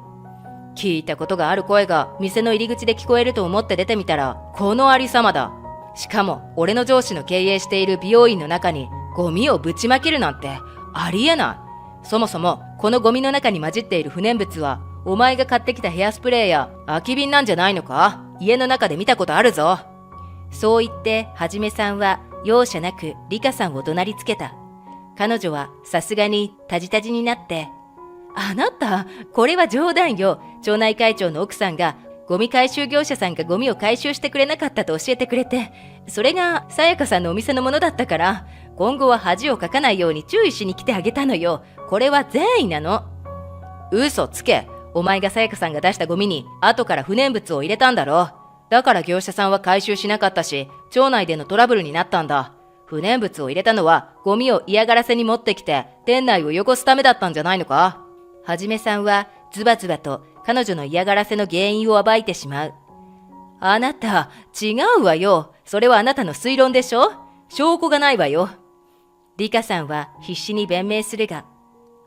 聞いたことがある声が店の入り口で聞こえると思って出てみたら、このありさまだ。しかも、俺の上司の経営している美容院の中にゴミをぶちまけるなんてありえない。そもそも、このゴミの中に混じっている不燃物は、お前が買ってきたヘアスプレーや空き瓶なんじゃないのか？家の中で見たことあるぞ。そう言って、はじめさんは容赦なくリカさんを怒鳴りつけた。彼女はさすがにタジタジになって、あなた、これは冗談よ。町内会長の奥さんが、ゴミ回収業者さんがゴミを回収してくれなかったと教えてくれて、それがさやかさんのお店のものだったから、今後は恥をかかないように注意しに来てあげたのよ。これは善意なの。嘘つけ。お前がさやかさんが出したゴミに後から不燃物を入れたんだろ。だから業者さんは回収しなかったし、町内でのトラブルになったんだ。不燃物を入れたのはゴミを嫌がらせに持ってきて店内を汚すためだったんじゃないのか？はじめさんはズバズバと彼女の嫌がらせの原因を暴いてしまう。あなた、違うわよ。それはあなたの推論でしょ？証拠がないわよ。リカさんは必死に弁明するが、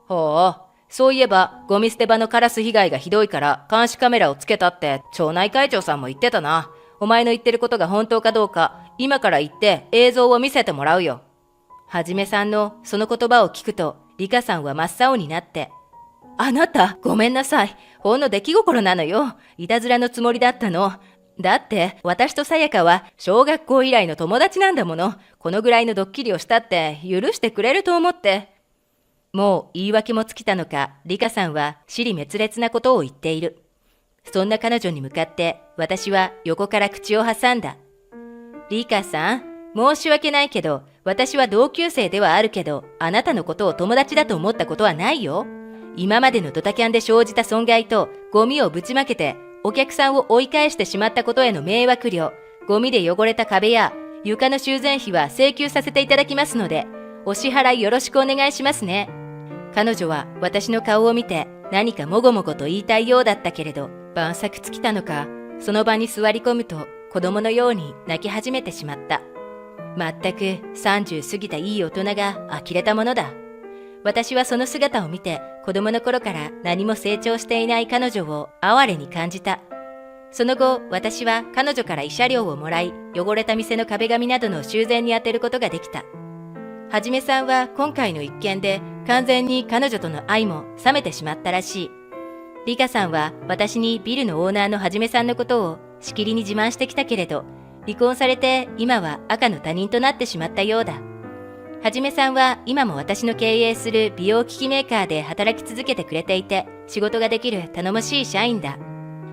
ほう、そういえばゴミ捨て場のカラス被害がひどいから監視カメラをつけたって町内会長さんも言ってたな。お前の言ってることが本当かどうか今から言って映像を見せてもらうよ。はじめさんのその言葉を聞くとリカさんは真っ青になって、あなた、ごめんなさい。ほんの出来心なのよ。いたずらのつもりだったの。だって、私とさやかは小学校以来の友達なんだもの。このぐらいのドッキリをしたって許してくれると思って。もう言い訳も尽きたのか、リカさんは支離滅裂なことを言っている。そんな彼女に向かって私は横から口を挟んだ。リカさん、申し訳ないけど、私は同級生ではあるけど、あなたのことを友達だと思ったことはないよ。今までのドタキャンで生じた損害とゴミをぶちまけてお客さんを追い返してしまったことへの迷惑料、ゴミで汚れた壁や床の修繕費は請求させていただきますので、お支払いよろしくお願いしますね。彼女は私の顔を見て何かもごもごと言いたいようだったけれど、晩作尽きたのか、その場に座り込むと子供のように泣き始めてしまった。まったく30過ぎたいい大人が呆れたものだ。私はその姿を見て子供の頃から何も成長していない彼女を哀れに感じた。その後、私は彼女から慰謝料をもらい、汚れた店の壁紙などの修繕に充てることができた。はじめさんは今回の一件で完全に彼女との愛も冷めてしまったらしい。リカさんは私にビルのオーナーのはじめさんのことをしきりに自慢してきたけれど、離婚されて今は赤の他人となってしまったようだ。はじめさんは今も私の経営する美容機器メーカーで働き続けてくれていて、仕事ができる頼もしい社員だ。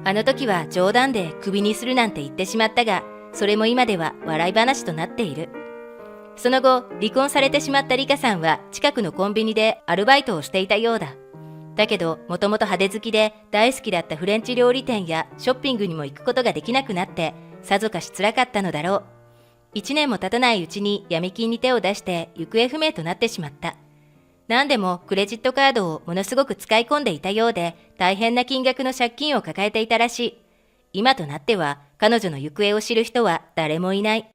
あの時は冗談でクビにするなんて言ってしまったが、それも今では笑い話となっている。その後、離婚されてしまったリカさんは近くのコンビニでアルバイトをしていたようだ。だけど、もともと派手好きで大好きだったフレンチ料理店やショッピングにも行くことができなくなって、さぞかし辛かったのだろう。1年も経たないうちに闇金に手を出して行方不明となってしまった。何でもクレジットカードをものすごく使い込んでいたようで、大変な金額の借金を抱えていたらしい。今となっては彼女の行方を知る人は誰もいない。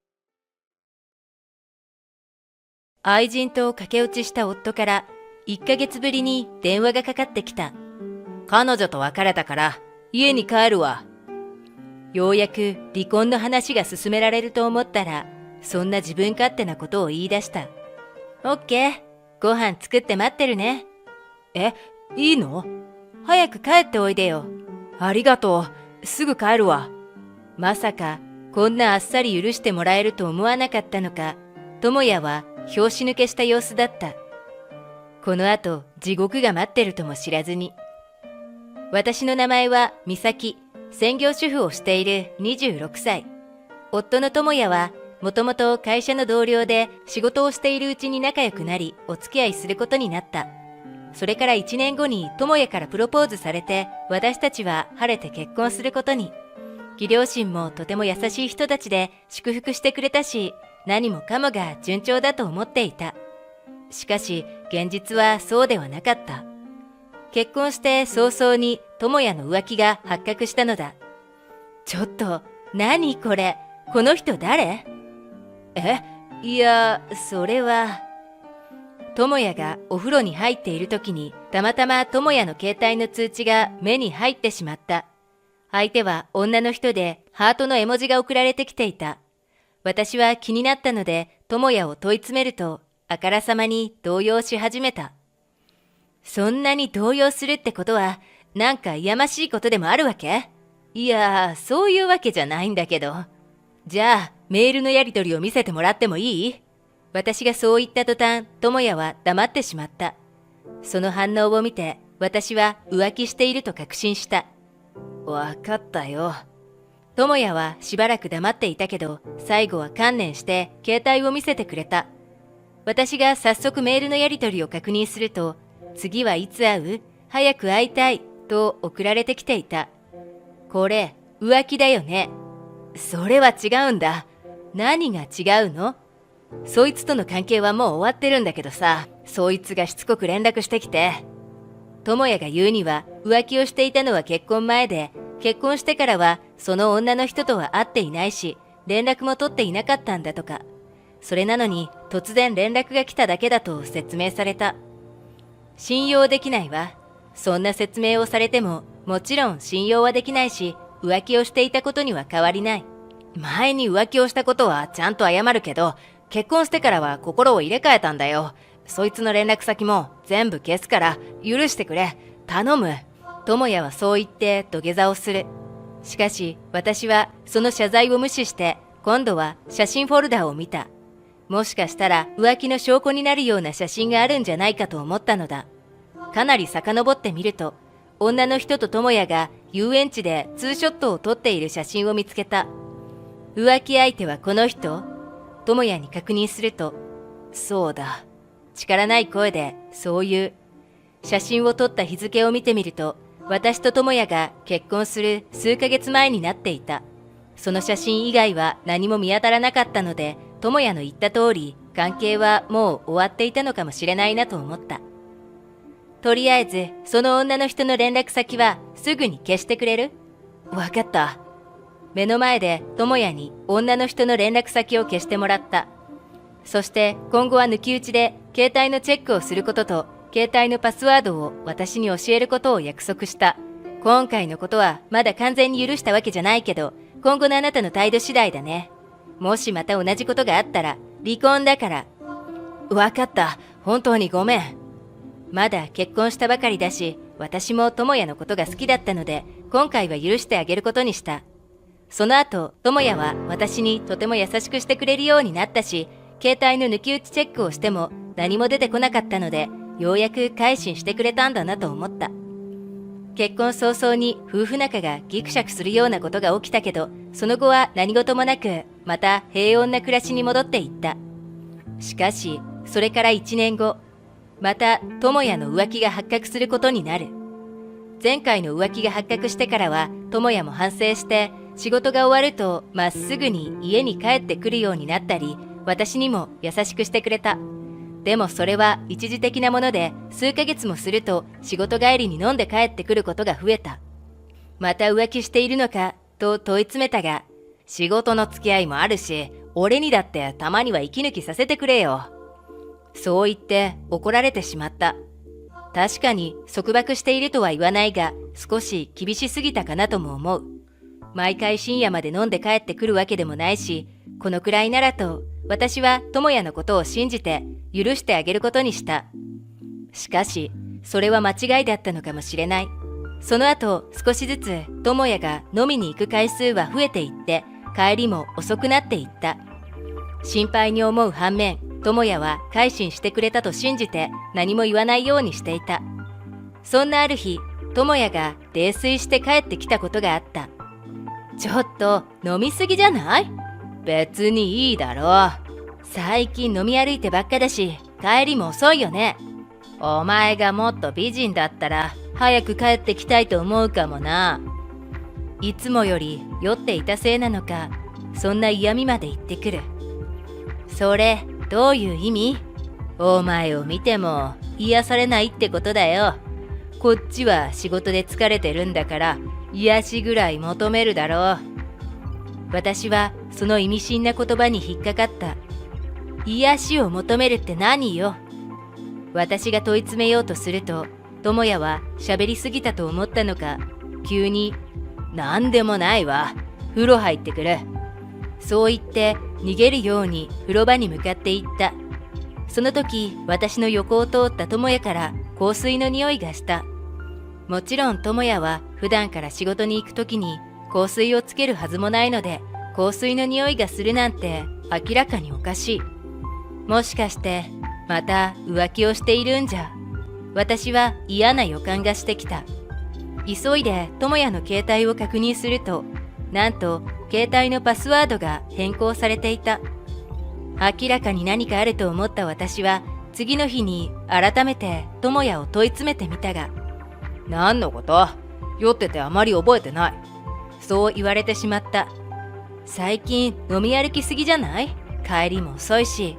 愛人と駆け落ちした夫から1ヶ月ぶりに電話がかかってきた。彼女と別れたから家に帰るわ。ようやく離婚の話が進められると思ったら、そんな自分勝手なことを言い出した。オッケー、ご飯作って待ってるね。え、いいの？早く帰っておいでよ。ありがとう、すぐ帰るわ。まさか、こんなあっさり許してもらえると思わなかったのか、智也は拍子抜けした様子だった。この後、地獄が待ってるとも知らずに。私の名前は美咲。専業主婦をしている26歳。夫の智也はもともと会社の同僚で仕事をしているうちに仲良くなりお付き合いすることになった。それから1年後に智也からプロポーズされて私たちは晴れて結婚することに。義両親もとても優しい人たちで祝福してくれたし、何もかもが順調だと思っていた。しかし現実はそうではなかった。結婚して早々に智也の浮気が発覚したのだ。ちょっと、何これ、この人誰？いや、それは。智也がお風呂に入っている時に、たまたま智也の携帯の通知が目に入ってしまった。相手は女の人で、ハートの絵文字が送られてきていた。私は気になったので、智也を問い詰めると、あからさまに動揺し始めた。そんなに動揺するってことは、なんかやましいことでもあるわけ？いや、そういうわけじゃないんだけど。じゃあ、メールのやり取りを見せてもらってもいい？私がそう言った途端、智也は黙ってしまった。その反応を見て、私は浮気していると確信した。わかったよ。智也はしばらく黙っていたけど、最後は観念して携帯を見せてくれた。私が早速メールのやり取りを確認すると、次はいつ会う？早く会いたいと送られてきていた。これ、浮気だよね。それは違うんだ。何が違うの？そいつとの関係はもう終わってるんだけどさ、そいつがしつこく連絡してきて。智也が言うには、浮気をしていたのは結婚前で、結婚してからはその女の人とは会っていないし、連絡も取っていなかったんだとか。それなのに突然連絡が来ただけだと説明された。信用できないわ。そんな説明をされても、もちろん信用はできないし、浮気をしていたことには変わりない。前に浮気をしたことはちゃんと謝るけど、結婚してからは心を入れ替えたんだよ。そいつの連絡先も全部消すから許してくれ。頼む。智也はそう言って土下座をする。しかし私はその謝罪を無視して今度は写真フォルダを見た。もしかしたら浮気の証拠になるような写真があるんじゃないかと思ったのだ。かなり遡ってみると、女の人と智也が遊園地でツーショットを撮っている写真を見つけた。浮気相手はこの人？智也に確認すると、そうだ。力ない声でそう言う。写真を撮った日付を見てみると、私と智也が結婚する数ヶ月前になっていた。その写真以外は何も見当たらなかったので、智也の言った通り、関係はもう終わっていたのかもしれないなと思った。とりあえず、その女の人の連絡先はすぐに消してくれる？わかった。目の前で智也に女の人の連絡先を消してもらった。そして今後は抜き打ちで携帯のチェックをすることと、携帯のパスワードを私に教えることを約束した。今回のことはまだ完全に許したわけじゃないけど、今後のあなたの態度次第だね。もしまた同じことがあったら、離婚だから。わかった。本当にごめん。まだ結婚したばかりだし、私も智也のことが好きだったので、今回は許してあげることにした。その後、智也は私にとても優しくしてくれるようになったし、携帯の抜き打ちチェックをしても何も出てこなかったので、ようやく改心してくれたんだなと思った。結婚早々に夫婦仲がギクシャクするようなことが起きたけど、その後は何事もなく、また平穏な暮らしに戻っていった。しかし、それから1年後、また智也の浮気が発覚することになる。前回の浮気が発覚してからは、智也も反省して、仕事が終わるとまっすぐに家に帰ってくるようになったり、私にも優しくしてくれた。でもそれは一時的なもので、数ヶ月もすると仕事帰りに飲んで帰ってくることが増えた。また浮気しているのかと問い詰めたが、仕事の付き合いもあるし、俺にだってたまには息抜きさせてくれよ。そう言って怒られてしまった。確かに束縛しているとは言わないが、少し厳しすぎたかなとも思う。毎回深夜まで飲んで帰ってくるわけでもないし、このくらいならと、私は智也のことを信じて許してあげることにした。しかし、それは間違いだったのかもしれない。その後、少しずつ智也が飲みに行く回数は増えていって、帰りも遅くなっていった。心配に思う反面、智也は改心してくれたと信じて何も言わないようにしていた。そんなある日、智也が泥酔して帰ってきたことがあった。ちょっと飲みすぎじゃない？別にいいだろう。最近飲み歩いてばっかだし、帰りも遅いよね。お前がもっと美人だったら、早く帰ってきたいと思うかもな。いつもより酔っていたせいなのか、そんな嫌味まで言ってくる。それ、どういう意味？お前を見ても癒されないってことだよ。こっちは仕事で疲れてるんだから癒しぐらい求めるだろう。私はその意味深な言葉に引っかかった。癒しを求めるって何よ。私が問い詰めようとすると、智也は喋りすぎたと思ったのか、急に、なんでもないわ。風呂入ってくる。そう言って逃げるように風呂場に向かって行った。その時、私の横を通った智也から香水の匂いがした。もちろん智也は普段から仕事に行く時に香水をつけるはずもないので、香水の匂いがするなんて明らかにおかしい。もしかしてまた浮気をしているんじゃ。私は嫌な予感がしてきた。急いで智也の携帯を確認すると、なんと携帯のパスワードが変更されていた。明らかに何かあると思った私は次の日に改めて智也を問い詰めてみたが、何のこと？酔っててあまり覚えてない。そう言われてしまった。最近飲み歩きすぎじゃない？帰りも遅いし。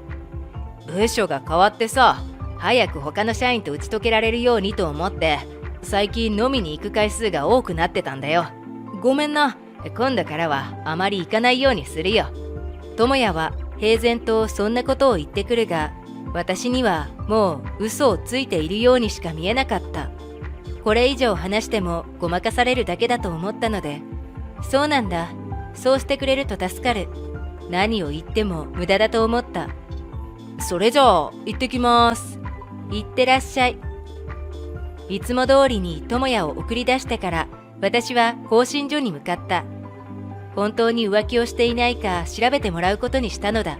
部署が変わってさ、早く他の社員と打ち解けられるようにと思って、最近飲みに行く回数が多くなってたんだよ。ごめんな。今度からはあまり行かないようにするよ。智也は平然とそんなことを言ってくるが、私にはもう嘘をついているようにしか見えなかった。これ以上話してもごまかされるだけだと思ったので、そうなんだ。そうしてくれると助かる。何を言っても無駄だと思った。それじゃあ行ってきます。いってらっしゃい。いつも通りに智也を送り出してから私は更新所に向かった。本当に浮気をしていないか調べてもらうことにしたのだ。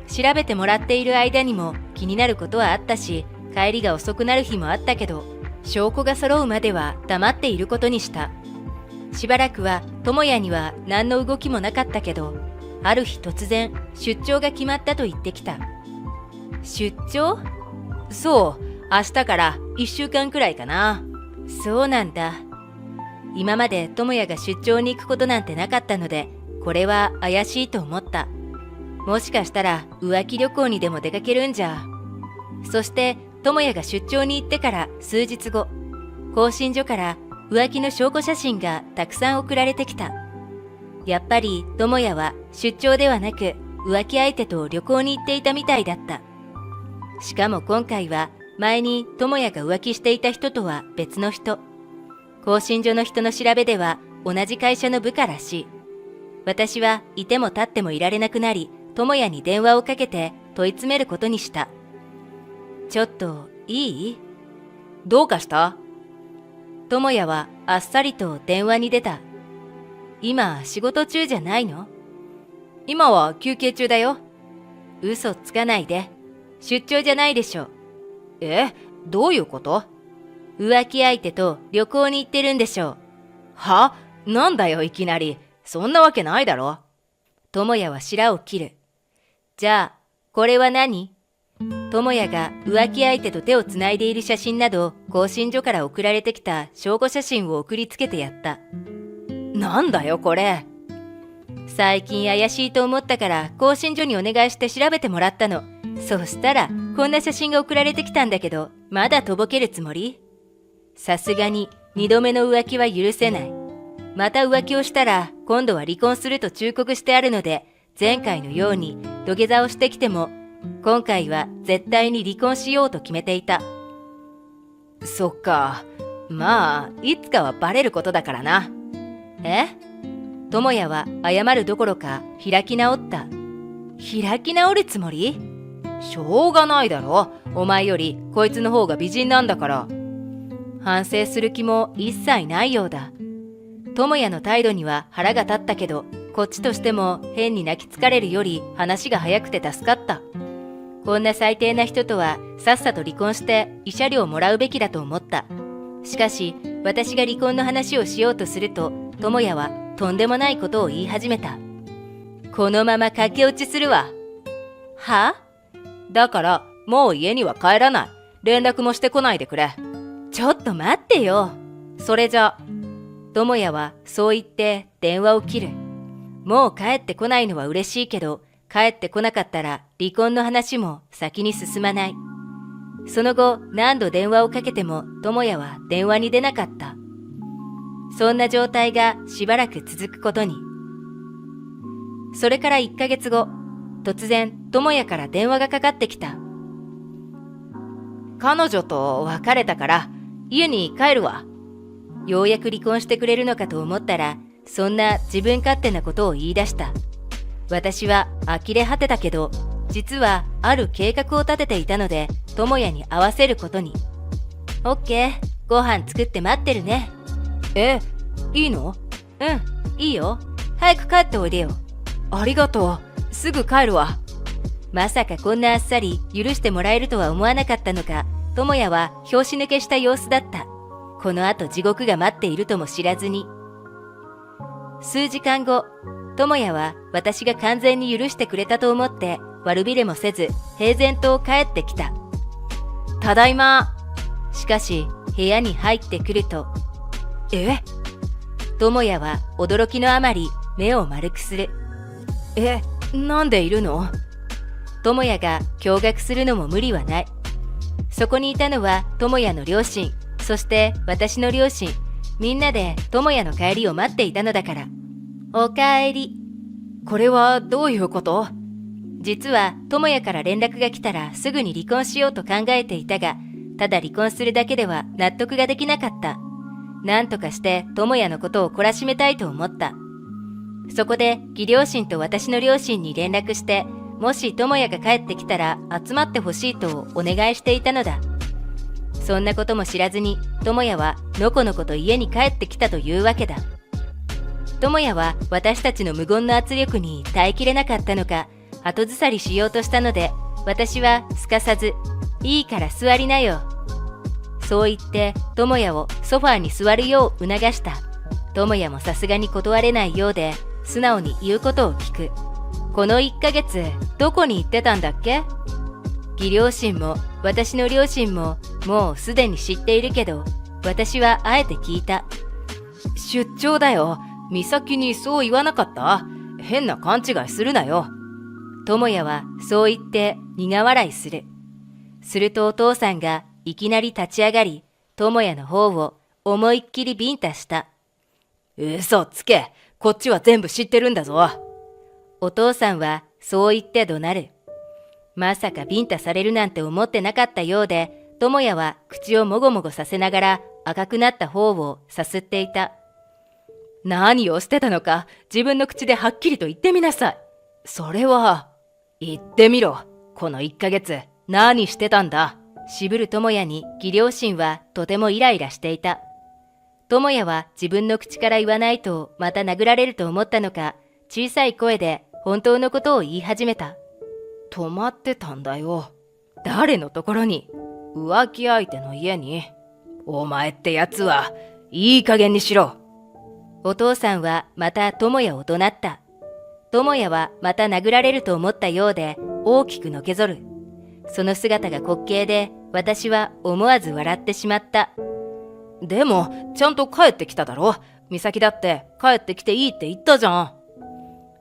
調べてもらっている間にも気になることはあったし、帰りが遅くなる日もあったけど、証拠が揃うまでは黙っていることにした。しばらくは智也には何の動きもなかったけど、ある日突然出張が決まったと言ってきた。出張？そう、明日から1週間くらいかな。そうなんだ。今まで智也が出張に行くことなんてなかったので、これは怪しいと思った。もしかしたら浮気旅行にでも出かけるんじゃ。そして智也が出張に行ってから数日後、更新所から浮気の証拠写真がたくさん送られてきた。やっぱり智也は出張ではなく浮気相手と旅行に行っていたみたいだった。しかも今回は前に智也が浮気していた人とは別の人。更新所の人の調べでは同じ会社の部下らしい。私はいても立ってもいられなくなり、智也に電話をかけて問い詰めることにした。ちょっといい？どうかした？智也はあっさりと電話に出た。今仕事中じゃないの？今は休憩中だよ。嘘つかないで。出張じゃないでしょ。どういうこと？浮気相手と旅行に行ってるんでしょう。は？なんだよいきなり。そんなわけないだろ。智也は白を切る。じゃあ、これは何？智也が浮気相手と手をつないでいる写真など、更新所から送られてきた証拠写真を送りつけてやった。なんだよこれ。最近怪しいと思ったから更新所にお願いして調べてもらったの。そしたらこんな写真が送られてきたんだけど、まだとぼけるつもり？さすがに2度目の浮気は許せない。また浮気をしたら今度は離婚すると忠告してあるので、前回のように土下座をしてきても、今回は絶対に離婚しようと決めていた。そっか。まあいつかはバレることだからな。智也は謝るどころか開き直った。開き直るつもり？しょうがないだろ。お前よりこいつの方が美人なんだから。反省する気も一切ないようだ。智也の態度には腹が立ったけど、こっちとしても変に泣きつかれるより話が早くて助かった。こんな最低な人とはさっさと離婚して慰謝料をもらうべきだと思った。しかし私が離婚の話をしようとすると、智也はとんでもないことを言い始めた。このまま駆け落ちするわ。は？だからもう家には帰らない。連絡もしてこないでくれ。ちょっと待ってよ。それじゃ。智也はそう言って電話を切る。もう帰ってこないのは嬉しいけど、帰ってこなかったら離婚の話も先に進まない。その後何度電話をかけても智也は電話に出なかった。そんな状態がしばらく続くことに。それから1ヶ月後、突然智也から電話がかかってきた。彼女と別れたから家に帰るわ。ようやく離婚してくれるのかと思ったら、そんな自分勝手なことを言い出した。私は呆れ果てたけど、実はある計画を立てていたので、智也に会わせることに。オッケー、ご飯作って待ってるね。いいの？うん、いいよ。早く帰っておいでよ。ありがとう。すぐ帰るわ。まさかこんなあっさり許してもらえるとは思わなかったのか、智也は拍子抜けした様子だった。この後地獄が待っているとも知らずに。数時間後、智也は私が完全に許してくれたと思って悪びれもせず平然と帰ってきた。ただいま。しかし部屋に入ってくると、智也は驚きのあまり目を丸くする。なんでいるの？智也が驚愕するのも無理はない。そこにいたのは智也の両親、そして私の両親、みんなで智也の帰りを待っていたのだから。おかえり。これはどういうこと？実は智也から連絡が来たらすぐに離婚しようと考えていたが、ただ離婚するだけでは納得ができなかった。なんとかして智也のことを懲らしめたいと思った。そこで義両親と私の両親に連絡して、もし智也が帰ってきたら集まってほしいとお願いしていたのだ。そんなことも知らずに智也はのこのこと家に帰ってきたというわけだ。智也は私たちの無言の圧力に耐えきれなかったのか、後ずさりしようとしたので、私はすかさず、いいから座りなよ。そう言って智也をソファーに座るよう促した。智也もさすがに断れないようで、素直に言うことを聞く。この1ヶ月どこに行ってたんだっけ？義両親も私の両親ももうすでに知っているけど、私はあえて聞いた。出張だよ。美咲にそう言わなかった？変な勘違いするなよ。智也はそう言って苦笑いする。するとお父さんがいきなり立ち上がり、智也の方を思いっきりビンタした。嘘つけ。こっちは全部知ってるんだぞ。お父さんはそう言って怒鳴る。まさかビンタされるなんて思ってなかったようで、智也は口をもごもごさせながら赤くなった方をさすっていた。何をしてたのか自分の口ではっきりと言ってみなさい。それは、言ってみろ。この1ヶ月何してたんだ。渋る智也に義両親はとてもイライラしていた。智也は自分の口から言わないとまた殴られると思ったのか、小さい声で本当のことを言い始めた。泊まってたんだよ。誰のところに？浮気相手の家に。お前ってやつはいい加減にしろ。お父さんはまた智也を怒鳴った。智也はまた殴られると思ったようで大きくのけぞる。その姿が滑稽で、私は思わず笑ってしまった。でもちゃんと帰ってきただろ。美咲だって帰ってきていいって言ったじゃん。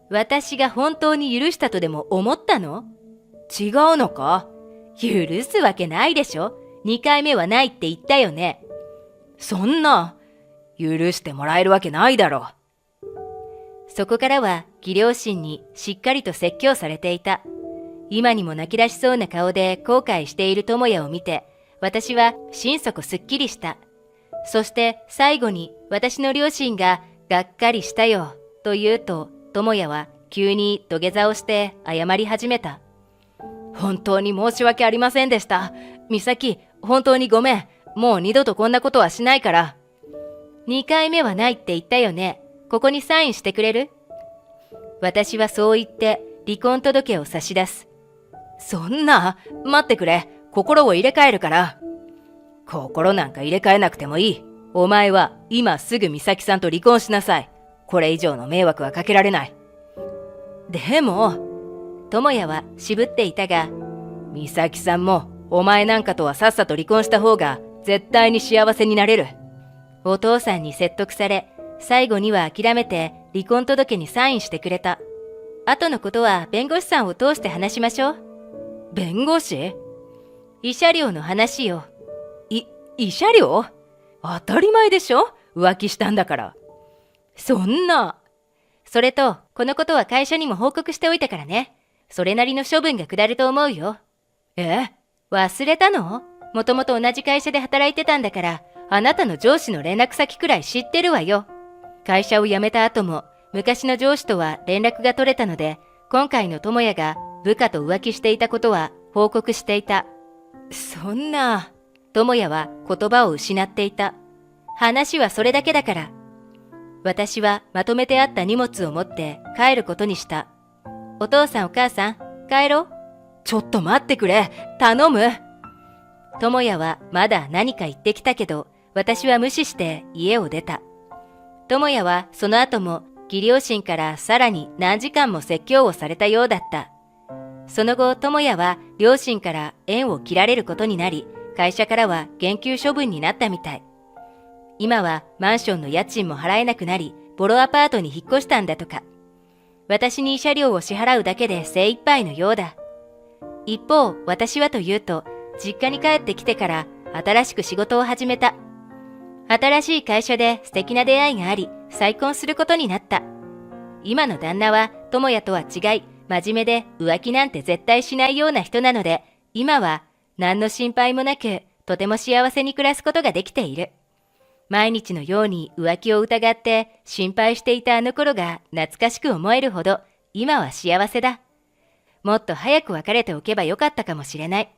私が本当に許したとでも思ったの？違うのか？許すわけないでしょ。2回目はないって言ったよね。そんな、許してもらえるわけないだろ。そこからは義両親にしっかりと説教されていた。今にも泣き出しそうな顔で後悔している智也を見て、私は心底すっきりした。そして最後に私の両親ががっかりしたよと言うと、智也は急に土下座をして謝り始めた。本当に申し訳ありませんでした。美咲、本当にごめん。もう二度とこんなことはしないから。2回目はないって言ったよね。ここにサインしてくれる？私はそう言って離婚届を差し出す。そんな、待ってくれ。心を入れ替えるから。心なんか入れ替えなくてもいい。お前は今すぐ美咲さんと離婚しなさい。これ以上の迷惑はかけられない。でも、智也は渋っていたが、美咲さんもお前なんかとはさっさと離婚した方が絶対に幸せになれる。お父さんに説得され、最後には諦めて離婚届にサインしてくれた。後のことは弁護士さんを通して話しましょう。弁護士？慰謝料の話よ。慰謝料？当たり前でしょ？浮気したんだから。そんな。それと、このことは会社にも報告しておいたからね。それなりの処分が下ると思うよ。忘れたの？もともと同じ会社で働いてたんだから、あなたの上司の連絡先くらい知ってるわよ。会社を辞めた後も、昔の上司とは連絡が取れたので、今回の智也が部下と浮気していたことは報告していた。そんな。智也は言葉を失っていた。話はそれだけだから。私はまとめてあった荷物を持って帰ることにした。お父さんお母さん、帰ろう。ちょっと待ってくれ。頼む。智也はまだ何か言ってきたけど、私は無視して家を出た。智也はその後も義両親からさらに何時間も説教をされたようだった。その後、智也は両親から縁を切られることになり、会社からは減給処分になったみたい。今はマンションの家賃も払えなくなり、ボロアパートに引っ越したんだとか。私に慰謝料を支払うだけで精一杯のようだ。一方、私はというと、実家に帰ってきてから新しく仕事を始めた。新しい会社で素敵な出会いがあり、再婚することになった。今の旦那は智也とは違い、真面目で浮気なんて絶対しないような人なので、今は何の心配もなく、とても幸せに暮らすことができている。毎日のように浮気を疑って心配していたあの頃が懐かしく思えるほど、今は幸せだ。もっと早く別れておけばよかったかもしれない。